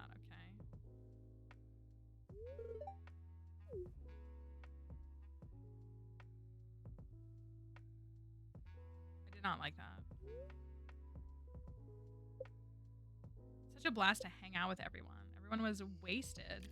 Not like that. Such a blast to hang out with everyone. Everyone was wasted.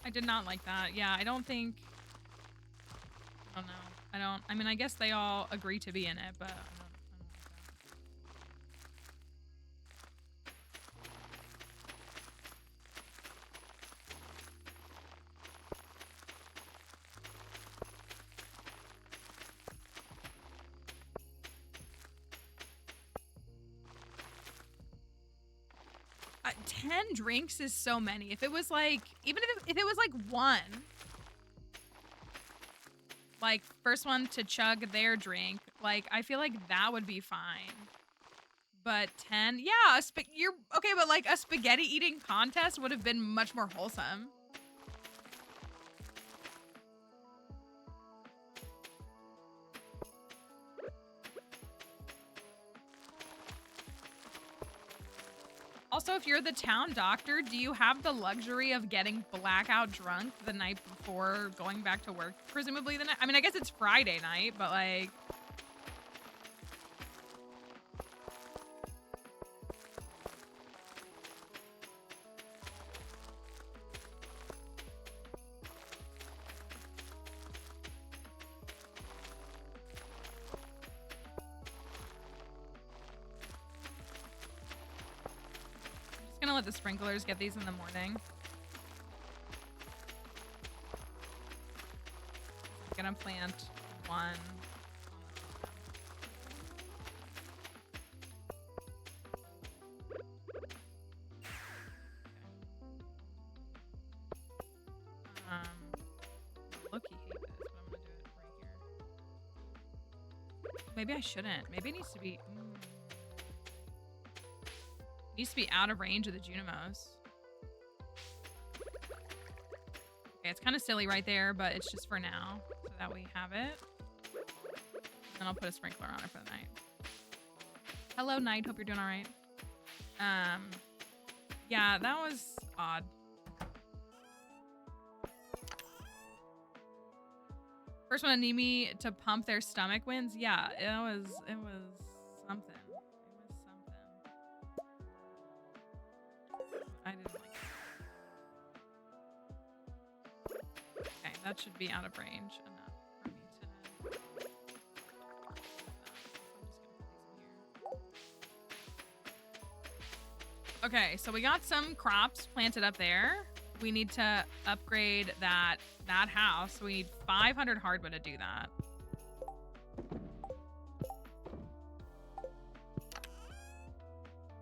I did not like that. Yeah, I don't think... I mean, I guess they all agree to be in it, but I don't like that. 10 drinks is so many. If it was like, even if it was like one, like first one to chug their drink, like I feel like that would be fine. But 10, yeah, you're okay, but like a spaghetti eating contest would have been much more wholesome. Also, if you're the town doctor, do you have the luxury of getting blackout drunk the night before going back to work? Presumably the night. I mean, I guess it's Friday night, but like. Gonna let the sprinklers get these in the morning. I'm gonna plant one. Look-y hate this, but I'm gonna do it right here. Maybe I shouldn't. Maybe it needs to be. Needs to be out of range of the Junimos. Okay, it's kind of silly right there, but it's just for now, so that we have it. And I'll put a sprinkler on it for the night. Hello, Night. Hope you're doing all right. Yeah, that was odd. First one to need me to pump their stomach wins. Yeah, it was something. I didn't like it. Okay, that should be out of range enough for me to. Okay, so we got some crops planted up there. We need to upgrade that house. We need 500 hardwood to do that.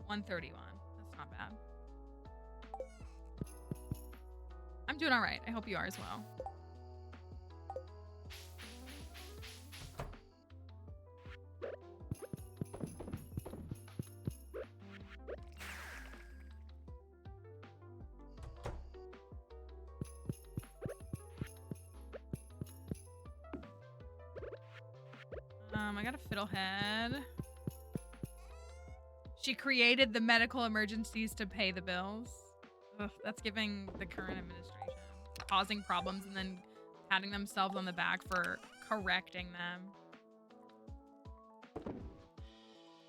$131. That's not bad. I'm doing all right. I hope you are as well. I got a fiddlehead. She created the medical emergencies to pay the bills. Ugh, that's giving the current administration. Causing problems and then patting themselves on the back for correcting them.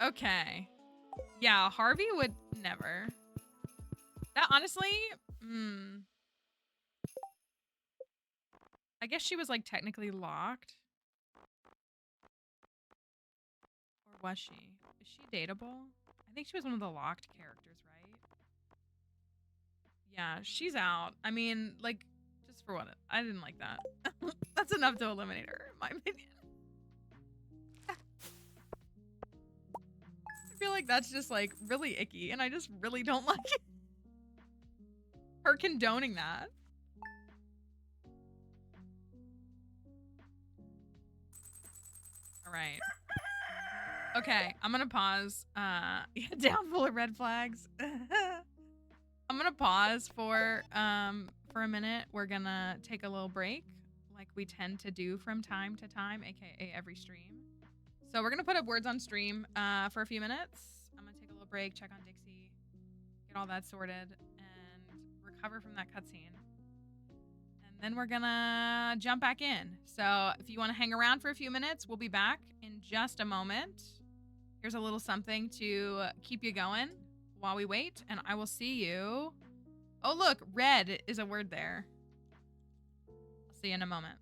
Okay. Yeah, Harvey would never. That honestly, I guess she was like technically locked. Or was she? Is she dateable? I think she was one of the locked characters, right? Yeah, she's out. I mean, like, just for what? I didn't like that. That's enough to eliminate her, in my opinion. I feel like that's just, like, really icky, and I just really don't like it. Her condoning that. All right. Okay, I'm gonna pause. Down full of red flags. I'm gonna pause for a minute. We're gonna take a little break, like we tend to do from time to time, aka every stream. So we're gonna put up words on stream for a few minutes. I'm gonna take a little break, check on Dixie, get all that sorted, and recover from that cutscene. And then we're gonna jump back in. So if you want to hang around for a few minutes, we'll be back in just a moment. Here's a little something to keep you going while we wait, and I will see you. Oh, look, red is a word there. I'll see you in a moment.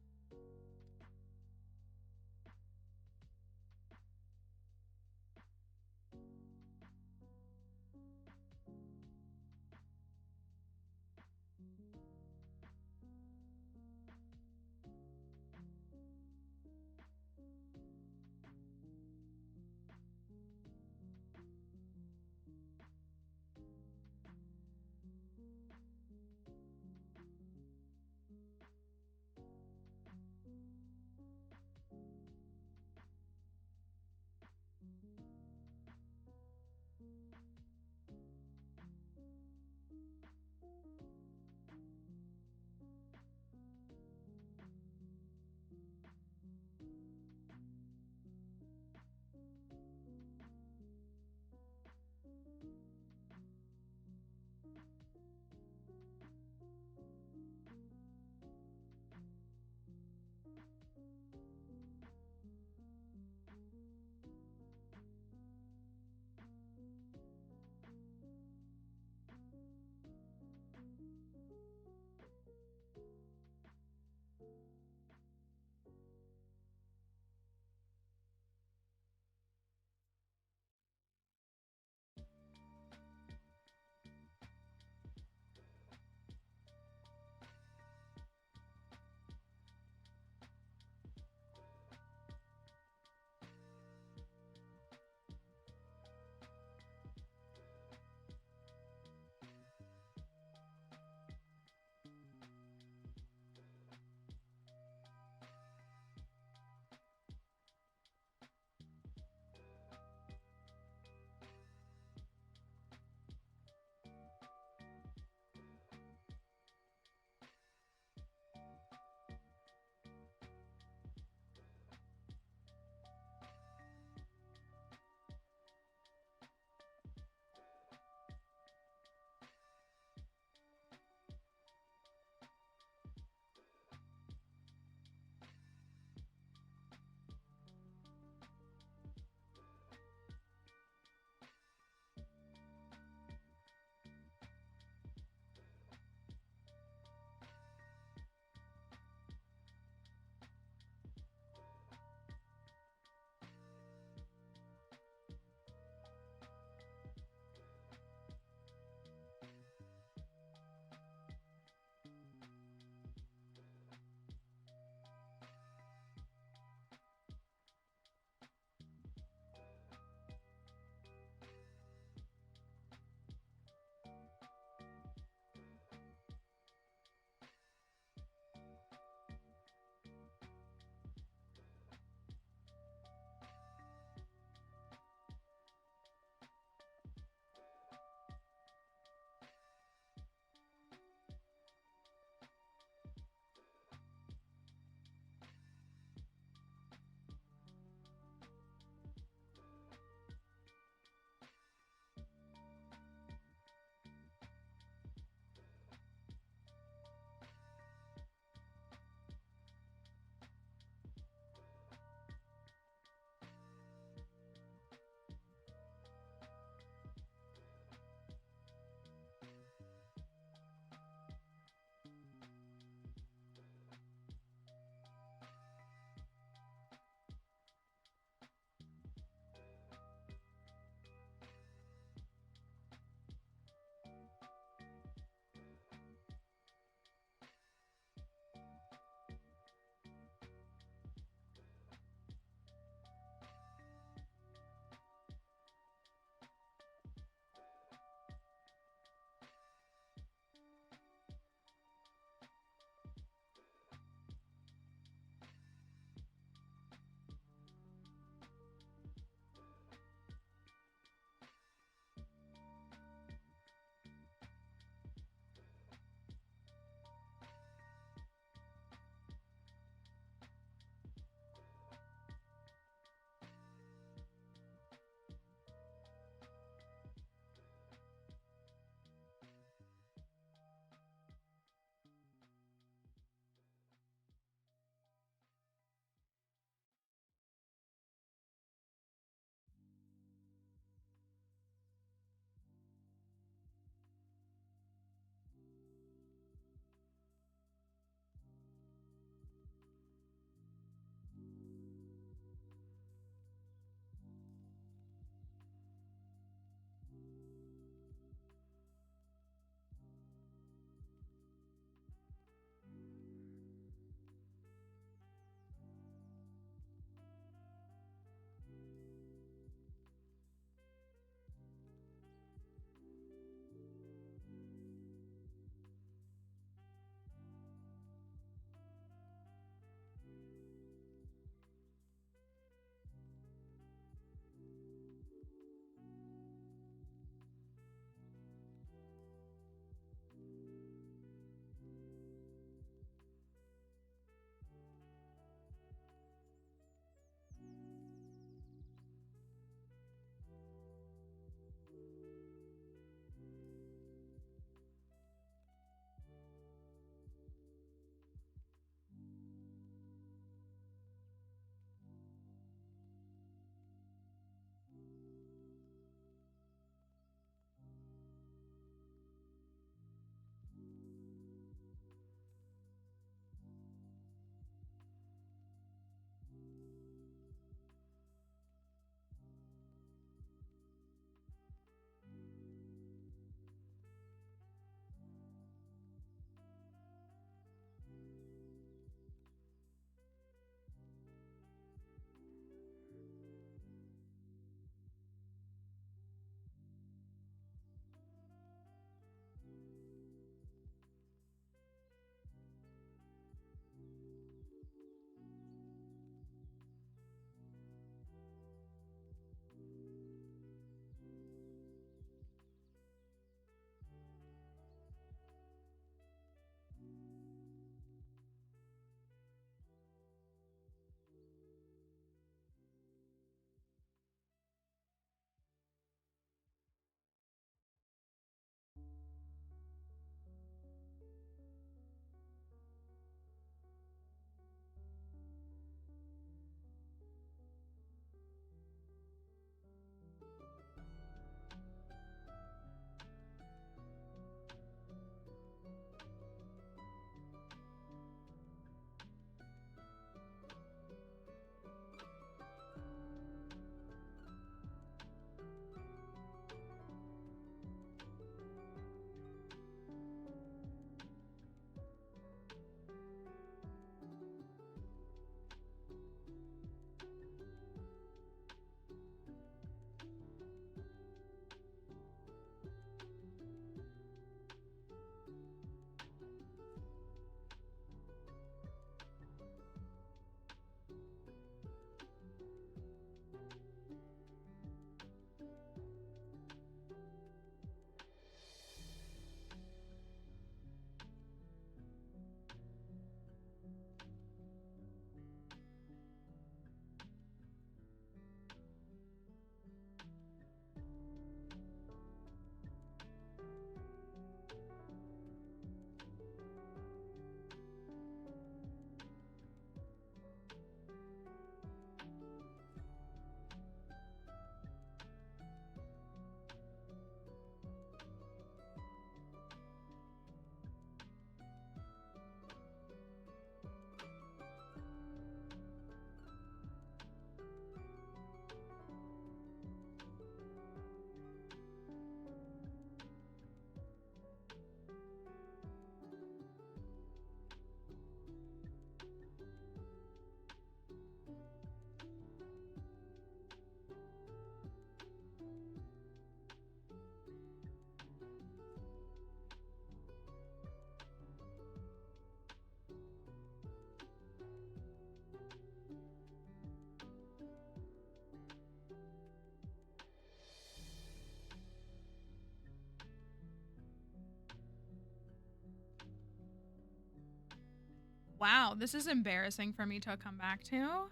Wow, this is embarrassing for me to come back to.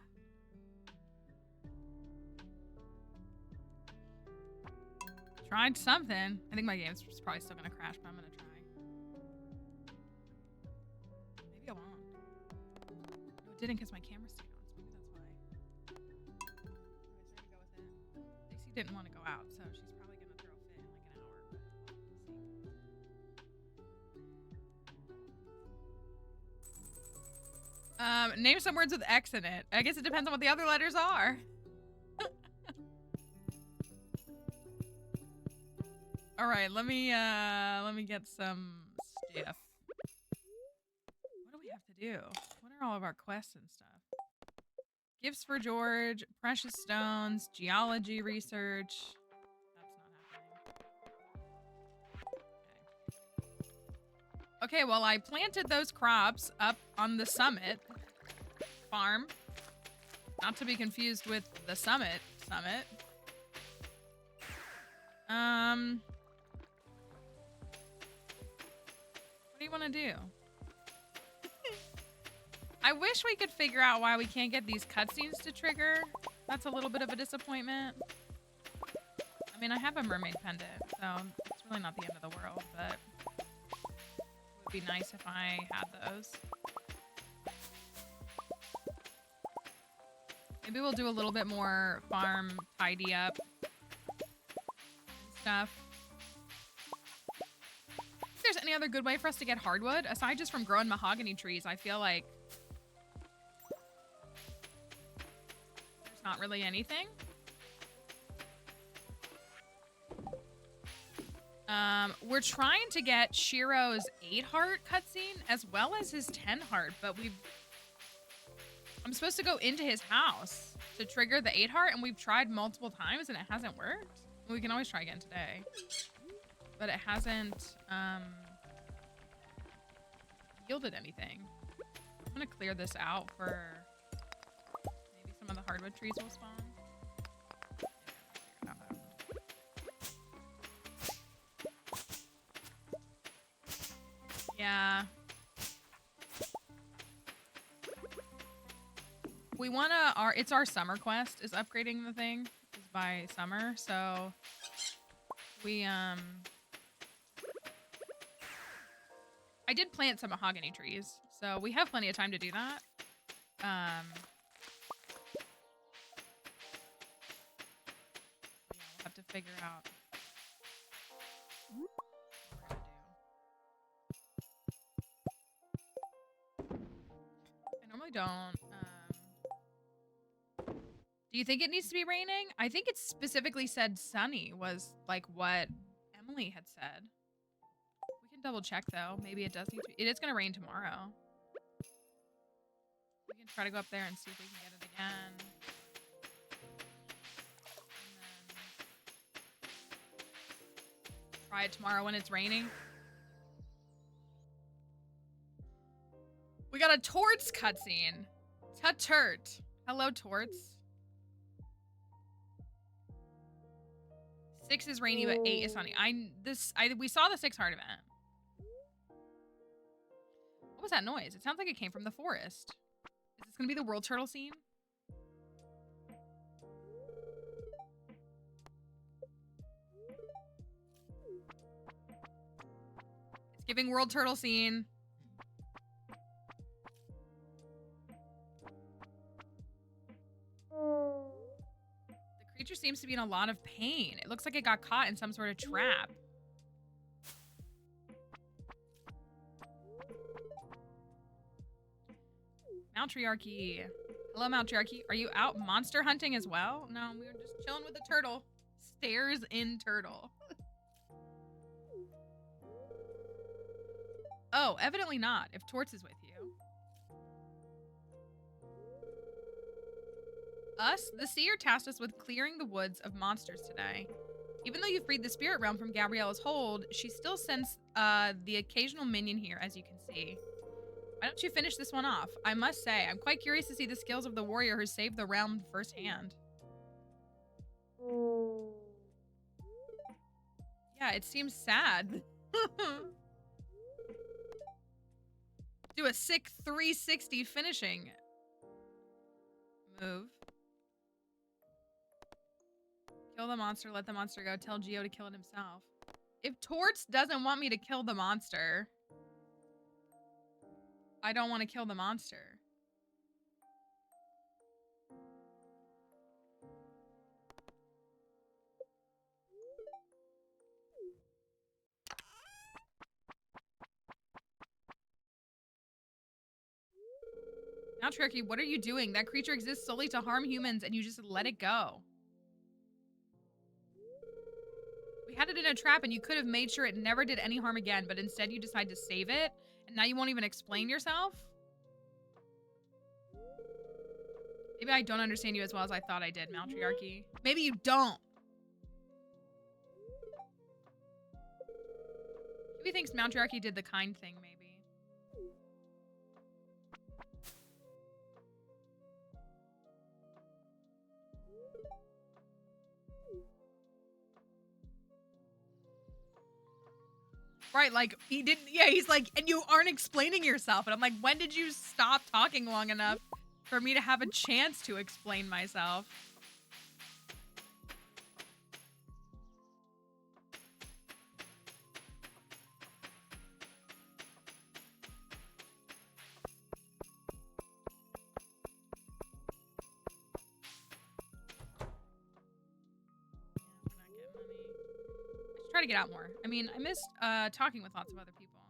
Tried something. I think my game's probably still gonna crash, but I'm gonna try. Maybe I won't. No, it didn't because my camera stayed on, so maybe that's why. Anyways, I'm gonna go with it. Lacey didn't want to go out, so she's probably gonna throw a fit in like an hour, but we'll see. Name some words with X in it. I guess it depends on what the other letters are. All right, let me get some stuff. What do we have to do? What are all of our quests and stuff? Gifts for George, precious stones, geology research. That's not happening. Okay, well, I planted those crops up on the summit farm. Not to be confused with the summit. What do you want to do? I wish we could figure out why we can't get these cutscenes to trigger. That's a little bit of a disappointment. I mean, I have a mermaid pendant, so it's really not the end of the world, but it would be nice if I had those. Maybe we'll do a little bit more farm tidy up stuff. If there's any other good way for us to get hardwood aside just from growing mahogany trees, I feel like there's not really anything. We're trying to get Shiro's 8 heart cutscene as well as his 10 heart, but I'm supposed to go into his house to trigger the 8 heart, and we've tried multiple times and it hasn't worked. We can always try again today, but it hasn't yielded anything. I'm gonna clear this out for maybe some of the hardwood trees will spawn. Yeah. We wanna, it's our summer quest is upgrading the thing. Is by summer, so we, I did plant some mahogany trees, so we have plenty of time to do that. Yeah, we'll have to figure out what we're gonna do. I normally don't. Do you think it needs to be raining? I think it specifically said sunny was like what Emily had said. We can double check though. Maybe it does need to. It is gonna rain tomorrow. We can try to go up there and see if we can get it again. And then try it tomorrow when it's raining. We got a Torts cutscene. Tut-turt. Hello, Torts. 6 is rainy, but 8 is sunny. We saw the 6 heart event. What was that noise? It sounds like it came from the forest. Is this gonna be the world turtle scene? It's giving world turtle scene. The creature seems to be in a lot of pain. It looks like it got caught in some sort of trap. Matriarchy. Hello, Matriarchy. Are you out monster hunting as well? No, we were just chilling with the turtle. Stares in turtle. Oh, evidently not, if Torts is with you. Us, the seer, tasked us with clearing the woods of monsters today. Even though you've freed the spirit realm from Gabriella's hold, she still sends the occasional minion here, as you can see. Why don't you finish this one off? I must say, I'm quite curious to see the skills of the warrior who saved the realm firsthand. Yeah, it seems sad. Do do a sick 360 finishing move. Kill the monster, let the monster go. Tell Geo to kill it himself. If Torts doesn't want me to kill the monster, I don't want to kill the monster. Now, Tricky, what are you doing? That creature exists solely to harm humans and you just let it go. We had it in a trap and you could have made sure it never did any harm again, but instead you decide to save it and now you won't even explain yourself? Maybe I don't understand you as well as I thought I did, Maltriarchy. Maybe you don't. Maybe thinks Maltriarchy did the kind thing, maybe. Right, like, he didn't, yeah, he's like, and you aren't explaining yourself. And I'm like, when did you stop talking long enough for me to have a chance to explain myself? Try to get out more. I mean, I missed talking with lots of other people.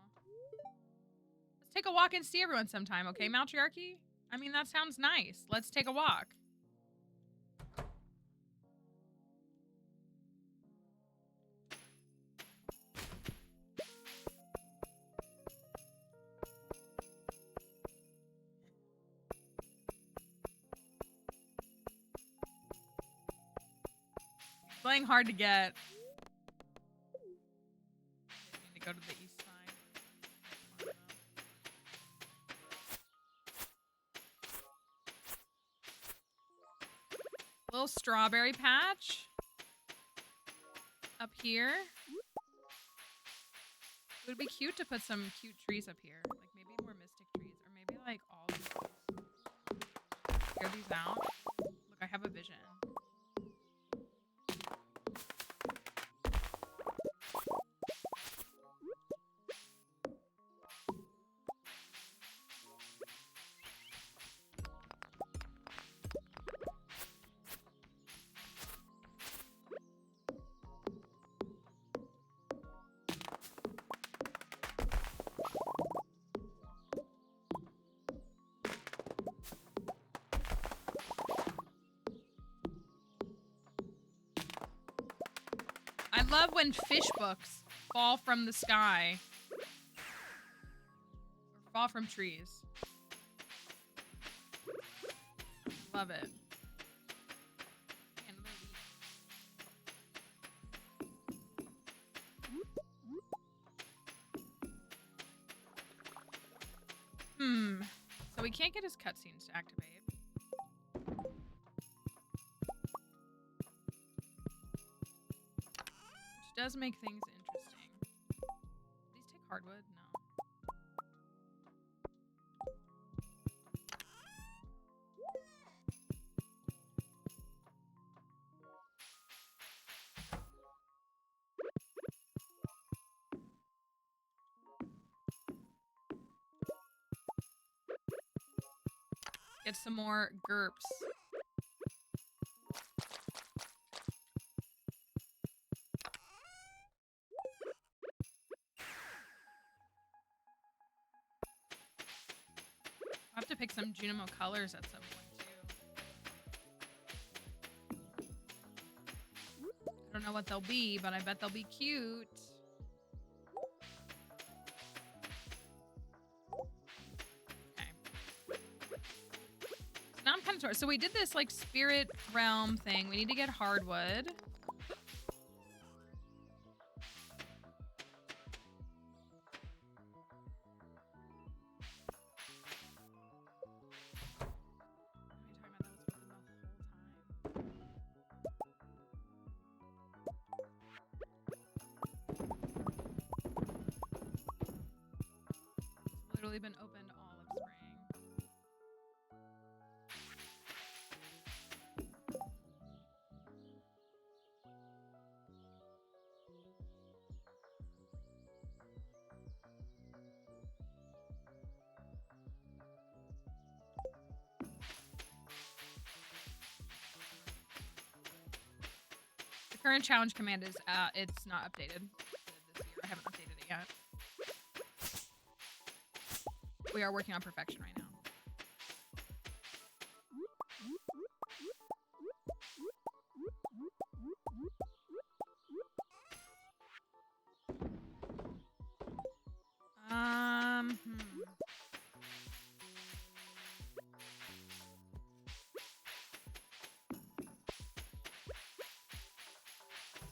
Let's take a walk and see everyone sometime, okay, Maltriarchy? I mean, that sounds nice. Let's take a walk. Playing hard to get. Need to go to the east side. Little strawberry patch up here. It would be cute to put some cute trees up here, like maybe more mystic trees, or maybe like all these trees. Clear these out. Look, I have a vision. I love when fish books fall from the sky. Or fall from trees. Love it. So we can't get his cutscenes to activate. Does make things interesting. These take hardwood? No. Get some more GURPS. I'll have to pick some Junimo colors at some point, too. I don't know what they'll be, but I bet they'll be cute. Okay. So now I'm kind of torn. So we did this, like, spirit realm thing. We need to get hardwood. Been opened all Current challenge command is it's not updated this year. I haven't updated it yet. We are working on perfection right now.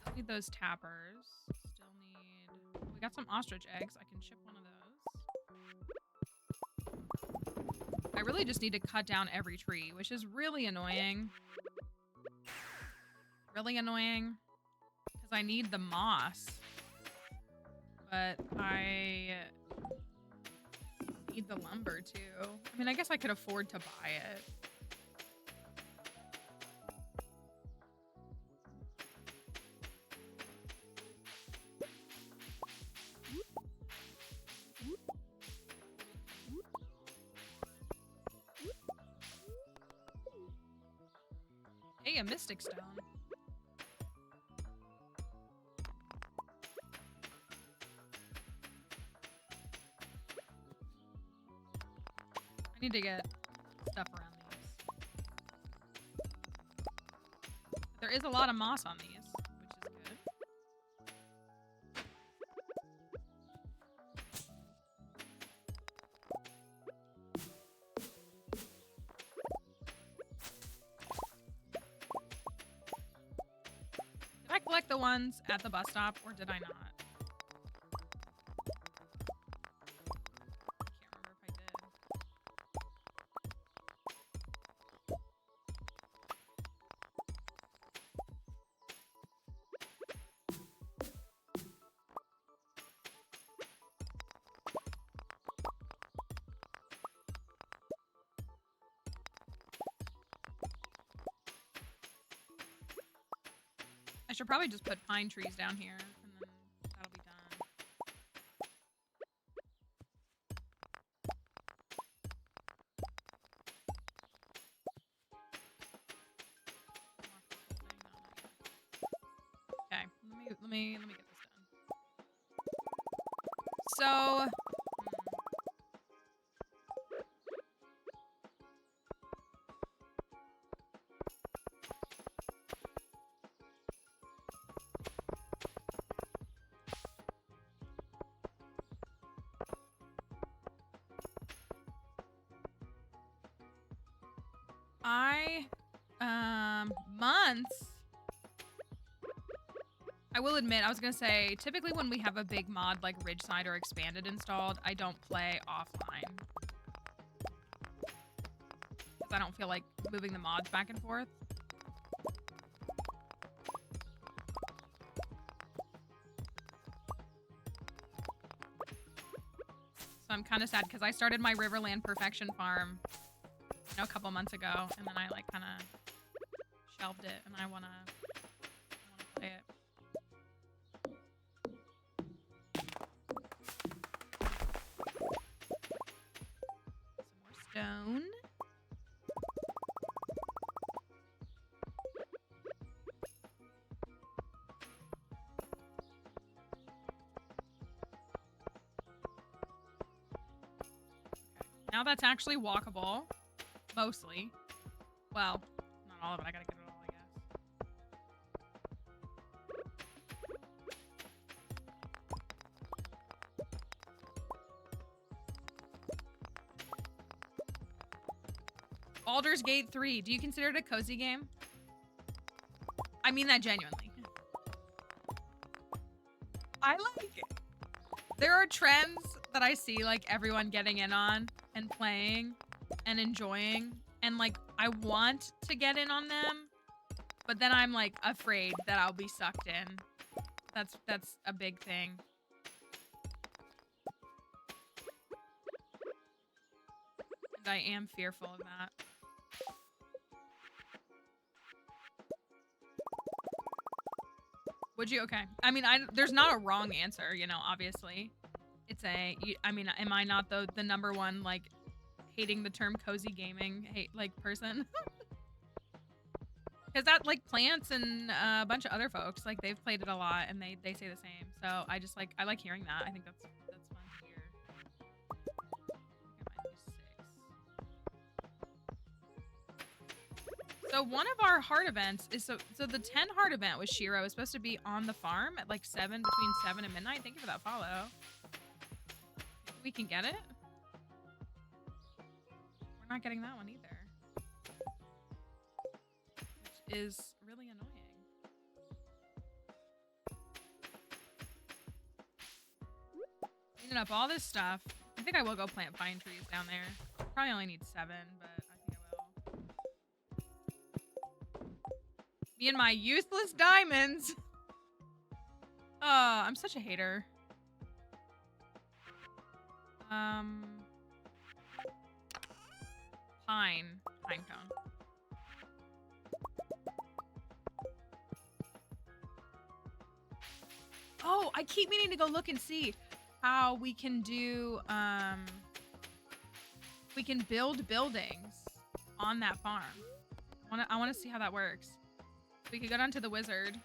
Still need those tappers. Still need... We got some ostrich eggs. I can ship one of those. I really just need to cut down every tree, which is really annoying. Really annoying. Because I need the moss. But I need the lumber too. I mean, I guess I could afford to buy it. Hey, a mystic stone. I need to get stuff around these. There is a lot of moss on these, which is good. Did I collect the ones at the bus stop, or did I not? I should probably just put pine trees down here, and then that'll be done. Okay, let me get this done. So, months. I will admit, I was gonna say, typically when we have a big mod like Ridgeside or Expanded installed, I don't play offline. Because I don't feel like moving the mods back and forth. So I'm kind of sad because I started my Riverland Perfection farm, you know, a couple months ago, and then I like kind of shelved it, and I wanna play it. Some more stone. Now that's actually walkable. Mostly. Well, not all of it. I gotta get it all, I guess. Baldur's Gate 3. Do you consider it a cozy game? I mean that genuinely. I like it. There are trends that I see like everyone getting in on and playing and enjoying, and like I want to get in on them, but then I'm like afraid that I'll be sucked in. That's a big thing. And I am fearful of that. Would you? Okay. I mean, there's not a wrong answer, you know, obviously. It's I mean, am I not the number one, like, hating the term cozy gaming person? Because that, like, Plants and a bunch of other folks, like, they've played it a lot, and they say the same. So I just, like, I like hearing that. I think that's fun to hear. I might do 6. So one of our heart events is, so the 10 heart event with Shiro is supposed to be on the farm at, like, between 7 and midnight. Thank you for that follow. Maybe we can get it? We're not getting that one either. Which is really annoying. Cleaning up all this stuff. I think I will go plant pine trees down there. Probably only need 7, but I think I will. Me and my useless diamonds. I'm such a hater. Pine cone. Oh, I keep meaning to go look and see how we can do, we can build buildings on that farm. I want to see how that works. We could go down to the wizard.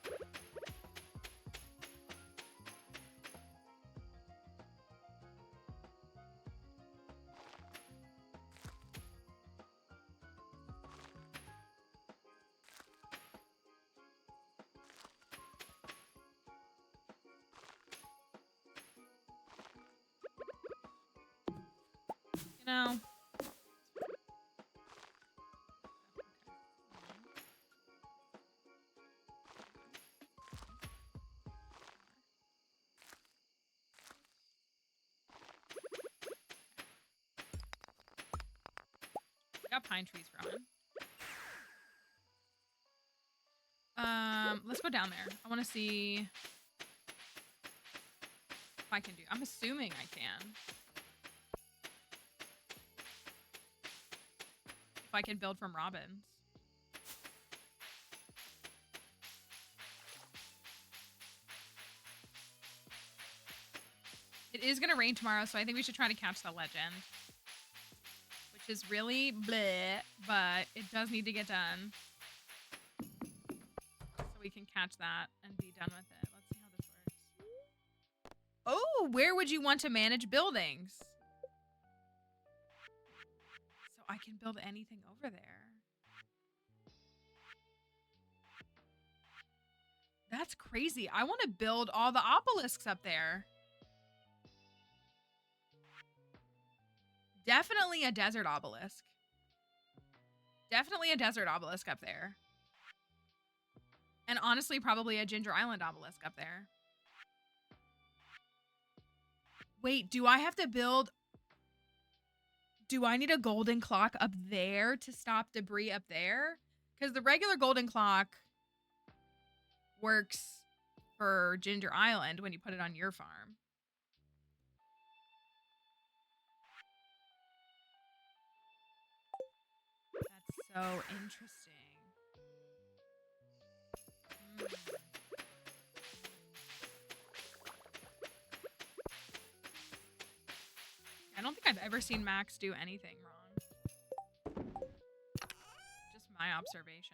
No. We got pine trees growing. Let's go down there. I want to see if I can do. I'm assuming I can. If I can build from robins. It is going to rain tomorrow, so I think we should try to catch the legend. Which is really bleh, but it does need to get done. So we can catch that and be done with it. Let's see how this works. Oh, where would you want to manage buildings? So I can build anything over there. That's crazy. I want to build all the obelisks up there. Definitely a desert obelisk. Definitely a desert obelisk up there. And honestly, probably a Ginger Island obelisk up there. Wait, do I have to build... Do I need a golden clock up there to stop debris up there? Because the regular golden clock works for Ginger Island when you put it on your farm. That's so interesting. I don't think I've ever seen Max do anything wrong. Just my observation.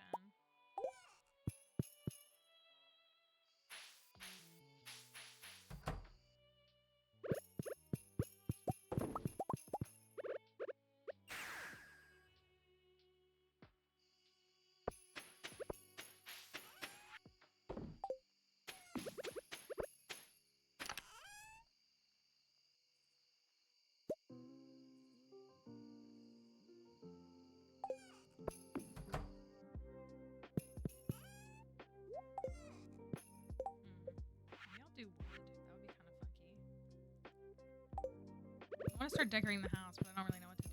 I want to start decorating the house, but I don't really know what to do.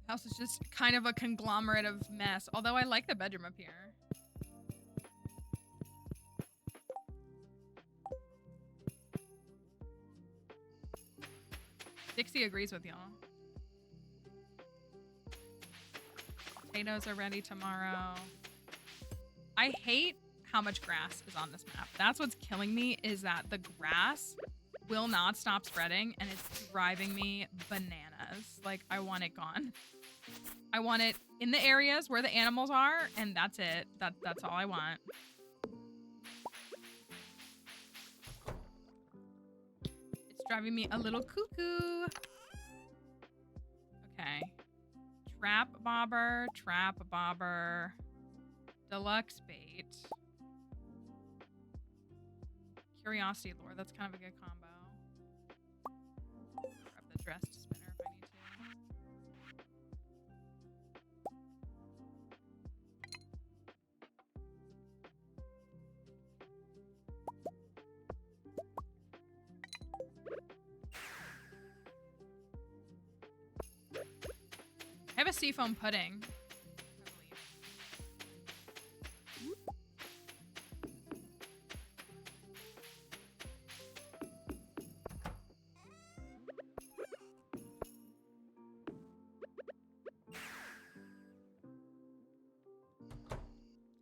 The house is just kind of a conglomerate of mess, although I like the bedroom up here. Dixie agrees with y'all. Potatoes are ready tomorrow. I hate how much grass is on this map. That's what's killing me, is that the grass will not stop spreading and it's driving me bananas. Like, I want it gone. I want it in the areas where the animals are, and that's it. That's all I want. It's driving me a little cuckoo. Okay. Trap bobber, deluxe bait. Curiosity lure, that's kind of a good combo. Grab the dressed spinner if I need to. I have a seafoam pudding.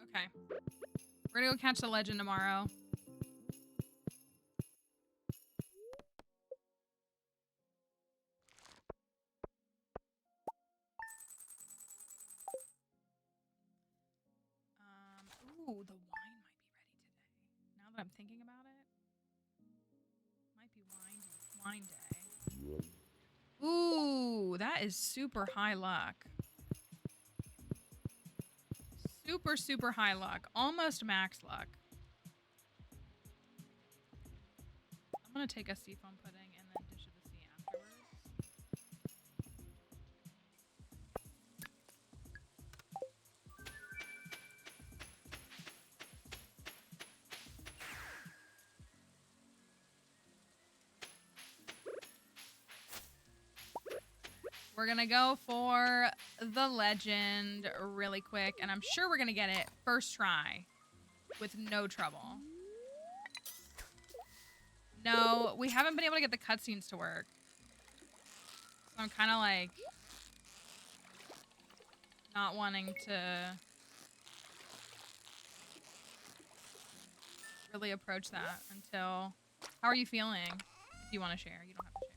Okay. We're gonna go catch the legend tomorrow. Ooh, the wine might be ready today. Now that I'm thinking about it. Might be wine day. Ooh, that is super high luck. Super, super high luck. Almost max luck. I'm gonna take a seafoam pudding and then dish it to sea afterwards. We're gonna go for the legend really quick, and I'm sure we're gonna get it first try with no trouble. No, we haven't been able to get the cutscenes to work. So I'm kind of like not wanting to really approach that until... How are you feeling? If you want to share, you don't have to share.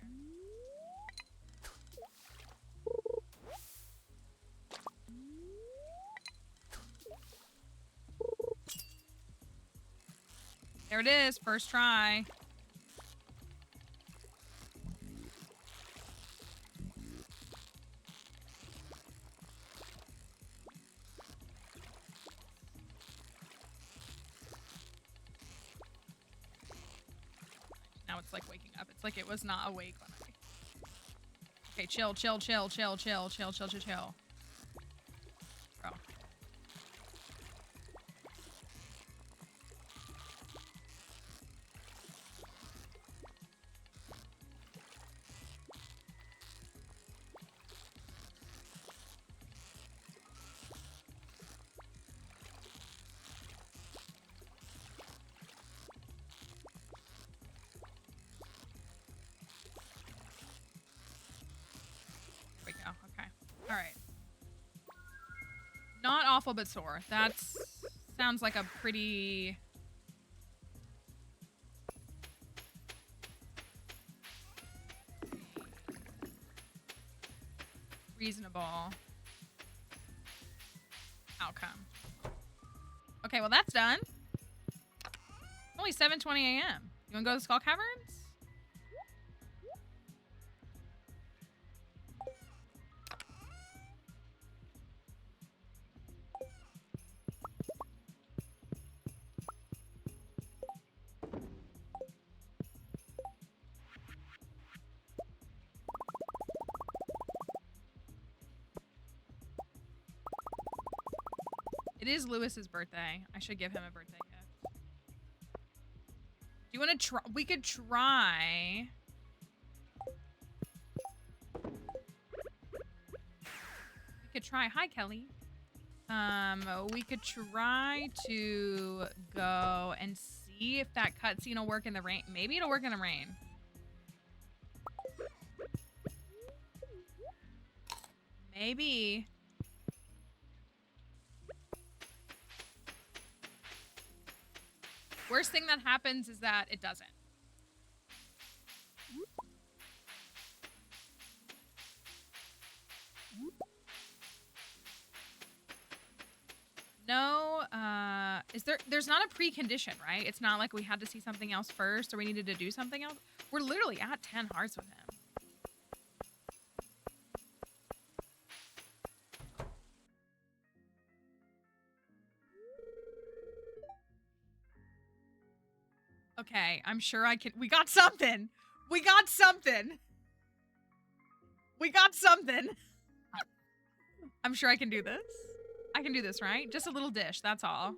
There it is, first try. Now it's like waking up. It's like it was not awake when I... Okay, chill. Bro. Not awful, but sore. That's sounds like a pretty... reasonable outcome. Okay, well that's done. It's only 7:20 a.m. You wanna go to the Skull Caverns? It is Lewis's birthday. I should give him a birthday gift. Do you want to try? We could try. We could try. Hi, Kelly. We could try to go and see if that cutscene will work in the rain. Maybe it'll work in the rain. Maybe. Worst thing that happens is that it doesn't. There's not a precondition, right? It's not like we had to see something else first or we needed to do something else. We're literally at 10 hearts with him. Okay, I'm sure I can. We got something. We got something. We got something. I'm sure I can do this. I can do this, right? Just a little dish, that's all.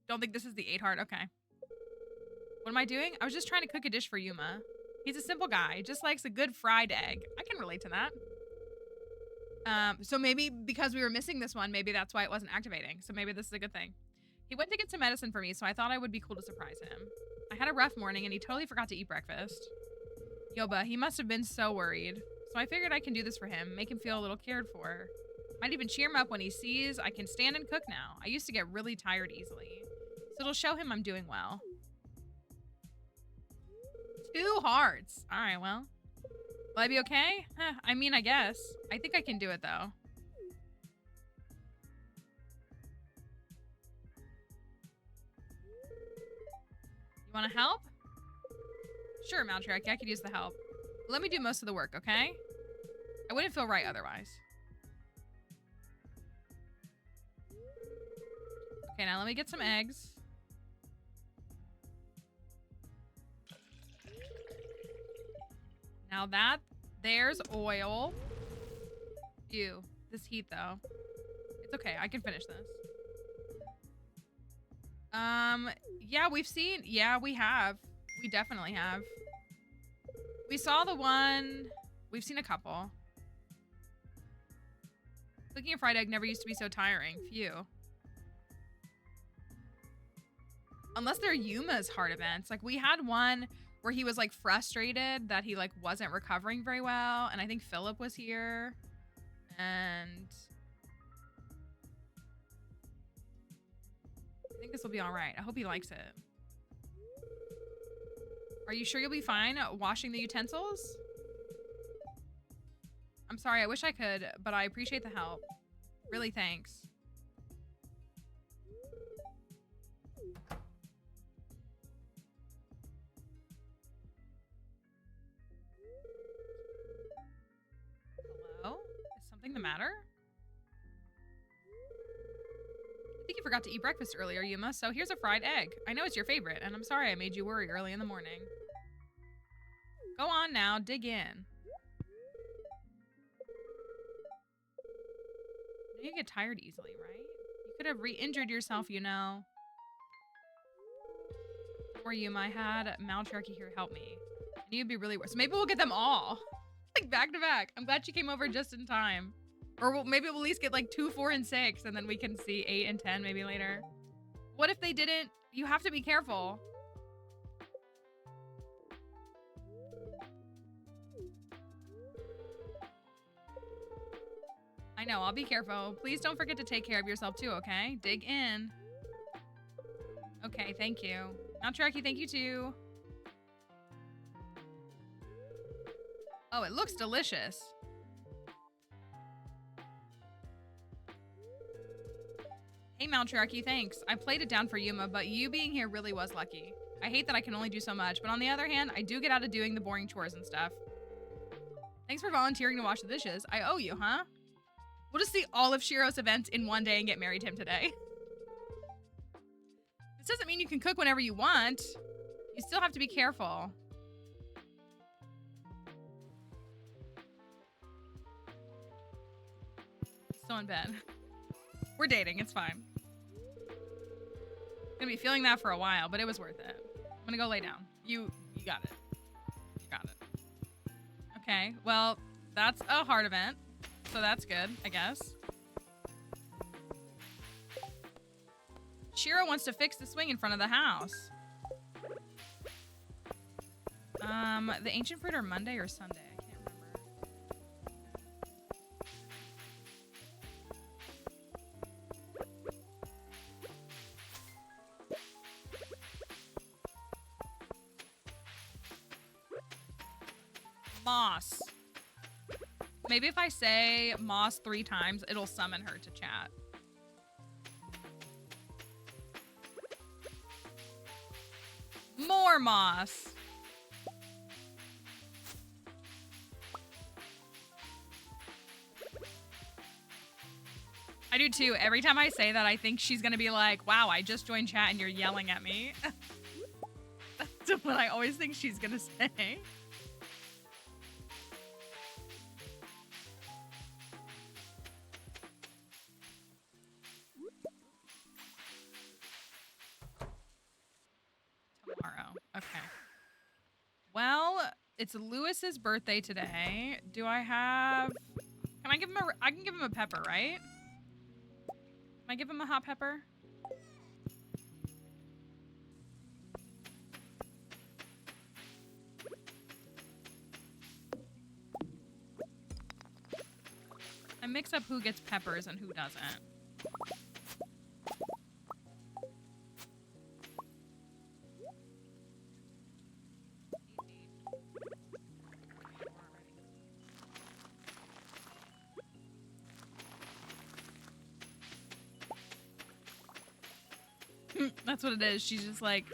Don't think this is the 8 heart. Okay. What am I doing? I was just trying to cook a dish for Yuma. He's a simple guy. Just likes a good fried egg. I can relate to that. So maybe because we were missing this one, maybe that's why it wasn't activating. So maybe this is a good thing. He went to get some medicine for me, so I thought I would be cool to surprise him. I had a rough morning, and he totally forgot to eat breakfast. Yoba, he must have been so worried. So I figured I can do this for him, make him feel a little cared for. Might even cheer him up when he sees I can stand and cook now. I used to get really tired easily. So it'll show him I'm doing well. 2 hearts. All right, well. Will I be okay? I mean, I guess. I think I can do it, though. You want to help? Sure, Maltriaki, I could use the help. Let me do most of the work, okay? I wouldn't feel right otherwise. Okay, now let me get some eggs. Now there's oil. Ew, this heat though. It's okay, I can finish this. Yeah, we have. We definitely have. We saw the one, we've seen a couple. Cooking a fried egg never used to be so tiring. Phew. Unless they're Yuma's heart events. Like, we had one where he was, like, frustrated that he, like, wasn't recovering very well. And I think Philip was here. And I think this will be all right. I hope he likes it. Are you sure you'll be fine washing the utensils? I'm sorry, I wish I could, but I appreciate the help. Really, thanks. Hello? Is something the matter? I think you forgot to eat breakfast earlier, Yuma, so here's a fried egg. I know it's your favorite, and I'm sorry I made you worry early in the morning. Go on now, dig in. You get tired easily, right? You could have re-injured yourself, you know. Don't worry, Yuma, I had Maltriaki here help me. I knew you'd be really worse. So maybe we'll get them all. Like, back to back. I'm glad she came over just in time. Or maybe we'll at least get like 2, 4, and 6, and then we can see 8 and 10 maybe later. What if they didn't? You have to be careful. I know, I'll be careful. Please don't forget to take care of yourself too, okay? Dig in. Okay, thank you. Maltriaki, thank you too. Oh, it looks delicious. Hey, Maltriaki, thanks. I played it down for Yuma, but you being here really was lucky. I hate that I can only do so much, but on the other hand, I do get out of doing the boring chores and stuff. Thanks for volunteering to wash the dishes. I owe you, huh? We'll just see all of Shiro's events in one day and get married to him today. This doesn't mean you can cook whenever you want. You still have to be careful. Still in bed. We're dating, it's fine. I'm gonna be feeling that for a while, but it was worth it. I'm gonna go lay down. You got it. You got it. Okay, well, that's a hard event. So that's good, I guess. Shiro wants to fix the swing in front of the house. The ancient fruit are Monday or Sunday? I can't remember. Moss. Maybe if I say Moss 3 times, it'll summon her to chat. More Moss. I do too. Every time I say that, I think she's gonna be like, wow, I just joined chat and you're yelling at me. That's what I always think she's gonna say. Tomorrow. Okay. Well, it's Lewis's birthday today. Do I have... Can I give him a... I can give him a pepper, right? Can I give him a hot pepper? I mix up who gets peppers and who doesn't. That's what it is. She's just like,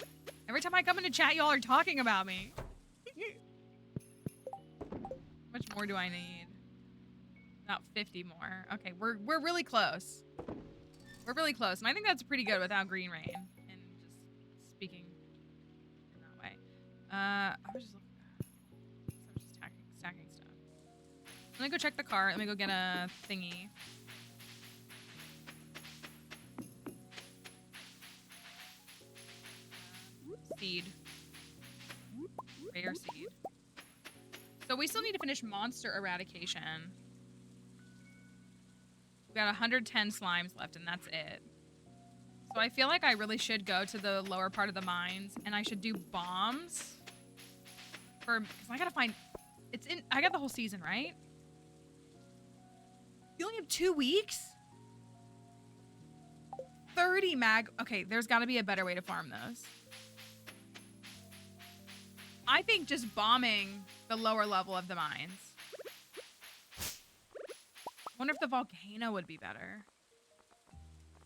every time I come into chat, y'all are talking about me. How much more do I need? About 50 more. Okay, we're really close. We're really close. And I think that's pretty good without green rain. And just speaking in that way. I was just looking at I was just stacking stuff. Let me go check the cart. Let me go get a thingy. Seed. Rare seed. So we still need to finish monster eradication. We got 110 slimes left and that's it. So I feel like I really should go to the lower part of the mines and I should do bombs. Because I gotta find... I got the whole season, right? You only have 2 weeks? 30 mag... Okay, there's gotta be a better way to farm those. I think just bombing the lower level of the mines. I wonder if the volcano would be better.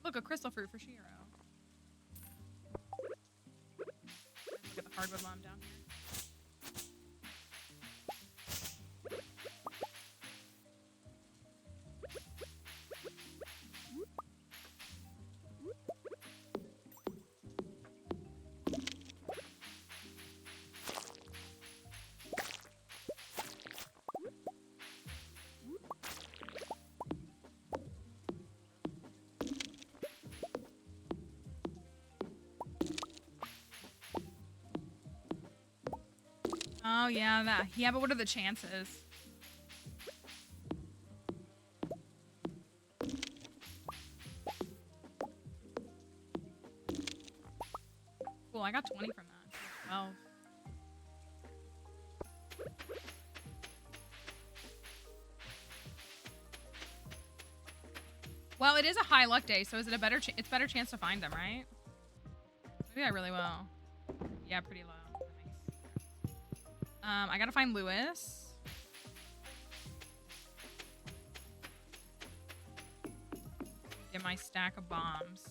Look, a crystal fruit for Shiro. Look at the hardwood lump down here. Oh, yeah, that. Yeah, but what are the chances? Cool, I got 20 from that. 12. Well, it is a high luck day, so is it a better it's better chance to find them, right? Maybe I really will. Yeah, pretty low. I gotta find Lewis. Get my stack of bombs.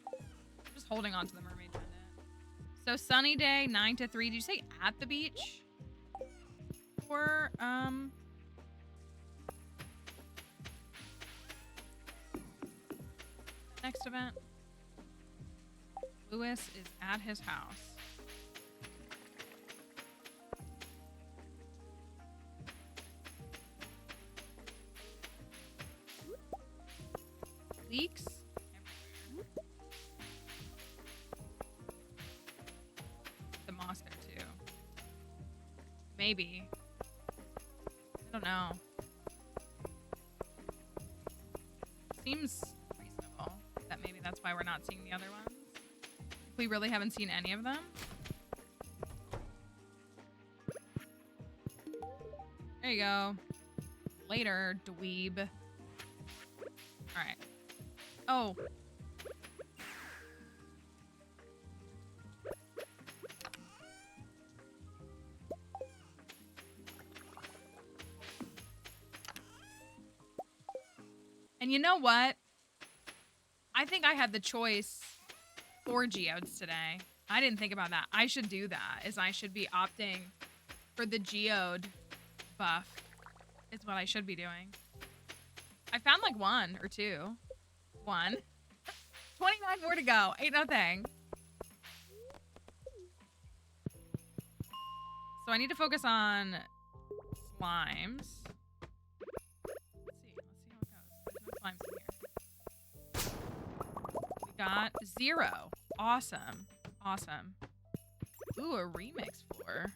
I'm just holding on to the mermaid pendant. So sunny day, 9 to 3. Did you say at the beach? Or, next event? Lewis is at his house. Leaks everywhere. The moss there too. Maybe. I don't know. Seems reasonable that maybe that's why we're not seeing the other ones. We really haven't seen any of them. There you go. Later, dweeb. Alright. Oh. And you know what? I think I had the choice for geodes today. I didn't think about that. I should do that, is I should be opting for the geode buff is what I should be doing. I found like 1 or 2. 1. 29 more to go. Ain't no thing. So I need to focus on slimes. Let's see how it goes. There's no slimes in here. We got 0. Awesome. Awesome. Ooh, a remix floor.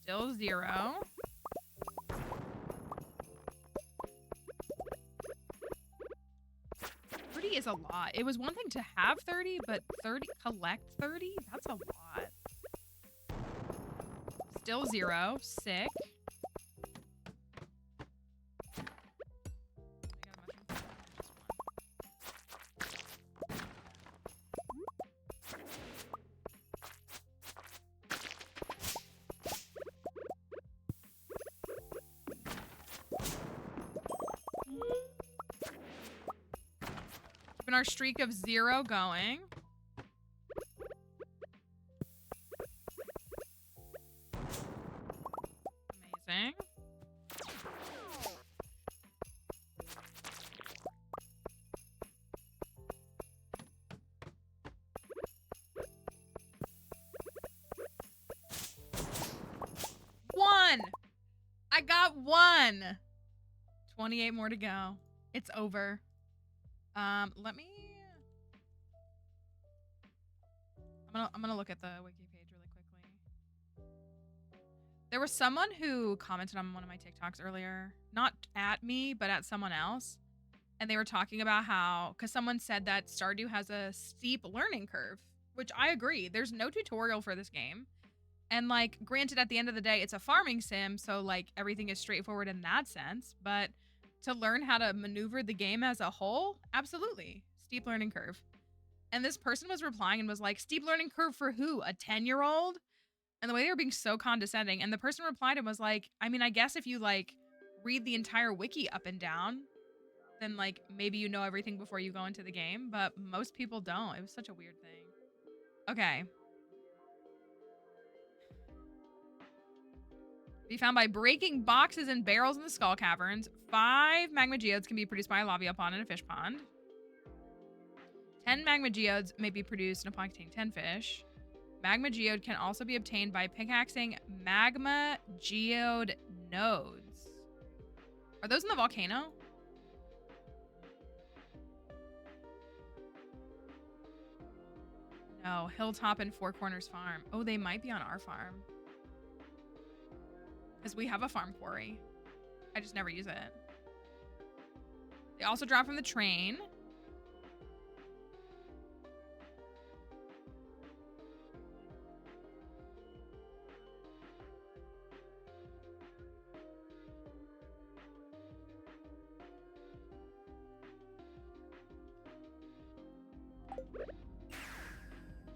Still 0. Is a lot. It was one thing to have 30, but 30 collect 30? That's a lot. Still 0. Sick. Our streak of 0 going. Amazing. One! I got 1! 28 more to go. It's over. Let me... I'm gonna look at the wiki page really quickly. There was someone who commented on one of my TikToks earlier, not at me, but at someone else. And they were talking about how, because someone said that Stardew has a steep learning curve, which I agree. There's no tutorial for this game. And like, granted, at the end of the day, it's a farming sim, so like everything is straightforward in that sense. But to learn how to maneuver the game as a whole, absolutely. Steep learning curve. And this person was replying and was like, steep learning curve for who? A 10-year-old? And the way they were being so condescending. And the person replied and was like, I mean, I guess if you like read the entire wiki up and down, then like maybe you know everything before you go into the game. But most people don't. It was such a weird thing. Okay. Be found by breaking boxes and barrels in the skull caverns. 5 magma geodes can be produced by a lavia pond and a fish pond. 10 magma geodes may be produced in a pond containing 10 fish. Magma geode can also be obtained by pickaxing magma geode nodes. Are those in the volcano? No, Hilltop and Four Corners Farm. Oh, they might be on our farm. Because we have a farm quarry. I just never use it. They also drop from the train.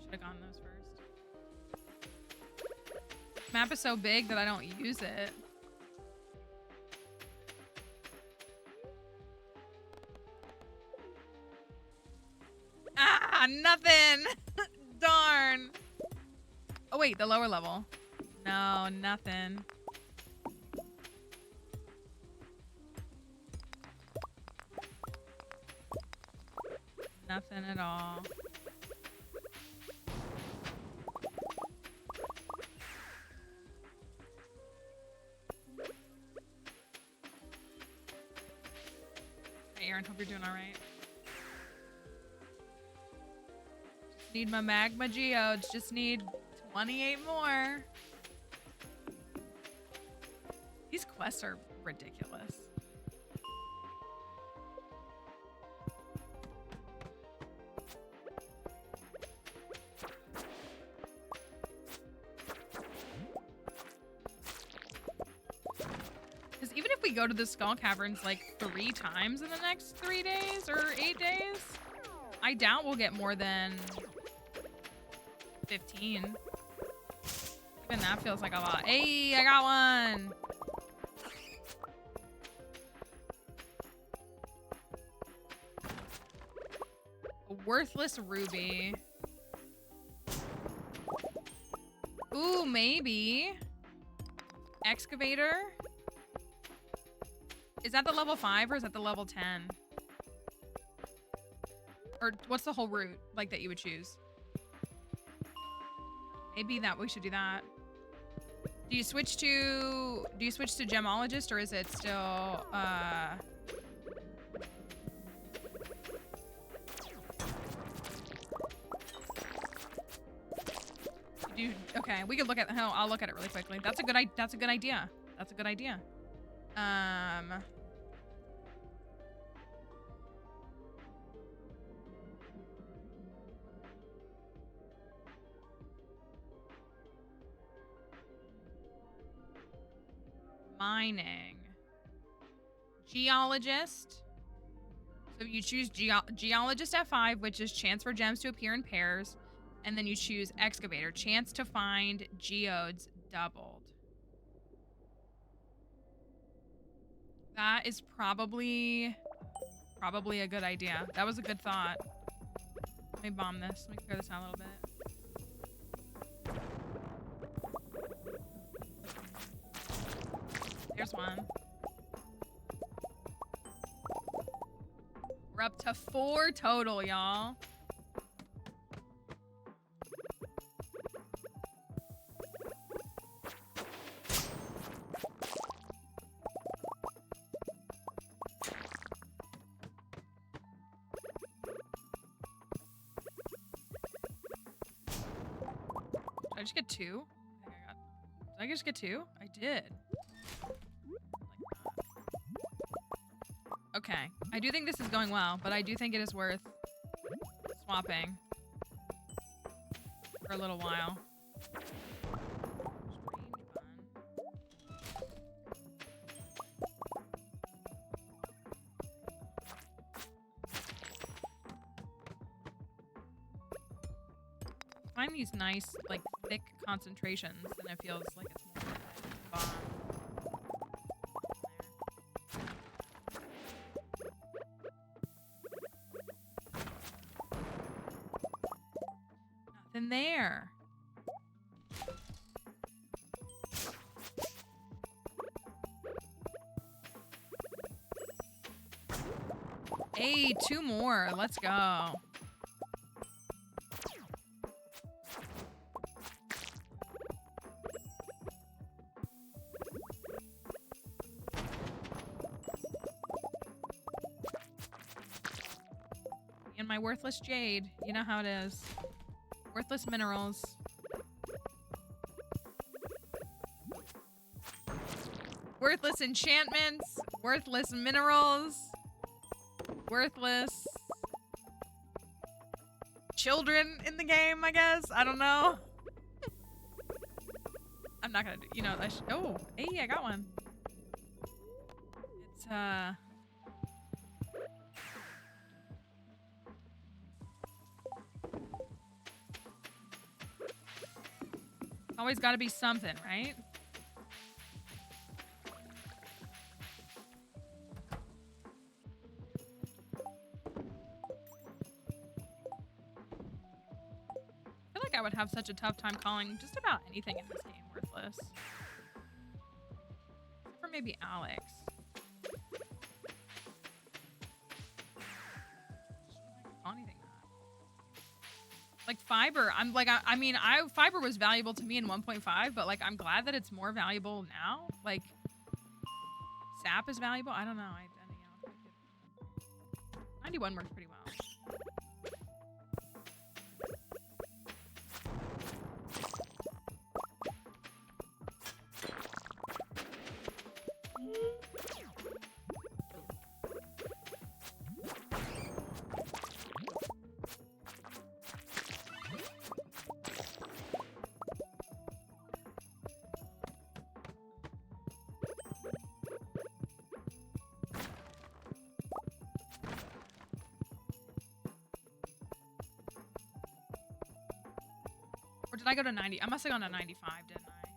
Should have gotten those first. This map is so big that I don't use it. Ah, nothing. Darn. Oh, wait, the lower level. No, nothing. Nothing at all. Hey, Aaron, hope you're doing all right. Just need my magma geodes. Just need 28 more. These quests are ridiculous. Because even if we go to the Skull Caverns like 3 times in the next 3 days or 8 days, I doubt we'll get more than 15. Even that feels like a lot. Hey, I got one. A worthless ruby. Ooh, maybe. Excavator. Is that the level 5 or is that the level 10? Or what's the whole route like that you would choose? Maybe that we should do that. Do you switch to gemologist, or is it still okay, we could look at I'll look at it really quickly. That's a good idea. That's a good idea. Mining. Geologist. So you choose geologist at 5, which is chance for gems to appear in pairs. And then you choose excavator. Chance to find geodes doubled. That is probably a good idea. That was a good thought. Let me bomb this. Let me clear this out a little bit. There's one. We're up to 4 total, y'all. Did I just get 2? Did I just get 2? I did. Okay, I do think this is going well, but I do think it is worth swapping for a little while. Find these nice, like, thick concentrations, and it feels like it's more fun. Nothing there. Hey, 2 more. Let's go. And my worthless jade. You know how it is. Worthless minerals. Worthless enchantments. Worthless minerals. Worthless children in the game, I guess. I don't know. I'm not gonna do, you know, oh, hey, I got one. It's, always gotta be something, right? I would have such a tough time calling just about anything in this game worthless. Except for maybe Alex. Call anything that. Like fiber, I'm like, I mean, fiber was valuable to me in 1.5, but like, I'm glad that it's more valuable now. Like, sap is valuable. I don't know. 91 works pretty well. Or did I go to 90? I must have gone to 95, didn't I?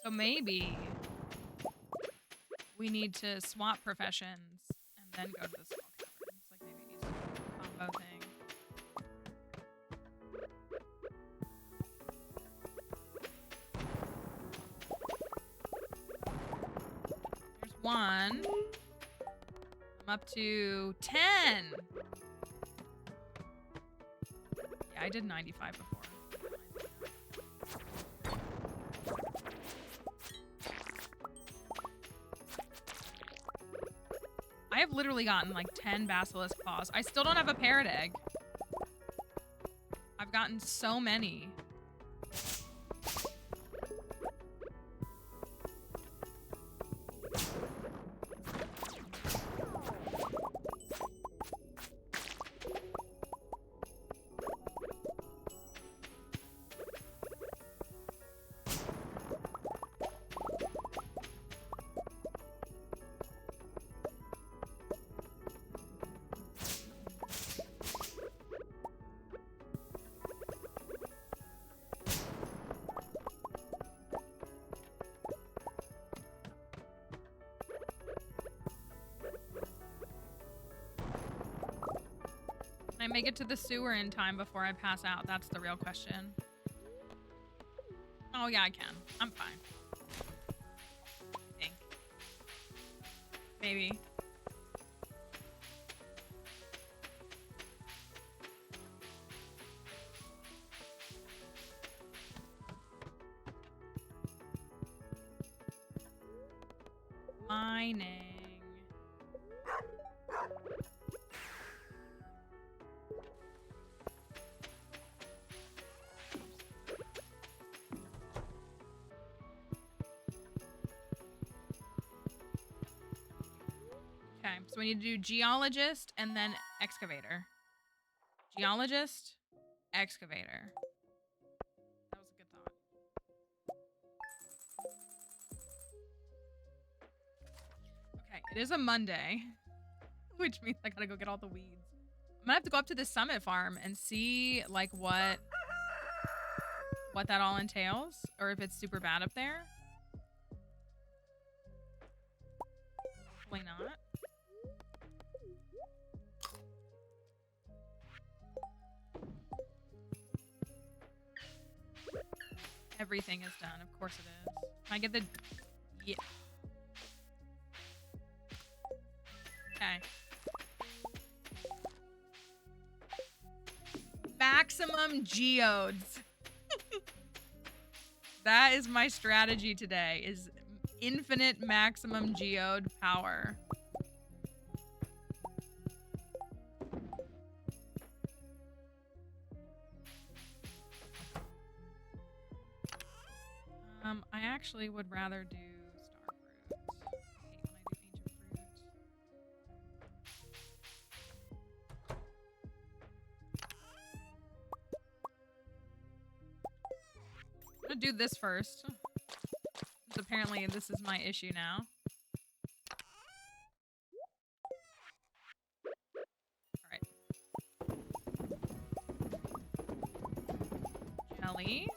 So maybe we need to swap professions and then go to the skull caverns. Like maybe it needs to be a combo thing. There's one. I'm up to 10. Yeah, I did 95 before. I have literally gotten like 10 basilisk paws. I still don't have a parrot egg. I've gotten so many. Can I make it to the sewer in time before I pass out? That's the real question. Oh yeah, I can. I'm fine. I think. Maybe. Mining. Okay, so we need to do geologist and then excavator. Geologist, excavator. That was a good thought. Okay, it is a Monday, which means I gotta go get all the weeds. I'm gonna have to go up to the summit farm and see like what that all entails, or if it's super bad up there. Hopefully not. Everything is done. Of course it is. Can I get the... Yeah. Okay. Maximum geodes. That is my strategy today, is infinite maximum geode power. I actually would rather do star fruit. I hate when I do ancient fruit. I'm gonna do this first. Because apparently this is my issue now. Alright. Jelly.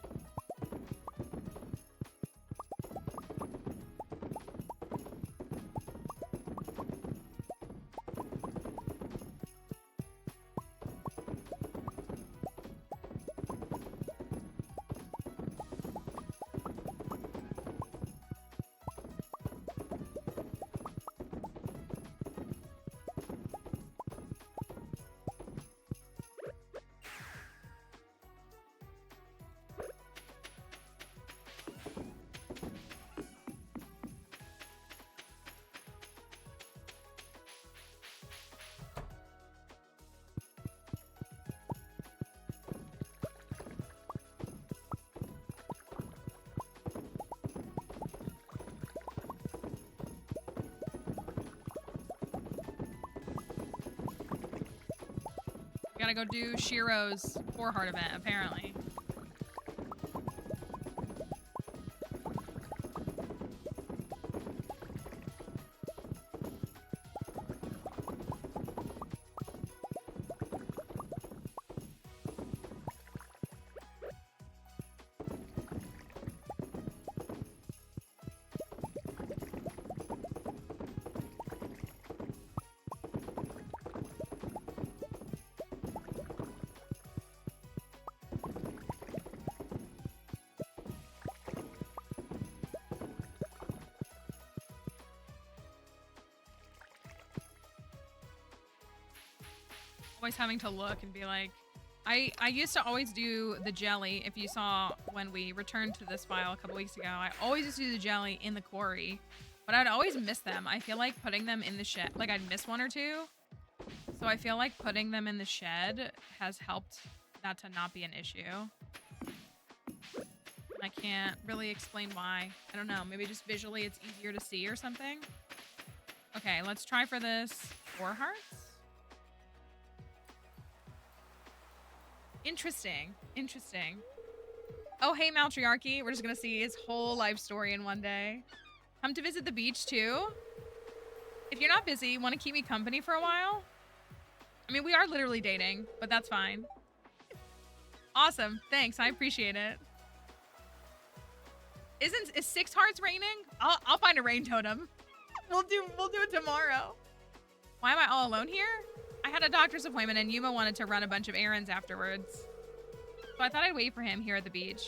Gotta go do Shiro's 4-heart event, apparently. Always having to look and be like, I used to always do the jelly. If you saw when we returned to this file a couple weeks ago, I always used to do the jelly in the quarry, but I'd always miss them. I feel like putting them in the shed, like I'd miss one or two. So I feel like putting them in the shed has helped that to not be an issue. I can't really explain why. I don't know. Maybe just visually it's easier to see or something. Okay, let's try for this 4 hearts. Interesting. Interesting. Oh, hey, Matriarchy. We're just going to see his whole life story in one day. Come to visit the beach, too. If you're not busy, want to keep me company for a while? I mean, we are literally dating, but that's fine. Awesome. Thanks. I appreciate it. Is 6 hearts raining? I'll find a rain totem. We'll do it tomorrow. Why am I all alone here? I had a doctor's appointment and Yuma wanted to run a bunch of errands afterwards. So I thought I'd wait for him here at the beach.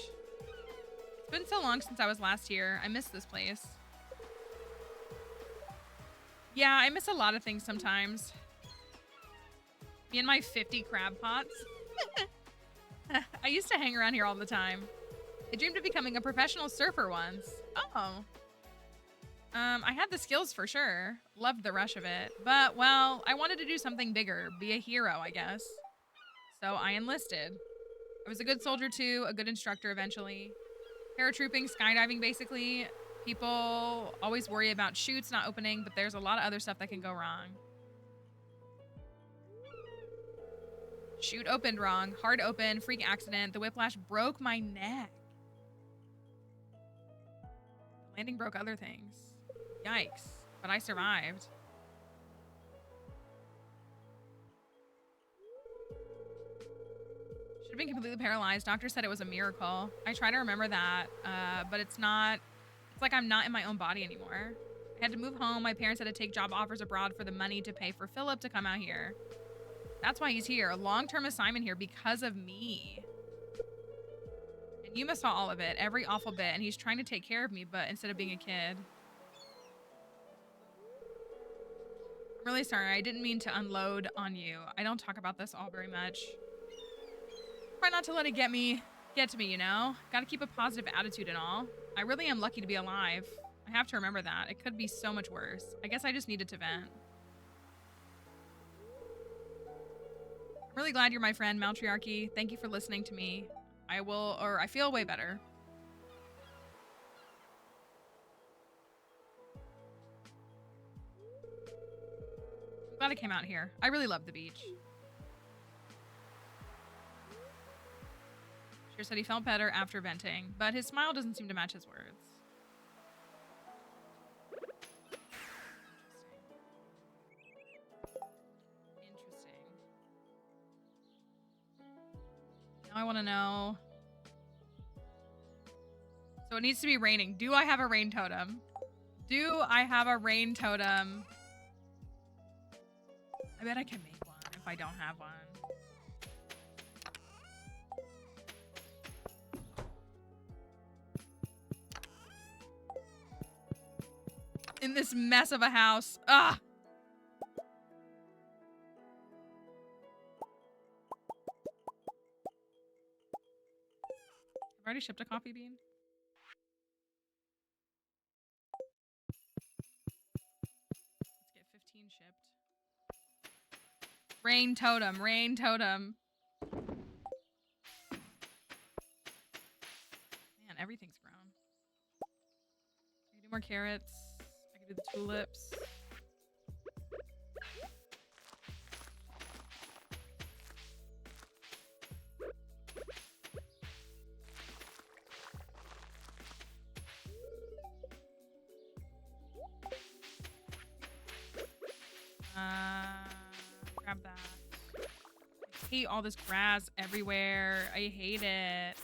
It's been so long since I was last here. I miss this place. Yeah, I miss a lot of things sometimes. Me and my 50 crab pots. I used to hang around here all the time. I dreamed of becoming a professional surfer once. Oh. I had the skills for sure. Loved the rush of it. But, well, I wanted to do something bigger. Be a hero, I guess. So I enlisted. I was a good soldier too, a good instructor eventually. Paratrooping, skydiving, basically. People always worry about chutes not opening, but there's a lot of other stuff that can go wrong. Chute opened wrong. Hard open. Freak accident. The whiplash broke my neck. The landing broke other things. Yikes. But I survived. Should have been completely paralyzed. Doctor said it was a miracle. I try to remember that, but it's not. It's like I'm not in my own body anymore. I had to move home. My parents had to take job offers abroad for the money to pay for Philip to come out here. That's why he's here. A long-term assignment here because of me. And Yuma saw all of it, every awful bit, and he's trying to take care of me, but instead of being a kid. I'm really sorry. I didn't mean to unload on you. I don't talk about this all very much. Try not to let it get to me, you know? Gotta keep a positive attitude and all. I really am lucky to be alive. I have to remember that. It could be so much worse. I guess I just needed to vent. I'm really glad you're my friend, Matriarchy. Thank you for listening to me. I feel way better. I'm glad I came out here. I really love the beach. Sure said he felt better after venting, but his smile doesn't seem to match his words. Interesting. Now I want to know. So it needs to be raining. Do I have a rain totem? Do I have a rain totem? I bet I can make one if I don't have one. In this mess of a house. Ugh. I've already shipped a coffee bean. Let's get 15 shipped. Rain totem, rain totem. Man, everything's grown. I can do more carrots. I can do the tulips. Grab that. I hate all this grass everywhere. I hate it.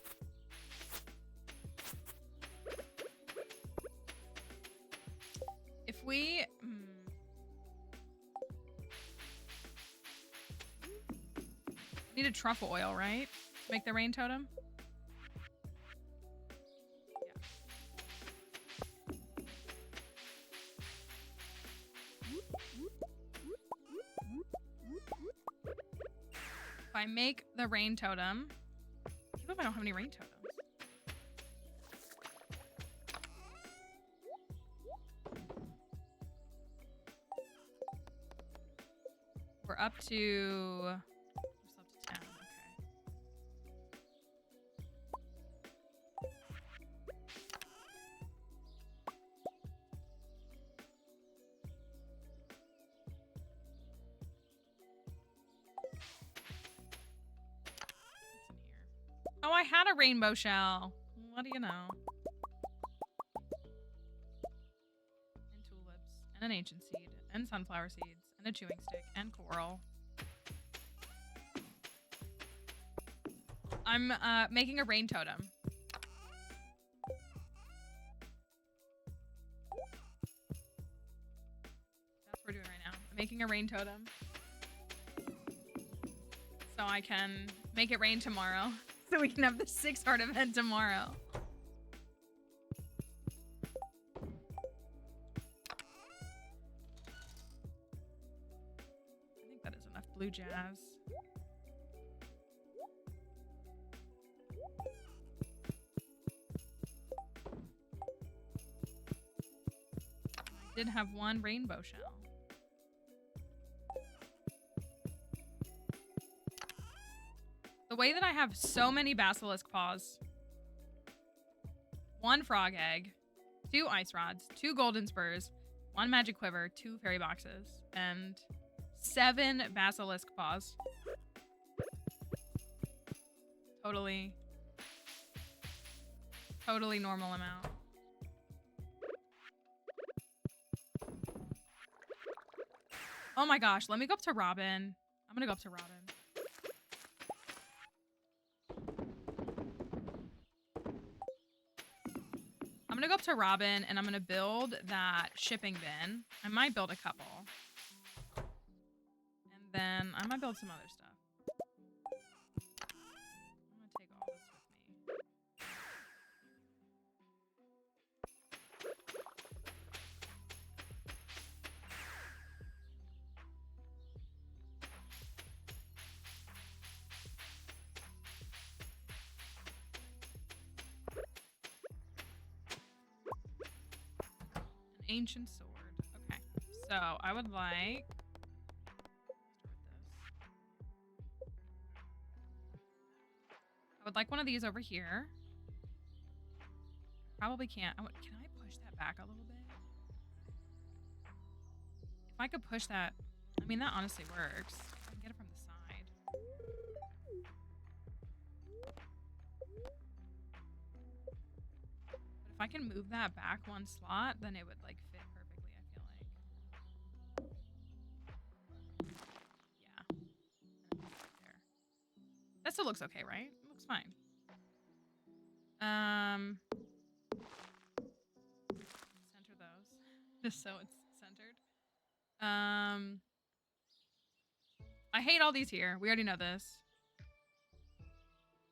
If we... need a truffle oil, right? To make the rain totem? I make the rain totem, even if I don't have any rain totems. We're up to 10. Okay. Oh, I had a rainbow shell. What do you know? And tulips, and an ancient seed, and sunflower seeds, and a chewing stick, and coral. I'm making a rain totem. That's what we're doing right now. I'm making a rain totem. So I can make it rain tomorrow. So we can have the 6-heart event tomorrow. I think that is enough blue jazz. I did have one rainbow shell. The way that I have so many basilisk paws, 1 frog egg, 2 ice rods, 2 golden spurs, 1 magic quiver, 2 fairy boxes, and 7 basilisk paws. Totally normal amount. Oh my gosh, let me go up to Robin. I'm gonna go up to Robin. I'm gonna go up to Robin and I'm gonna build that shipping bin. I might build a couple. And then I might build some other stuff. I'm gonna take all this with me. Ancient sword. Okay. So I would like... I would like one of these over here. Probably can't. Can I push that back a little bit? If I could push that... I mean, that honestly works. I can get it from the side. But if I can move that back 1 slot, then it would like fit perfectly, I feel like. Yeah. Right there. That still looks okay, right? It looks fine. Center those. Just so it's centered. I hate all these here. We already know this.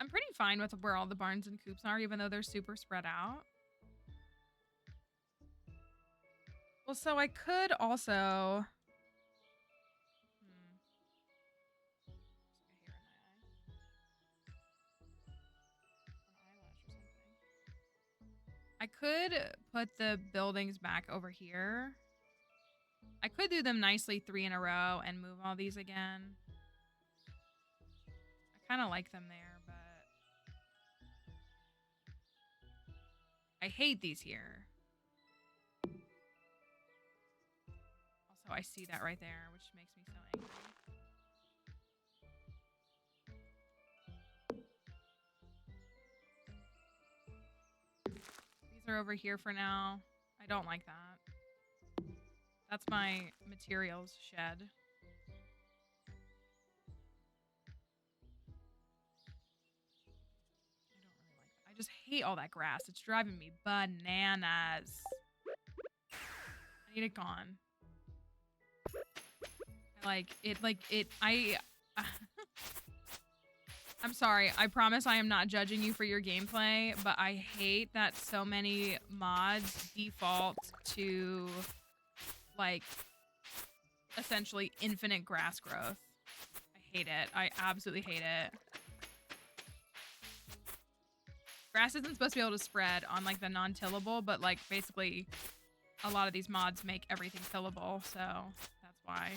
I'm pretty fine with where all the barns and coops are, even though they're super spread out. Well, so I could also... I could put the buildings back over here. I could do them nicely 3 in a row and move all these again. I kind of like them there, but... I hate these here. Also, I see that right there, which makes me so angry. These are over here for now. I don't like that. That's my materials shed. I don't really like that. I just hate all that grass. It's driving me bananas. I need it gone. I'm sorry. I promise I am not judging you for your gameplay, but I hate that so many mods default to, like, essentially infinite grass growth. I hate it. I absolutely hate it. Grass isn't supposed to be able to spread on like the non-tillable, but like basically a lot of these mods make everything tillable, so that's why.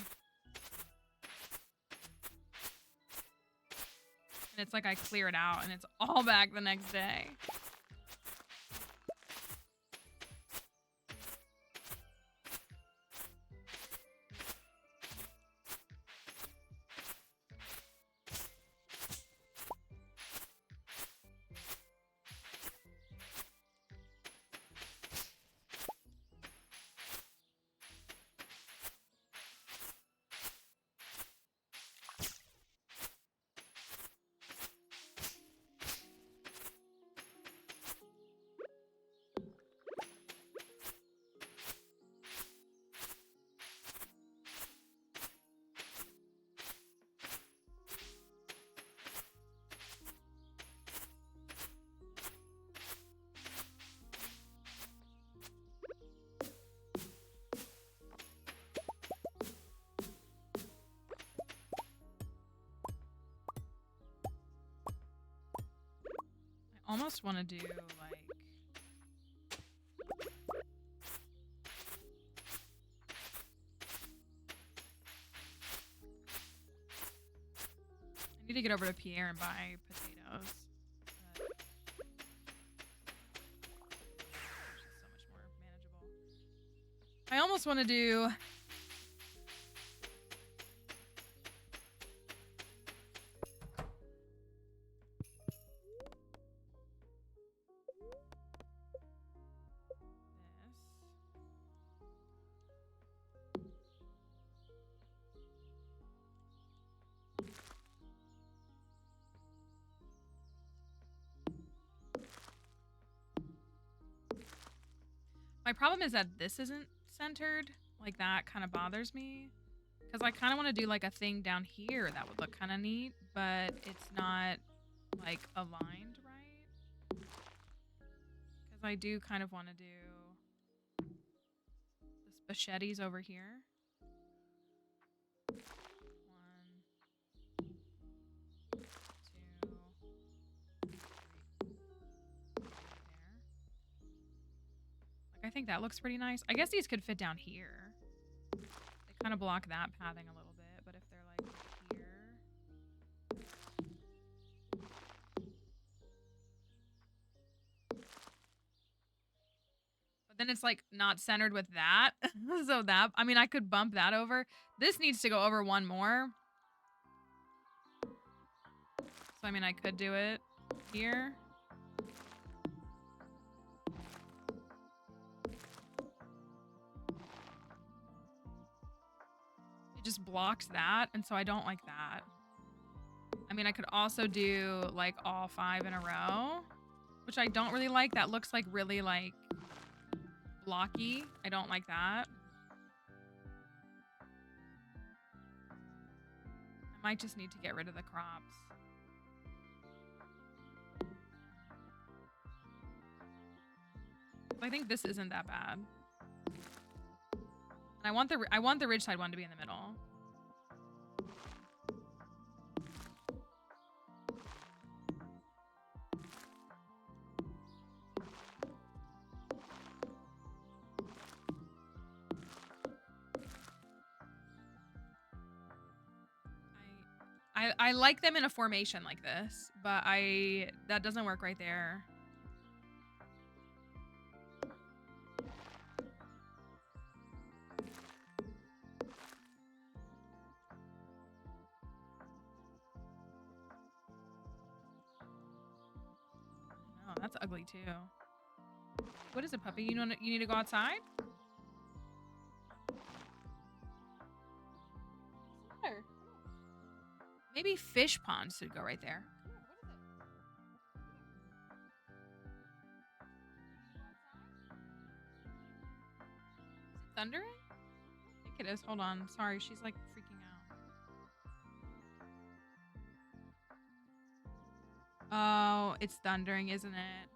And it's like I clear it out and it's all back the next day. Almost want to do like I need to get over to Pierre and buy potatoes. But it's so much more manageable. I almost want to do my problem is that this isn't centered. Like that kind of bothers me. Because I kind of want to do like a thing down here that would look kind of neat, but it's not like aligned right. Because I do kind of want to do the machetes over here. 1, 2, 3, there. Like I think that looks pretty nice. I guess these could fit down here. They kind of block that pathing a little bit, but if they're like here. But then it's like not centered with that. So that, I mean, I could bump that over. This needs to go over one more. So, I mean, I could do it here. It just blocks that, and so I don't like that. I mean, I could also do, like, all 5 in a row, which I don't really like. That looks, like, really, like, blocky. I don't like that. I might just need to get rid of the crops. I think this isn't that bad. And I want the Ridgeside one to be in the middle. I like them in a formation like this, but that doesn't work right there. Oh, that's ugly too. What is it, puppy? You need to go outside? Maybe fish ponds should go right there. Is it thundering? I think it is. Hold on. Sorry, she's like freaking out. Oh, it's thundering, isn't it?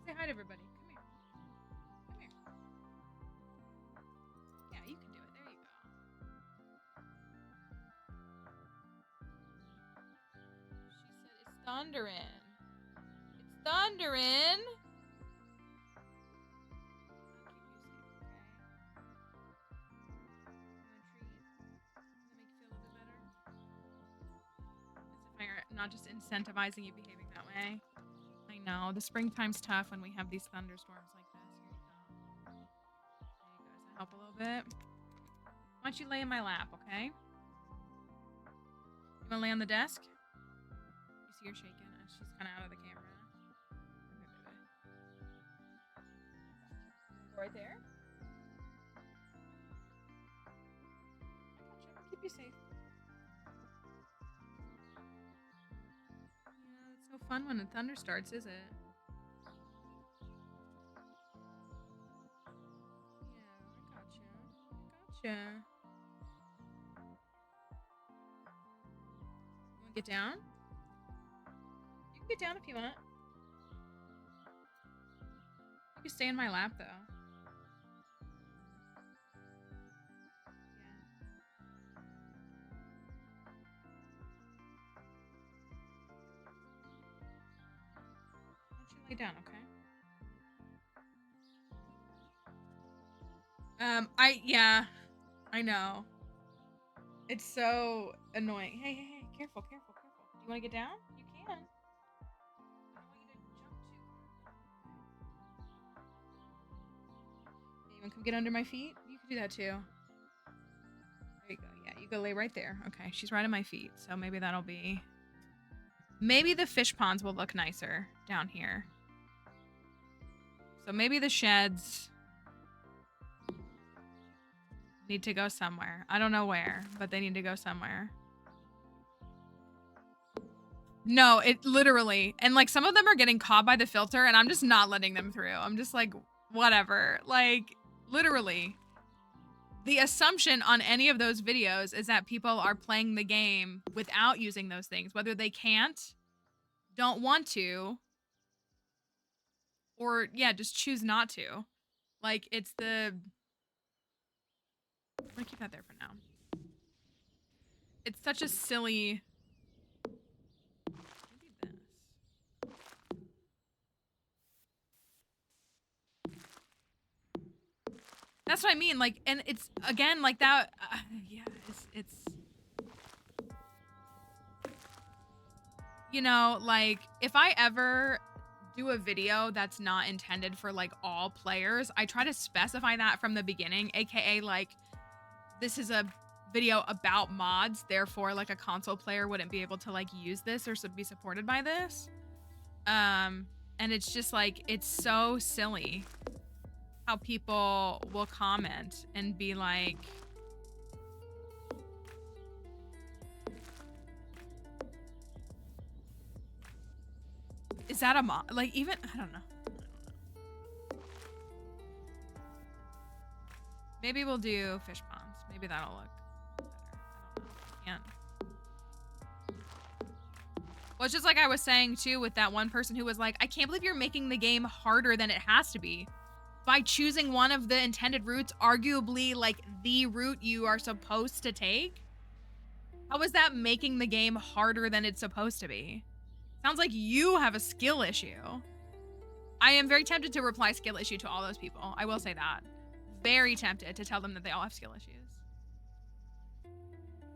Say hi to everybody. Come here. thundering. It's thundering. Not just incentivizing you behaving that way. I know the springtime's tough when we have these thunderstorms like this. Here you go. There you go. Does that help a little bit? Why don't you lay in my lap, okay? You wanna lay on the desk? You see her shaking. She's kind of out of the camera. Okay, baby. Right there. I got you. I'll keep you safe. No fun when the thunder starts, is it? Yeah, I gotcha. You wanna get down? You can get down if you want. You can stay in my lap, though. Lay down, okay? I know. It's so annoying. Hey, careful. Do you want to get down? You can. I don't want you to jump too. You want to come get under my feet? You can do that too. There you go. Yeah, you go lay right there. Okay, she's right at my feet, so maybe that'll be... Maybe the fish ponds will look nicer down here. So maybe the sheds need to go somewhere. I don't know where, but they need to go somewhere. No, it literally. And like some of them are getting caught by the filter and I'm just not letting them through. I'm just like, whatever. Like literally. The assumption on any of those videos is that people are playing the game without using those things, whether they can't, don't want to, or yeah, just choose not to. Like it's the... I'm gonna keep that there for now. It's such a silly... Maybe this. That's what I mean. Like, and it's again like that. Yeah, it's. You know, like if I ever do a video that's not intended for like all players, I try to specify that from the beginning, aka like this is a video about mods, therefore like a console player wouldn't be able to like use this or be supported by this. And it's just like, it's so silly how people will comment and be like, is that a mod? Like even, I don't know. Maybe we'll do fish ponds. Maybe that'll look better. I don't know. I can't. Well, it's just like I was saying too with that one person who was like, I can't believe you're making the game harder than it has to be by choosing one of the intended routes, arguably like the route you are supposed to take. How is that making the game harder than it's supposed to be? Sounds like you have a skill issue. I am very tempted to reply skill issue to all those people. I will say that. Very tempted to tell them that they all have skill issues.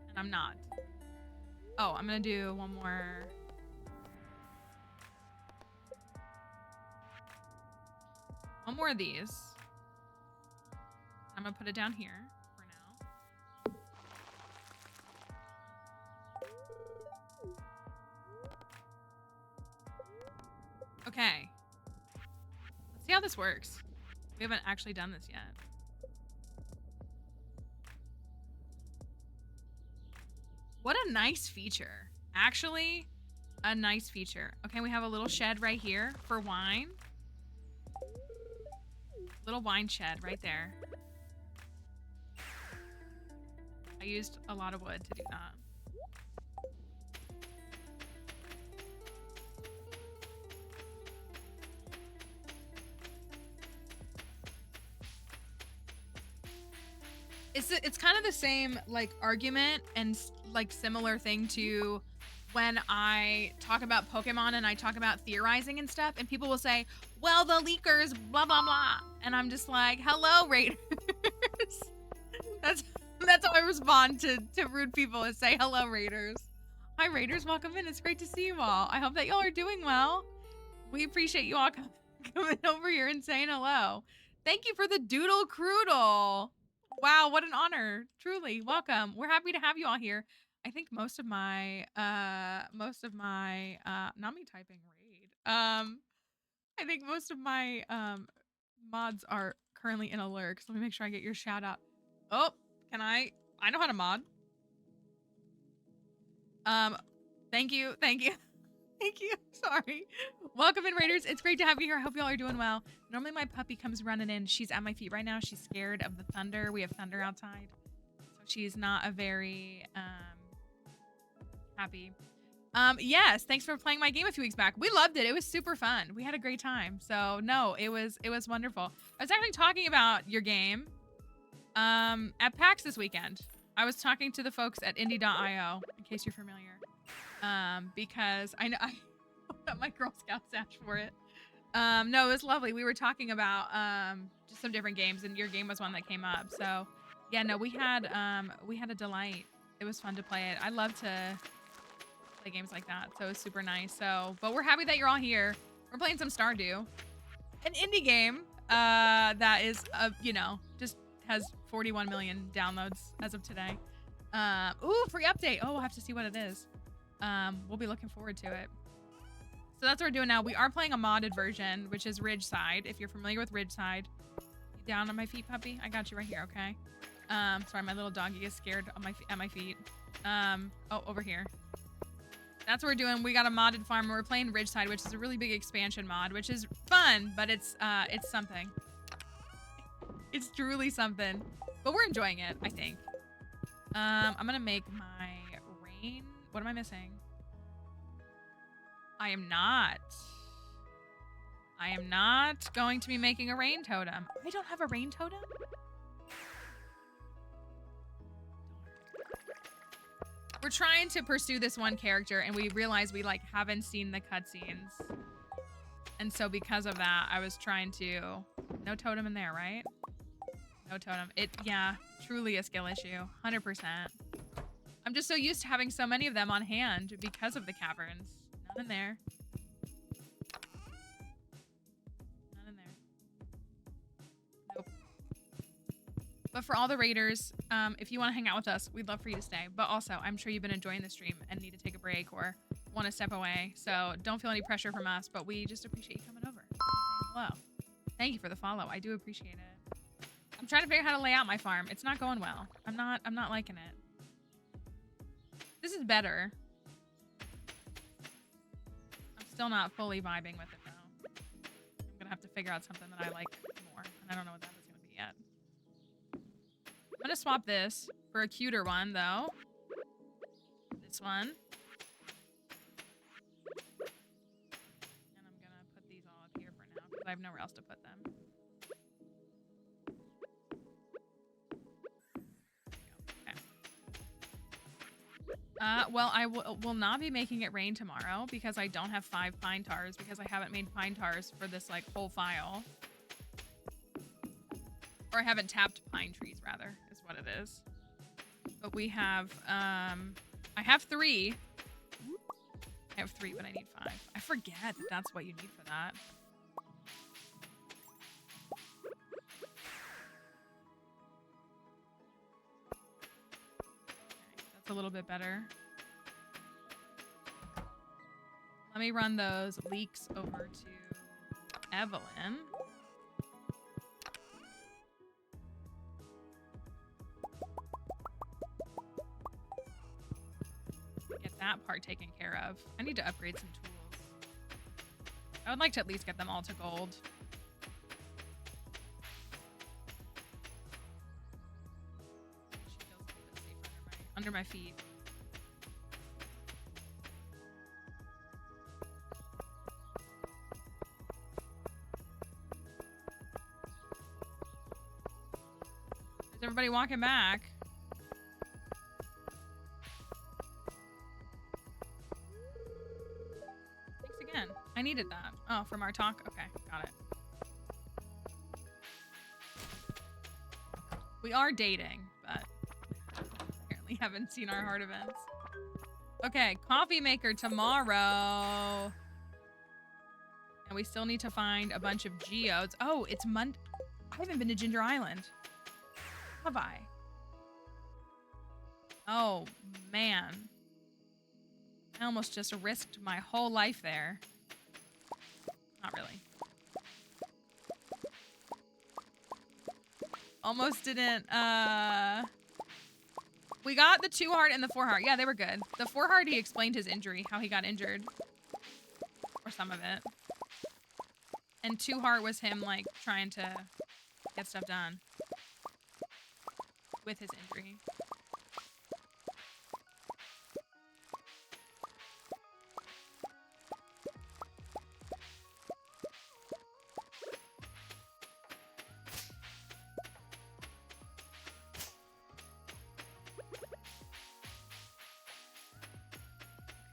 And I'm not. Oh, I'm gonna do one more. One more of these. I'm gonna put it down here for now. Okay. Let's see how this works. We haven't actually done this yet. What a nice feature. Actually, a nice feature. Okay, we have a little shed right here for wine. Little wine shed right there. I used a lot of wood to do that. It's kind of the same like argument and like similar thing to when I talk about Pokemon and I talk about theorizing and stuff, and people will say, well, the leakers, blah, blah, blah. And I'm just like, hello, Raiders. That's how I respond to rude people, is say, hello, Raiders. Hi, Raiders. Welcome in. It's great to see you all. I hope that y'all are doing well. We appreciate you all coming over here and saying hello. Thank you for the doodle croodle. Wow, what an honor. Truly, welcome. We're happy to have you all here. I think most of my not me typing raid. I think most of my mods are currently in a lurk. So let me make sure I get your shout out. Oh, can I know how to mod. Thank you. Thank you. Thank you. Sorry. Welcome in, Raiders. It's great to have you here. I hope y'all are doing well. Normally my puppy comes running in. She's at my feet right now. She's scared of the thunder. We have thunder outside. So she's not a very happy. Yes, thanks for playing my game a few weeks back. We loved it. It was super fun. We had a great time. So no, it was wonderful. I was actually talking about your game at PAX this weekend. I was talking to the folks at indie.io, in case you're familiar. Because I know I got my Girl Scout sash for it. No, it was lovely. We were talking about just some different games, and your game was one that came up. So yeah, no, we had a delight. It was fun to play it. I love to play games like that, so it was super nice. So, but we're happy that you're all here. We're playing some Stardew, an indie game that is you know, just has 41 million downloads as of today. Ooh, free update. Oh, we'll have to see what it is. We'll be looking forward to it. So that's what we're doing now. We are playing a modded version, which is Ridgeside. If you're familiar with Ridgeside, you down on my feet, puppy? I got you right here, okay? Sorry, my little doggy is scared on at my feet. Oh, over here. That's what we're doing. We got a modded farm. We're playing Ridgeside, which is a really big expansion mod, which is fun, but it's something. It's truly something. But we're enjoying it, I think. I'm gonna make my rain. What am I missing? I am not going to be making a rain totem. I don't have a rain totem? We're trying to pursue this one character, and we realize we like haven't seen the cutscenes. And so because of that, I was trying to... No totem in there, right? No totem. Yeah, truly a skill issue. 100%. I'm just so used to having so many of them on hand because of the caverns. None in there. None in there. Nope. But for all the raiders, if you want to hang out with us, we'd love for you to stay. But also, I'm sure you've been enjoying the stream and need to take a break or want to step away. So don't feel any pressure from us, but we just appreciate you coming over and saying hello. Thank you for the follow. I do appreciate it. I'm trying to figure out how to lay out my farm. It's not going well. I'm not liking it. This is better. I'm still not fully vibing with it though. I'm gonna have to figure out something that I like more. And I don't know what that is gonna be yet. I'm gonna swap this for a cuter one though. This one. And I'm gonna put these all up here for now because I have nowhere else to put them. Well, I will not be making it rain tomorrow because I don't have 5 pine tars because I haven't made pine tars for this like whole file. Or I haven't tapped pine trees rather, is what it is. But we have, I have 3. I have 3, but I need 5. I forget that that's what you need for that. A little bit better. Let me run those leeks over to Evelyn. Get that part taken care of. I need to upgrade some tools. I would like to at least get them all to gold. Under my feet. Is everybody walking back? I needed that. Oh, from our talk? Okay, got it. We are dating, but apparently haven't seen our heart events. Okay, coffee maker tomorrow. And we still need to find a bunch of geodes. Oh, it's Monday. I haven't been to Ginger Island. Have I? Oh, man. I almost just risked my whole life there. Not really. Almost didn't, we got the 2 heart and the 4 heart. Yeah, they were good. The 4 heart, he explained his injury, how he got injured. Or some of it. And 2 heart was him, like, trying to get stuff done. With his injury.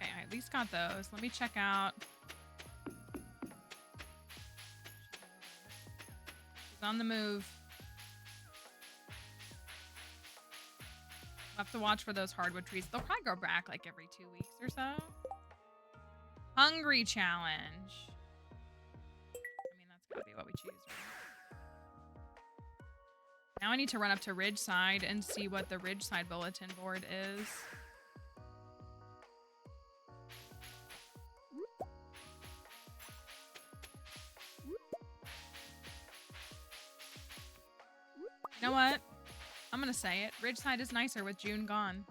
Okay, I at least got those. Let me check out. She's on the move. We'll have to watch for those hardwood trees. They'll probably grow back like every 2 weeks or so. Hungry challenge. I mean, that's gotta be what we choose, right? Now I need to run up to Ridgeside and see what the Ridgeside bulletin board is. You know what? I'm gonna say it. Ridgeside is nicer with June gone.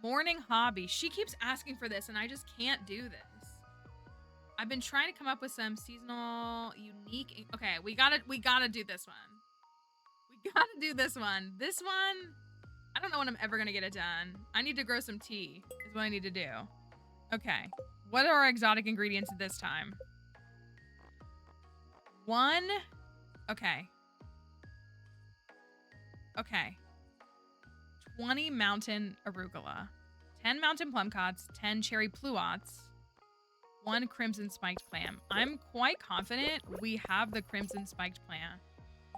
Morning hobby. She keeps asking for this and I just can't do this. I've been trying to come up with some seasonal unique. Okay, we gotta do this one. We gotta do this one. This one, I don't know when I'm ever gonna get it done. I need to grow some tea is what I need to do. Okay, what are our exotic ingredients this time? 1, okay. Okay. 20 mountain arugula, 10 mountain plumcots, 10 cherry pluots, 1 crimson spiked clam. I'm quite confident we have the crimson spiked clam.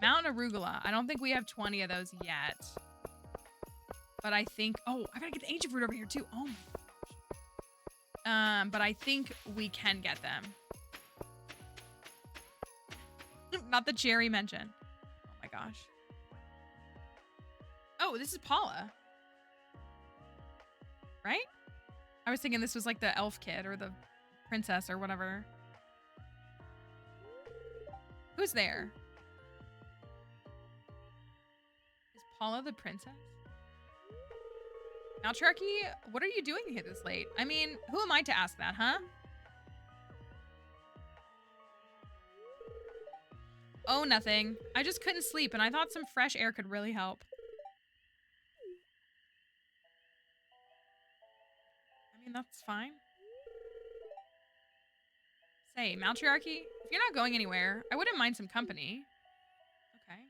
Mountain arugula, I don't think we have 20 of those yet. But I think, oh, I gotta get the ancient fruit over here too. Oh my gosh. But I think we can get them. Not the cherry mention. Oh my gosh. Oh, this is Paula. Right? I was thinking this was like the elf kid or the princess or whatever. Who's there? Is Paula the princess? Now, Cherokee, what are you doing here this late? I mean, who am I to ask that, huh? Oh, nothing. I just couldn't sleep and I thought some fresh air could really help. I mean, that's fine. Say, matriarchy, if you're not going anywhere, I wouldn't mind some company. Okay.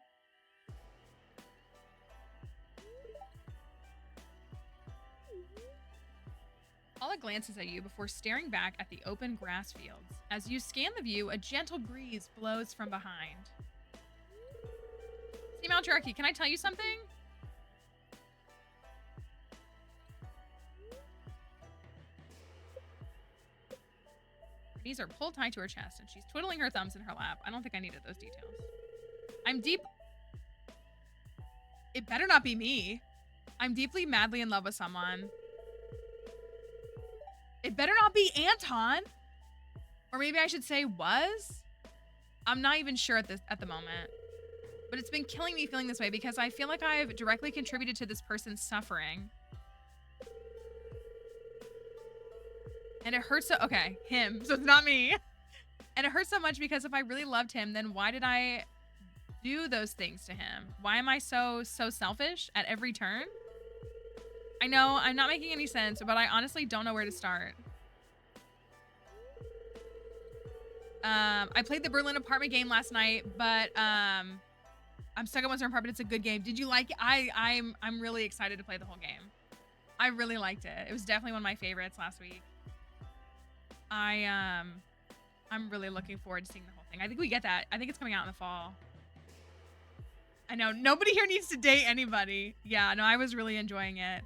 Paula glances at you before staring back at the open grass fields. As you scan the view, a gentle breeze blows from behind. See, matriarchy, can I tell you something? Her knees are pulled tight to her chest, and she's twiddling her thumbs in her lap. I don't think I needed those details. I'm deep... It better not be me. I'm deeply, madly in love with someone. It better not be Anton. Or maybe I should say was. I'm not even sure at the moment. But it's been killing me feeling this way because I feel like I've directly contributed to this person's suffering. And it hurts so... Okay, him. So it's not me. And it hurts so much because if I really loved him, then why did I do those things to him? Why am I so selfish at every turn? I know, I'm not making any sense, but I honestly don't know where to start. I played the Berlin apartment game last night, but I'm stuck at one certain part, but it's a good game. Did you like it? I'm really excited to play the whole game. I really liked it. It was definitely one of my favorites last week. I'm really looking forward to seeing the whole thing. I think we get that. I think it's coming out in the fall. I know nobody here needs to date anybody. Yeah, no, I was really enjoying it.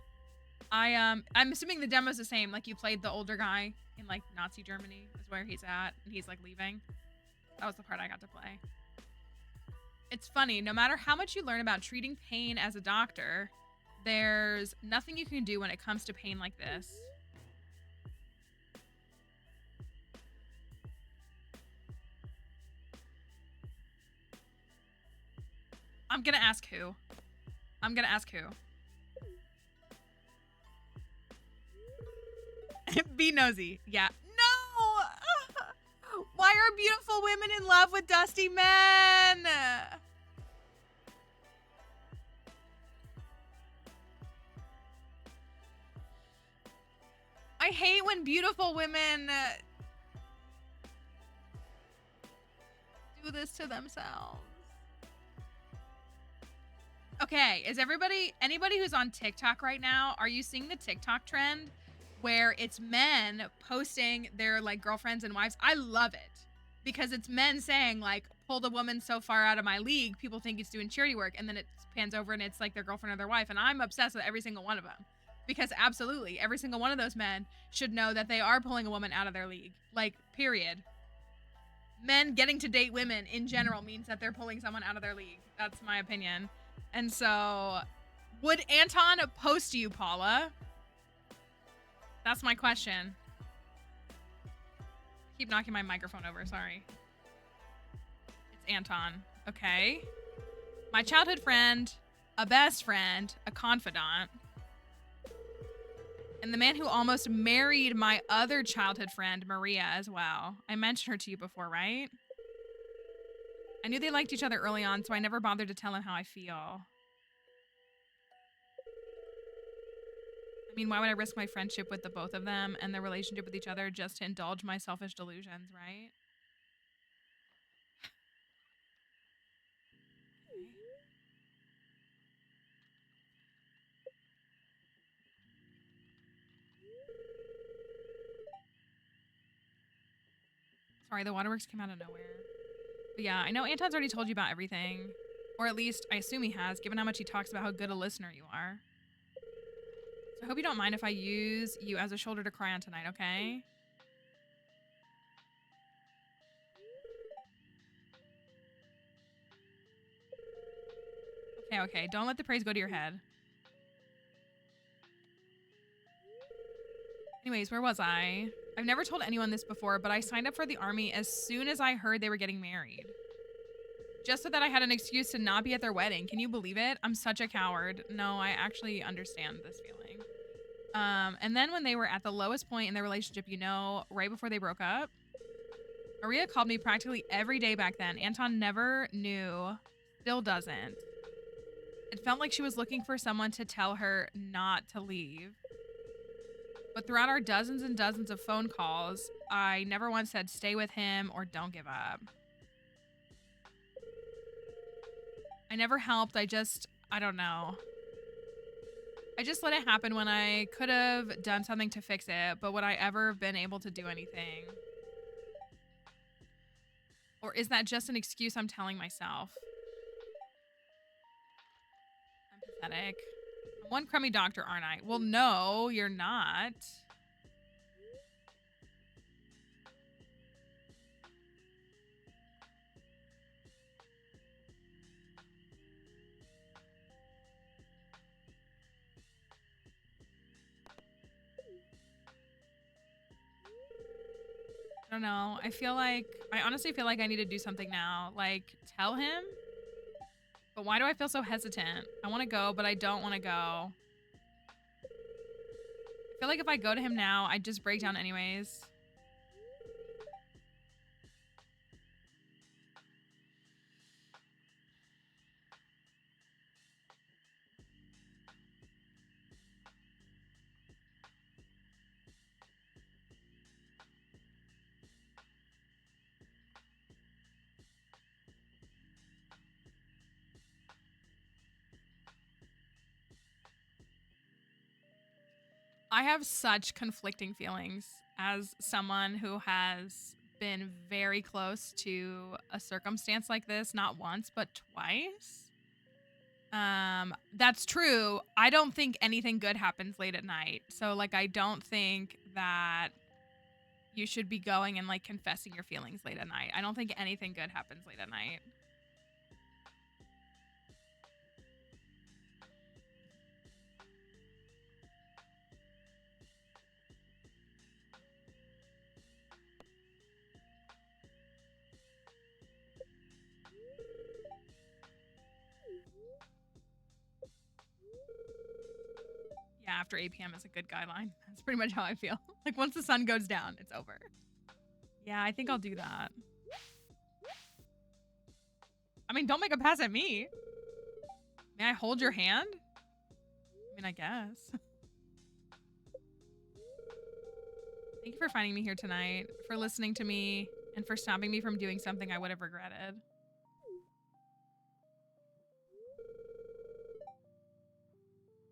I'm assuming the demo's the same. Like you played the older guy in like Nazi Germany is where he's at, and he's like leaving. That was the part I got to play. It's funny, no matter how much you learn about treating pain as a doctor, there's nothing you can do when it comes to pain like this. I'm gonna ask who. I'm gonna ask who. Be nosy. Yeah. No! Why are beautiful women in love with dusty men? I hate when beautiful women do this to themselves. Okay, is anybody who's on TikTok right now, are you seeing the TikTok trend where it's men posting their like girlfriends and wives? I love it because it's men saying like, pulled a woman so far out of my league, people think it's doing charity work, and then it pans over and it's like their girlfriend or their wife, and I'm obsessed with every single one of them because absolutely every single one of those men should know that they are pulling a woman out of their league, like period. Men getting to date women in general means that they're pulling someone out of their league. That's my opinion. And so, would Anton post you, Paula? That's my question. Keep knocking my microphone over, sorry. It's Anton. Okay. My childhood friend, a best friend, a confidant, and the man who almost married my other childhood friend, Maria, as well. I mentioned her to you before, right? I knew they liked each other early on, so I never bothered to tell him how I feel. I mean, why would I risk my friendship with the both of them and their relationship with each other just to indulge my selfish delusions, right? Okay. Sorry, the waterworks came out of nowhere. But yeah, I know Anton's already told you about everything. Or at least, I assume he has, given how much he talks about how good a listener you are. So I hope you don't mind if I use you as a shoulder to cry on tonight, okay? Okay. Don't let the praise go to your head. Anyways, where was I? I've never told anyone this before, but I signed up for the army as soon as I heard they were getting married. Just so that I had an excuse to not be at their wedding. Can you believe it? I'm such a coward. No, I actually understand this feeling. And then when they were at the lowest point in their relationship, you know, right before they broke up, Maria called me practically every day back then. Anton never knew, still doesn't. It felt like she was looking for someone to tell her not to leave. But throughout our dozens and dozens of phone calls, I never once said stay with him or don't give up. I never helped. I don't know. I just let it happen when I could have done something to fix it, but would I ever have been able to do anything? Or is that just an excuse I'm telling myself? I'm pathetic. I'm one crummy doctor, aren't I? Well, no, you're not. I don't know. I honestly feel like I need to do something now. Like, tell him? But why do I feel so hesitant? I want to go, but I don't want to go. I feel like if I go to him now, I'd just break down anyways. I have such conflicting feelings as someone who has been very close to a circumstance like this, not once, but twice. That's true. I don't think anything good happens late at night. So like I don't think that you should be going and like confessing your feelings late at night. I don't think anything good happens late at night. Yeah, after 8 p.m. is a good guideline. That's pretty much how I feel. Like once the sun goes down, it's over. Yeah, I think I'll do that. I mean, don't make a pass at me. May I hold your hand? I mean, I guess. Thank you for finding me here tonight, for listening to me, and for stopping me from doing something I would have regretted.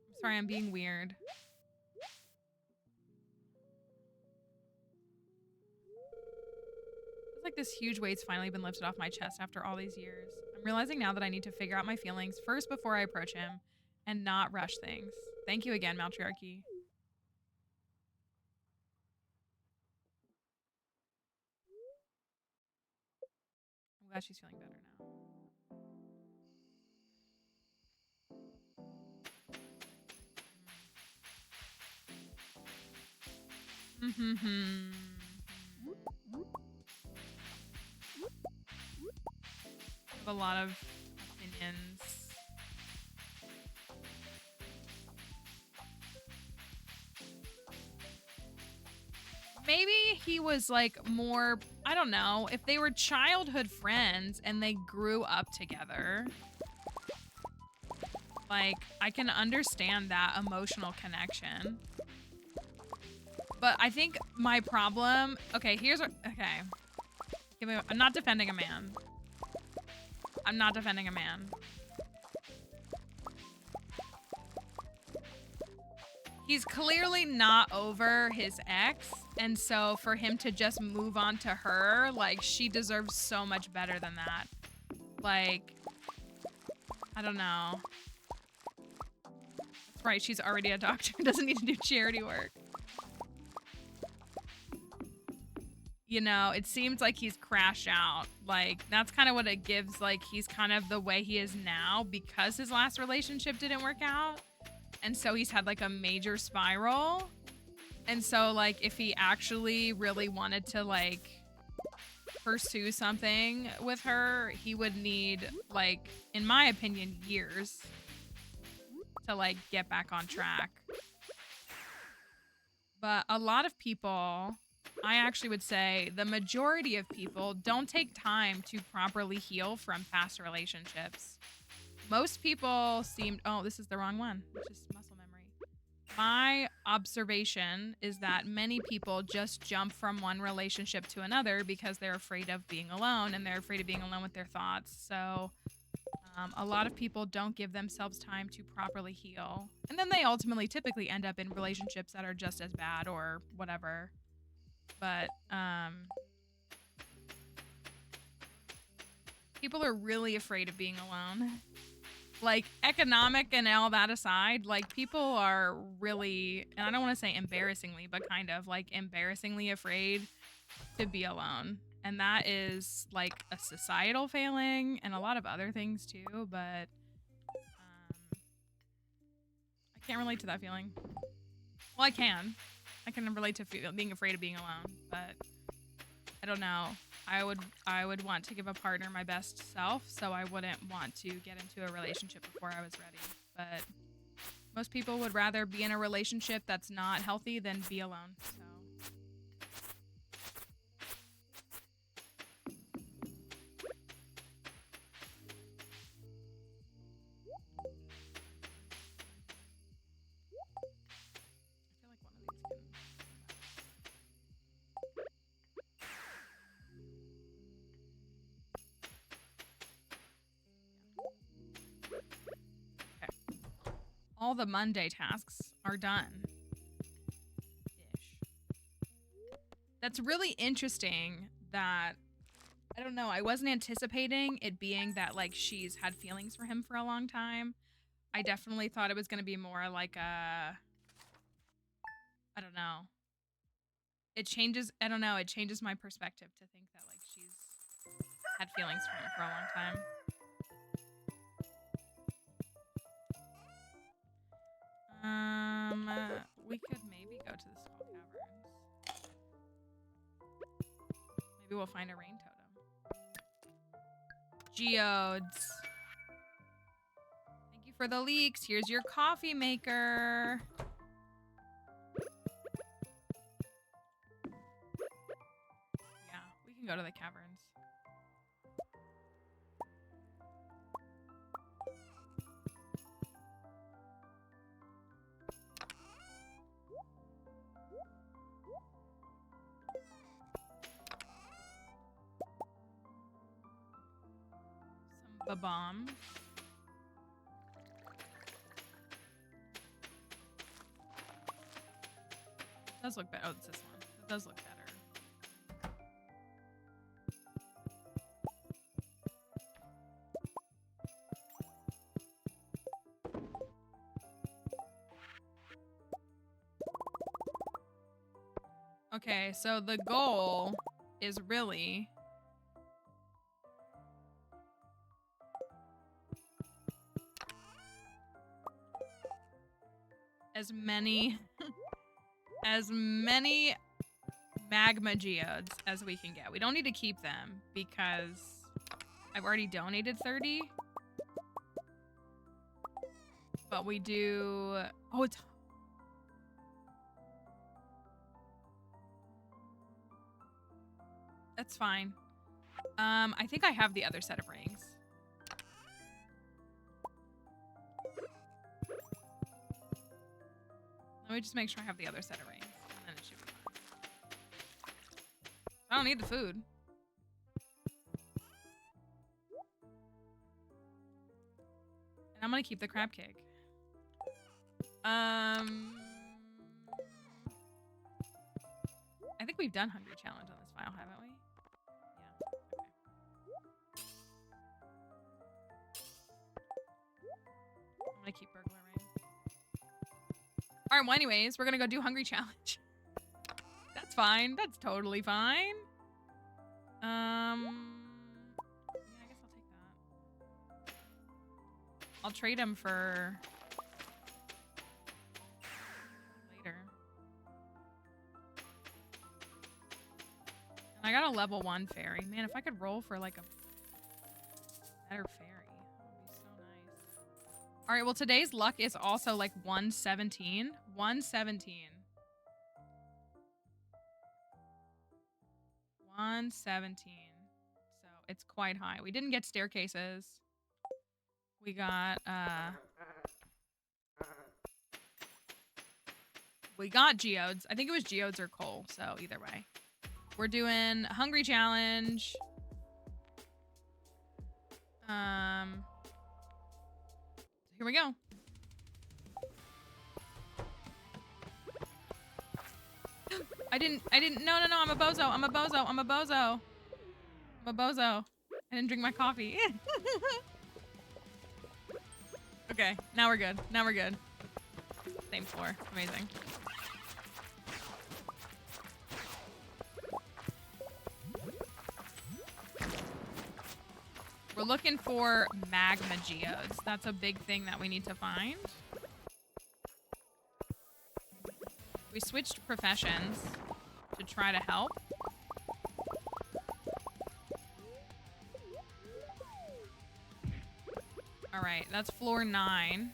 I'm sorry, I'm being weird. It's like this huge weight's finally been lifted off my chest after all these years. I'm realizing now that I need to figure out my feelings first before I approach him and not rush things. Thank you again, Matriarchy. I'm glad she's feeling better now. A lot of opinions. Maybe he was like more, I don't know, if they were childhood friends and they grew up together. Like, I can understand that emotional connection. But I think my problem, okay, here's what, okay. I'm not defending a man. I'm not defending a man. He's clearly not over his ex, and so for him to just move on to her, like, she deserves so much better than that. Like, I don't know. That's right, she's already a doctor, doesn't need to do charity work. You know, it seems like he's crashed out. Like, that's kind of what it gives. Like, he's kind of the way he is now because his last relationship didn't work out. And so he's had, like, a major spiral. And so, like, if he actually really wanted to, like, pursue something with her, he would need, like, in my opinion, years to, like, get back on track. But a lot of people... I actually would say the majority of people don't take time to properly heal from past relationships. Most people seem... Oh, this is the wrong one. It's just muscle memory. My observation is that many people just jump from one relationship to another because they're afraid of being alone and they're afraid of being alone with their thoughts. So a lot of people don't give themselves time to properly heal. And then they ultimately typically end up in relationships that are just as bad or whatever. But people are really afraid of being alone. Like, economic and all that aside, like, people are really, and I don't want to say embarrassingly, but kind of like embarrassingly afraid to be alone. And that is like a societal failing and a lot of other things too, but I can't relate to that feeling. Well, I can. I can relate to being afraid of being alone, but I don't know. I would want to give a partner my best self, so I wouldn't want to get into a relationship before I was ready. But most people would rather be in a relationship that's not healthy than be alone. So. All the Monday tasks are done. That's really interesting that, I don't know, I wasn't anticipating it being that, like, she's had feelings for him for a long time. I definitely thought it was going to be more like a, I don't know. It changes, I don't know, it changes my perspective to think that, like, she's had feelings for him for a long time. We could maybe go to the Skull Caverns. Maybe we'll find a rain totem. Geodes. Thank you for the leeks. Here's your coffee maker. Yeah, we can go to the caverns. Some bomb. Does look better. Oh, it's this one. It does look better. Okay, so the goal is really as many magma geodes as we can get. We don't need to keep them because I've already donated 30. But we do... Oh, it's... That's fine. I think I have the other set of rings. Let me just make sure I have the other set of rings, and then it should be fine. I don't need the food. And I'm gonna keep the crab cake. I think we've done Hungry Challenge on this file, haven't we? Yeah. Okay. I'm gonna keep Burglar Ring. Alright, well anyways, we're gonna go do Hungry Challenge. That's fine. That's totally fine. Yeah, I guess I'll take that. I'll trade him for... later. I got a level 1 fairy. Man, if I could roll for like a better fairy, that would be so nice. All right, well, today's luck is also like 117. 117. 117. So it's quite high. We didn't get staircases. We got, we got geodes. I think it was geodes or coal, so either way. We're doing Hungry Challenge. Here we go. I didn't, no, I'm a bozo. I'm a bozo. I didn't drink my coffee. Okay, now we're good. Same floor. Amazing. We're looking for magma geodes. That's a big thing that we need to find. We switched professions to try to help. All right, that's floor 9.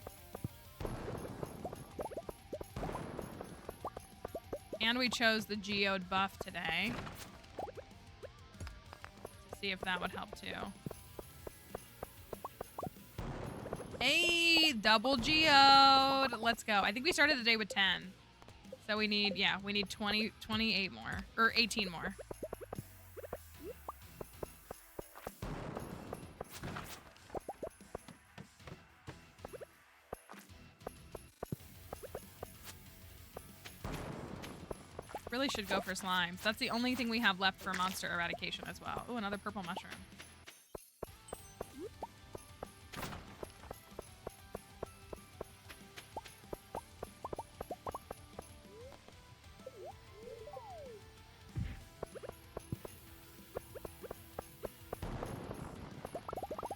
And we chose the geode buff today. To see if that would help too. Hey, double geode. Let's go. I think we started the day with 10. So we need, yeah, we need 28 more. Or 18 more. really should go for slimes. That's the only thing we have left for monster eradication as well. Oh, another purple mushroom.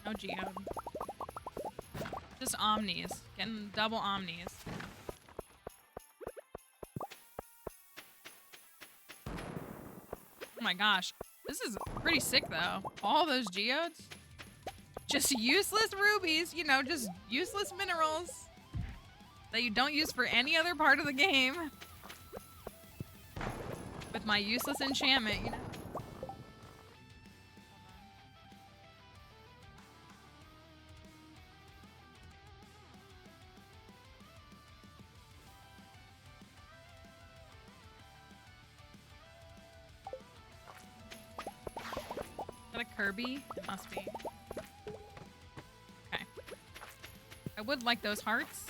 No geode. Just omnis. Getting double omnis. Oh my gosh. This is pretty sick though. All those geodes. Just useless rubies, you know, just useless minerals that you don't use for any other part of the game. With my useless enchantment, you know. Is that a Kirby? It must be. Okay. I would like those hearts.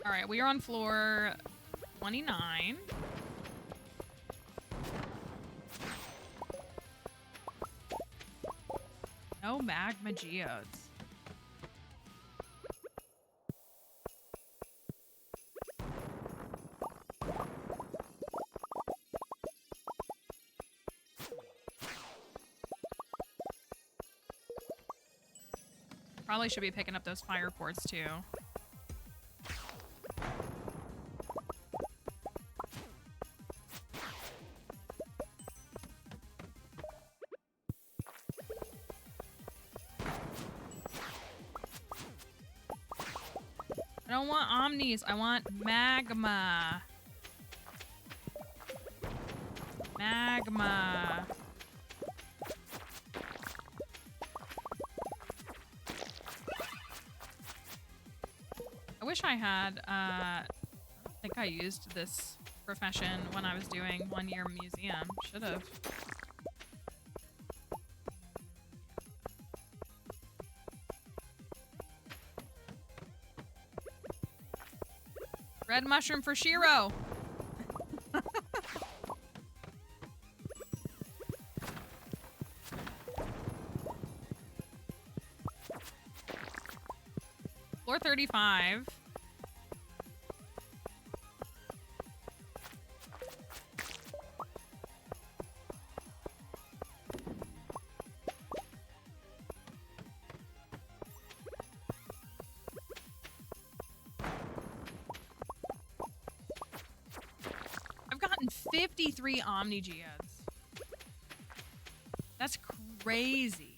All right, we are on floor 29. No magma geodes. Probably should be picking up those fire quartz too. I don't want omnis. I want magma. Magma. I wish I had, I don't think I used this profession when I was doing 1 year museum. Should have. Red mushroom for Shiro. Floor 35. I've gotten 53 Omni Geodes. That's crazy.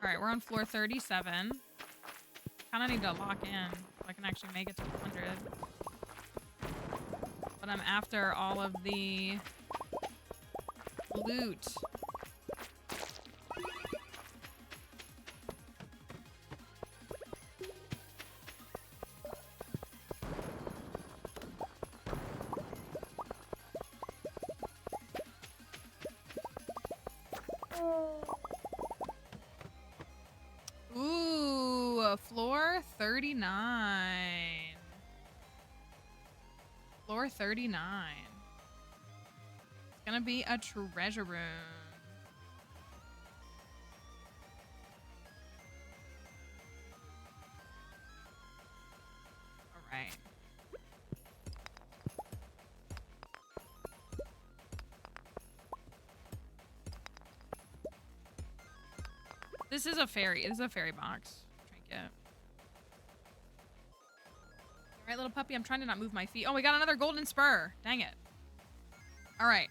Alright, we're on floor 37. Kinda need to lock in so I can actually make it to 100. But I'm after all of the loot. Ooh, floor 39. Floor 39. It's gonna be a treasure room. All right. This is a fairy. This is a fairy box. Trinket. All right, little puppy. I'm trying to not move my feet. Oh, we got another golden spur. Dang it. All right.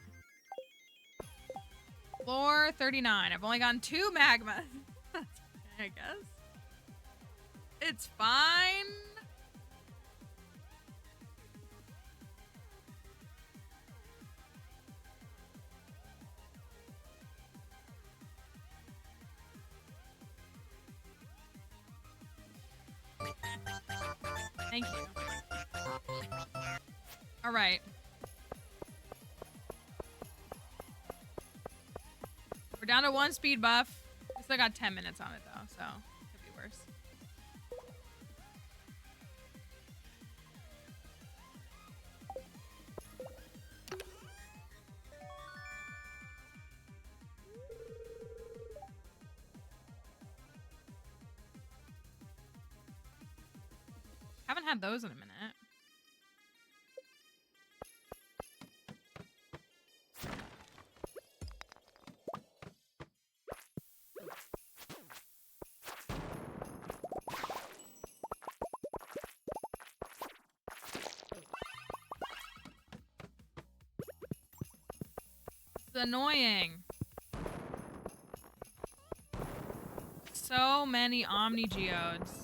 Floor 39. I've only gotten 2 magmas. I guess. It's fine. Thank you. All right. We're down to 1 speed buff. We still got 10 minutes on it though, so could be worse. Haven't had those in a minute. It's annoying. So many Omni Geodes.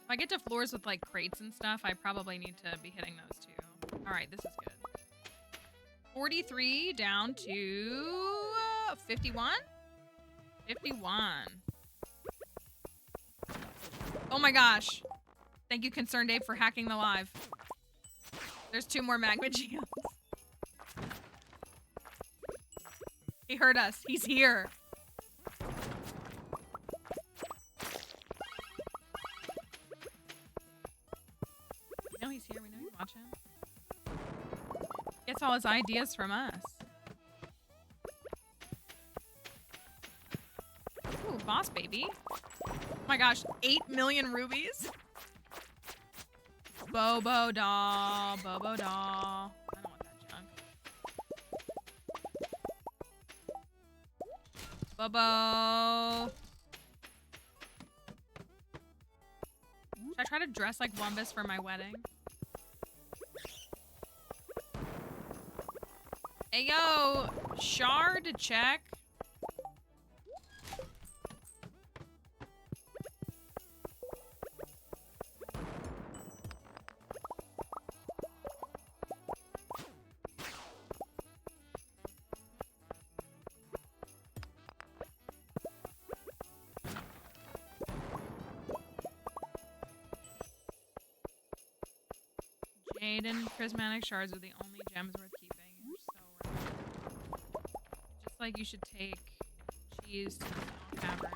If I get to floors with like crates and stuff, I probably need to be hitting those too. All right, this is good. 43 down to 51? 51. Oh my gosh. Thank you, Concerned Ape, for hacking the live. There's 2 more magma geodes. He heard us. He's here. We know he's here. We know he's watching. Gets all his ideas from us. Ooh, boss baby. Oh my gosh, 8 million rubies. Bobo doll, Bobo doll. I don't want that junk. Bobo. Should I try to dress like Wumbus for my wedding? Hey yo, shard check. Jade and prismatic shards are the only gems worth keeping. You're so right. Just like you should take cheese to the Snow Cavern.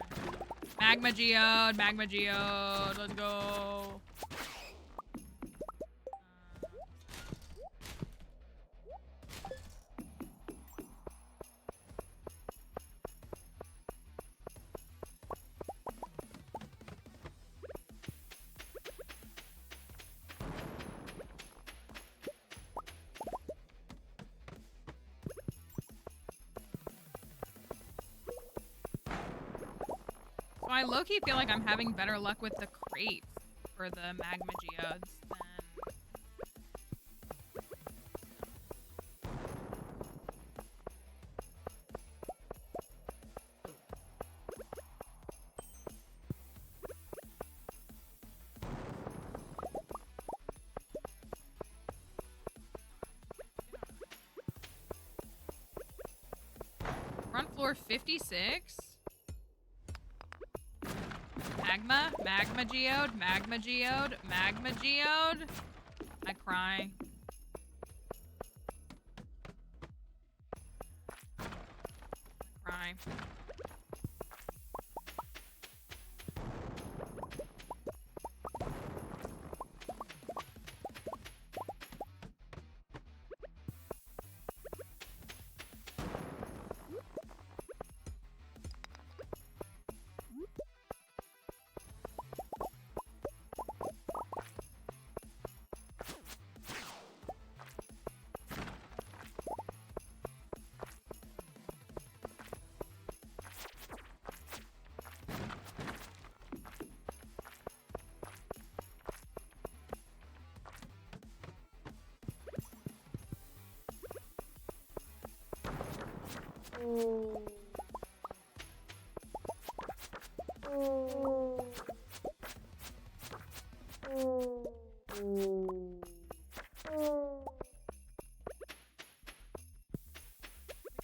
Magma geode, magma geode, let's go. So I low-key feel like I'm having better luck with the crates for the magma geodes than... Front floor 56? Magma geode, magma geode, magma geode. I cry. I cry.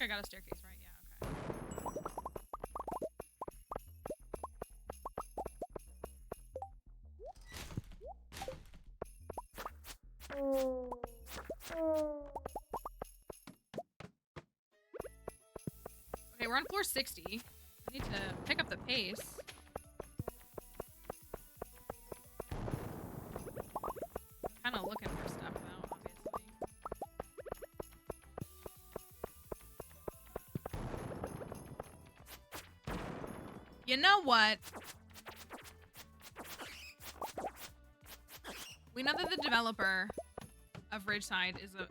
I got a staircase, right? Yeah, okay. Okay, we're on floor 60. I need to pick up the pace. Kind of looking for stuff, though, obviously. You know what? We know that the developer of Ridgeside is a man.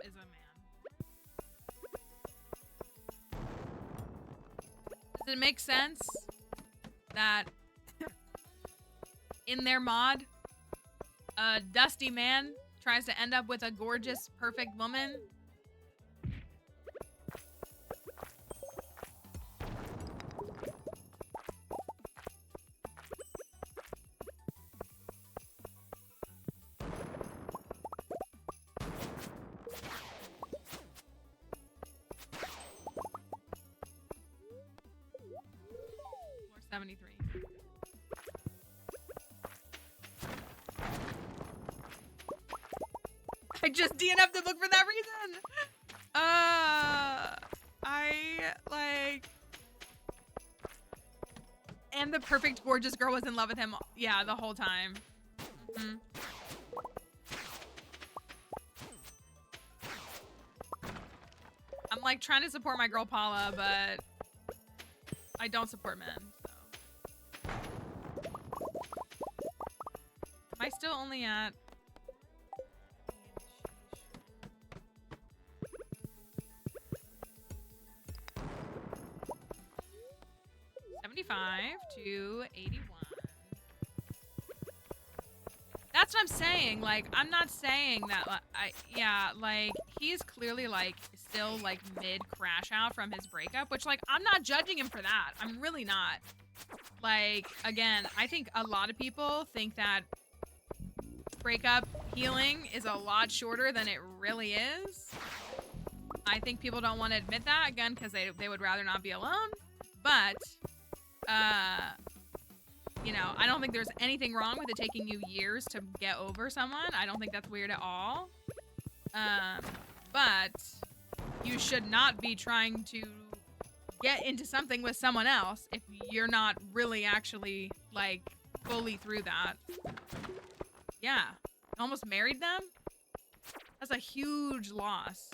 Does it make sense that in their mod, a dusty man tries to end up with a gorgeous, perfect woman? Floor 73. I just DNF'd the book for that reason. And the perfect gorgeous girl was in love with him. Yeah, the whole time. Mm-hmm. I'm like trying to support my girl Paula, but I don't support men. So. Am I still only at... 75 to 81. That's what I'm saying. Like, I'm not saying that, like, he's clearly, like, still, like, mid-crash out from his breakup, which, like, I'm not judging him for that. I'm really not. Like, again, I think a lot of people think that breakup healing is a lot shorter than it really is. I think people don't want to admit that, again, because they would rather not be alone. But... you know, I don't think there's anything wrong with it taking you years to get over someone. I don't think that's weird at all. But you should not be trying to get into something with someone else if you're not really actually, like, fully through that. Yeah. Almost married them? That's a huge loss.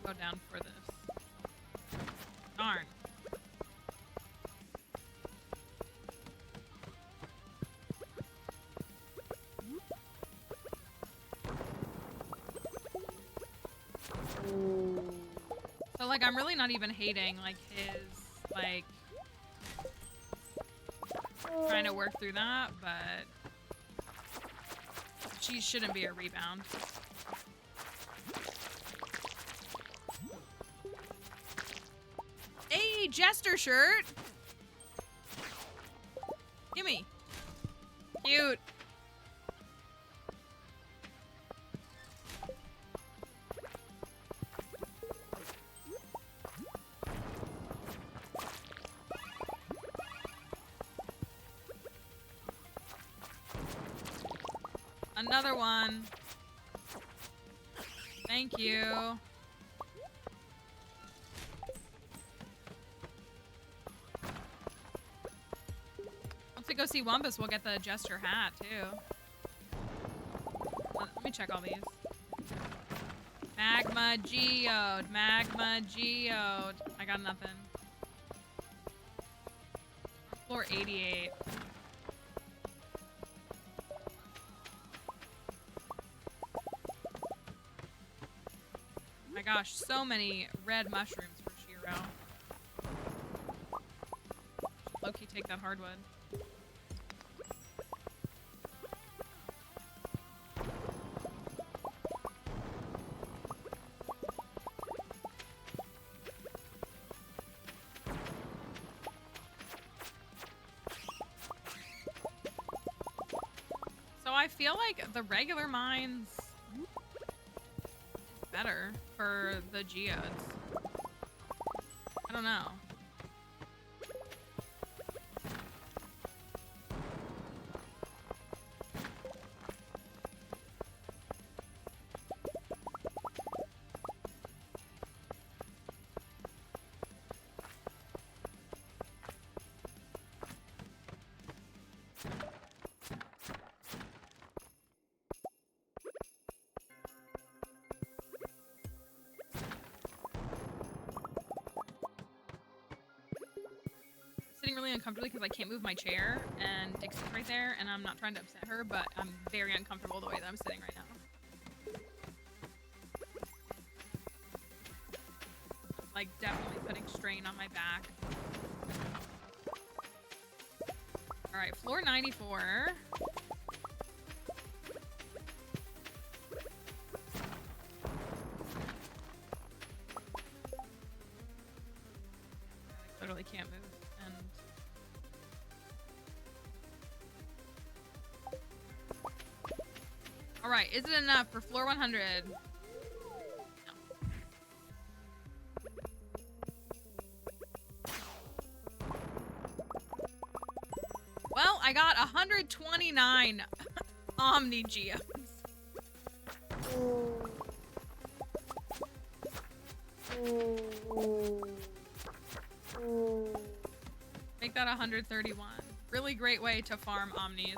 Go down for this. Darn. So, like, I'm really not even hating, like, his, like, trying to work through that, but she shouldn't be a rebound. Hey, Jester shirt. Gimme. Cute. Another one. Thank you. Once we go see Wumpus, we'll get the Jester hat, too. Let me check all these. Magma Geode. Magma Geode. I got nothing. Floor 88. gosh, so many red mushrooms for Shiro. Low-key take that hardwood. So I feel like the regular mines is better for the geodes. I don't know. Sitting really uncomfortably because I can't move my chair, and Dixie's right there, and I'm not trying to upset her, but I'm very uncomfortable the way that I'm sitting right now. Like, definitely putting strain on my back. Alright, floor 94. I literally can't move. Alright, is it enough for floor 100? No. Well, I got 129 Omni Geodes. Make that 131. Really great way to farm Omnis.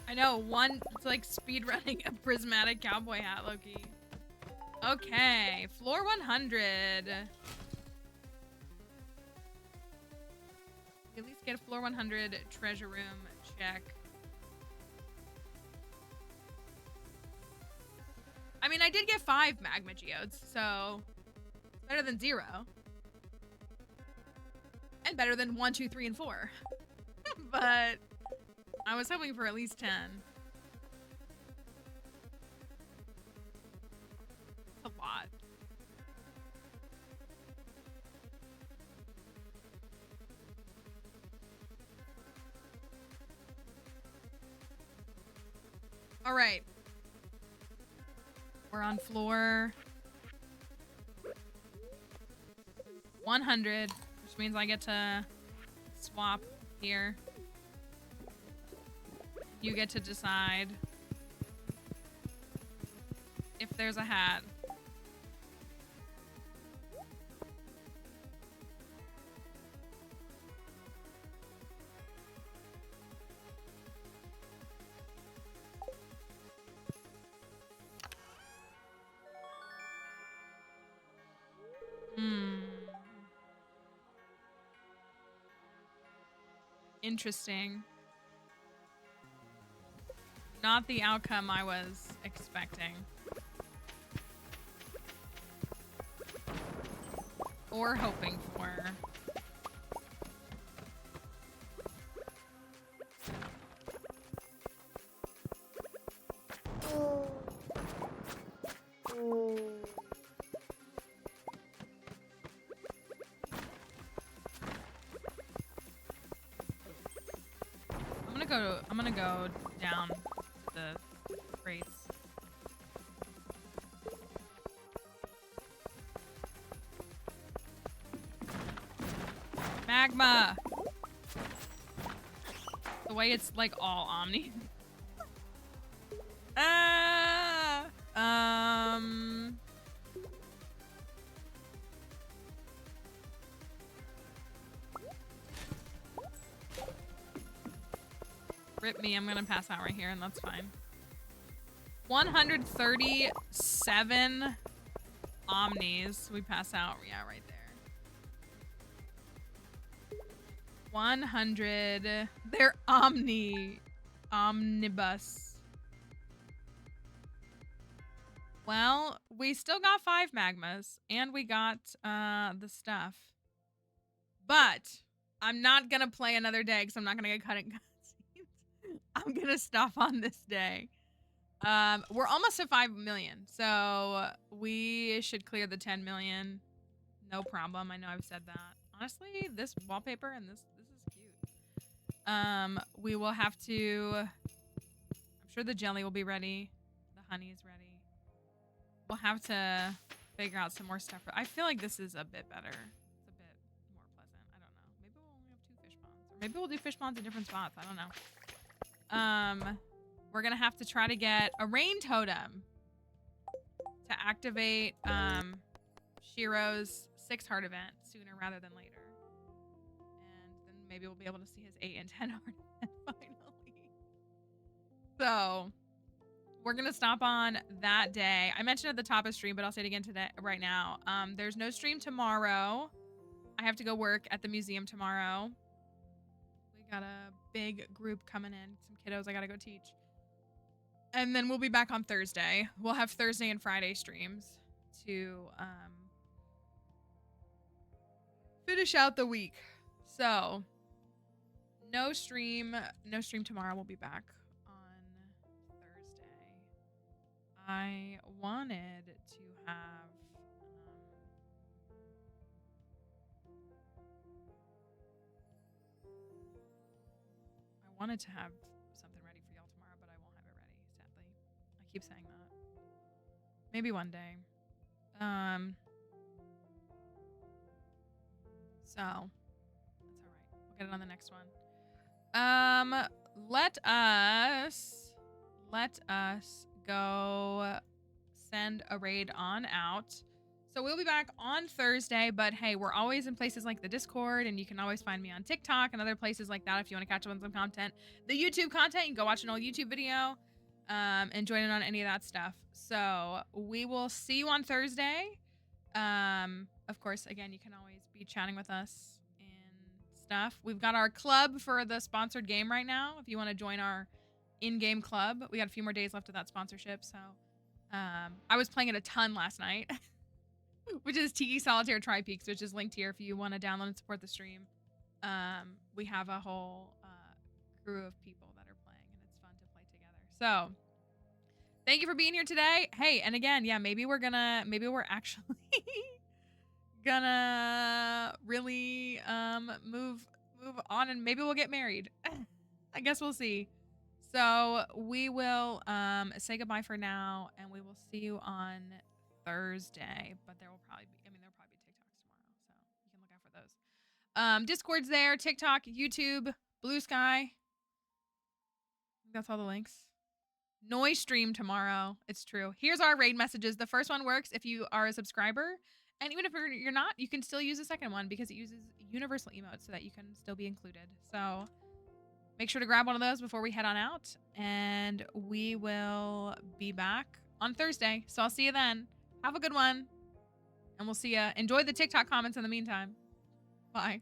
I know, it's like speedrunning a prismatic cowboy hat, Loki. Okay, floor 100. At least get a floor 100 treasure room check. I mean, I did get 5 magma geodes, so better than 0. And better than 1, 2, 3, and 4. But I was hoping for at least 10. A lot. All right. We're on floor 100, which means I get to swap here. You get to decide if there's a hat. Interesting. Not the outcome I was expecting. Or hoping for. I'm gonna go down the crates. Magma! The way it's like all Omni. Rip me, I'm gonna pass out right here and that's fine. 137 Omnis. We pass out, yeah, right there. 100. They're Omni. Omnibus. Well, we still got 5 magmas, and we got the stuff. But I'm not gonna play another day because I'm not gonna get cut in cutscenes. I'm gonna stop on this day. We're almost at 5 million, so we should clear the 10 million. No problem. I know I've said that. Honestly, this wallpaper and this is cute. We will have to. I'm sure the jelly will be ready. The honey is ready. We'll have to figure out some more stuff. I feel like this is a bit better. It's a bit more pleasant. I don't know. Maybe we'll only have 2 fish ponds. Or maybe we'll do fish ponds in different spots. I don't know. We're going to have to try to get a rain totem to activate Shiro's 6 heart event sooner rather than later. And then maybe we'll be able to see his 8 and 10 heart event finally. So we're going to stop on that day. I mentioned at the top of stream, but I'll say it again today, right now. There's no stream tomorrow. I have to go work at the museum tomorrow. We got a big group coming in. Some kiddos I got to go teach. And then we'll be back on Thursday. We'll have Thursday and Friday streams to finish out the week. So no stream tomorrow. We'll be back on Thursday. I wanted to have something ready for y'all tomorrow, but I won't have it ready, sadly. I keep saying that. Maybe one day. So that's all right. We'll get it on the next one. Let us go send a raid on out. So we'll be back on Thursday, but hey, we're always in places like the Discord, and you can always find me on TikTok and other places like that if you want to catch up on some content. The YouTube content, you can go watch an old YouTube video and join in on any of that stuff. So we will see you on Thursday. Of course, again, you can always be chatting with us and stuff. We've got our club for the sponsored game right now. If you want to join our in-game club, we got a few more days left of that sponsorship. So I was playing it a ton last night. Which is Tiki Solitaire Tri-Peaks, which is linked here if you want to download and support the stream. We have a whole crew of people that are playing, and it's fun to play together. So, thank you for being here today. Hey, and again, yeah, maybe we're actually gonna really move on, and maybe we'll get married. I guess we'll see. So we will say goodbye for now, and we will see you on Thursday, but there'll probably be TikToks tomorrow, so you can look out for those. Discord's there, TikTok, YouTube, Blue Sky. That's all the links. Noise stream tomorrow. It's true. Here's our raid messages. The first one works if you are a subscriber, and even if you're not, you can still use the second one because it uses universal emotes so that you can still be included. So make sure to grab one of those before we head on out, and we will be back on Thursday. So I'll see you then. Have a good one, and we'll see ya. Enjoy the TikTok comments in the meantime. Bye.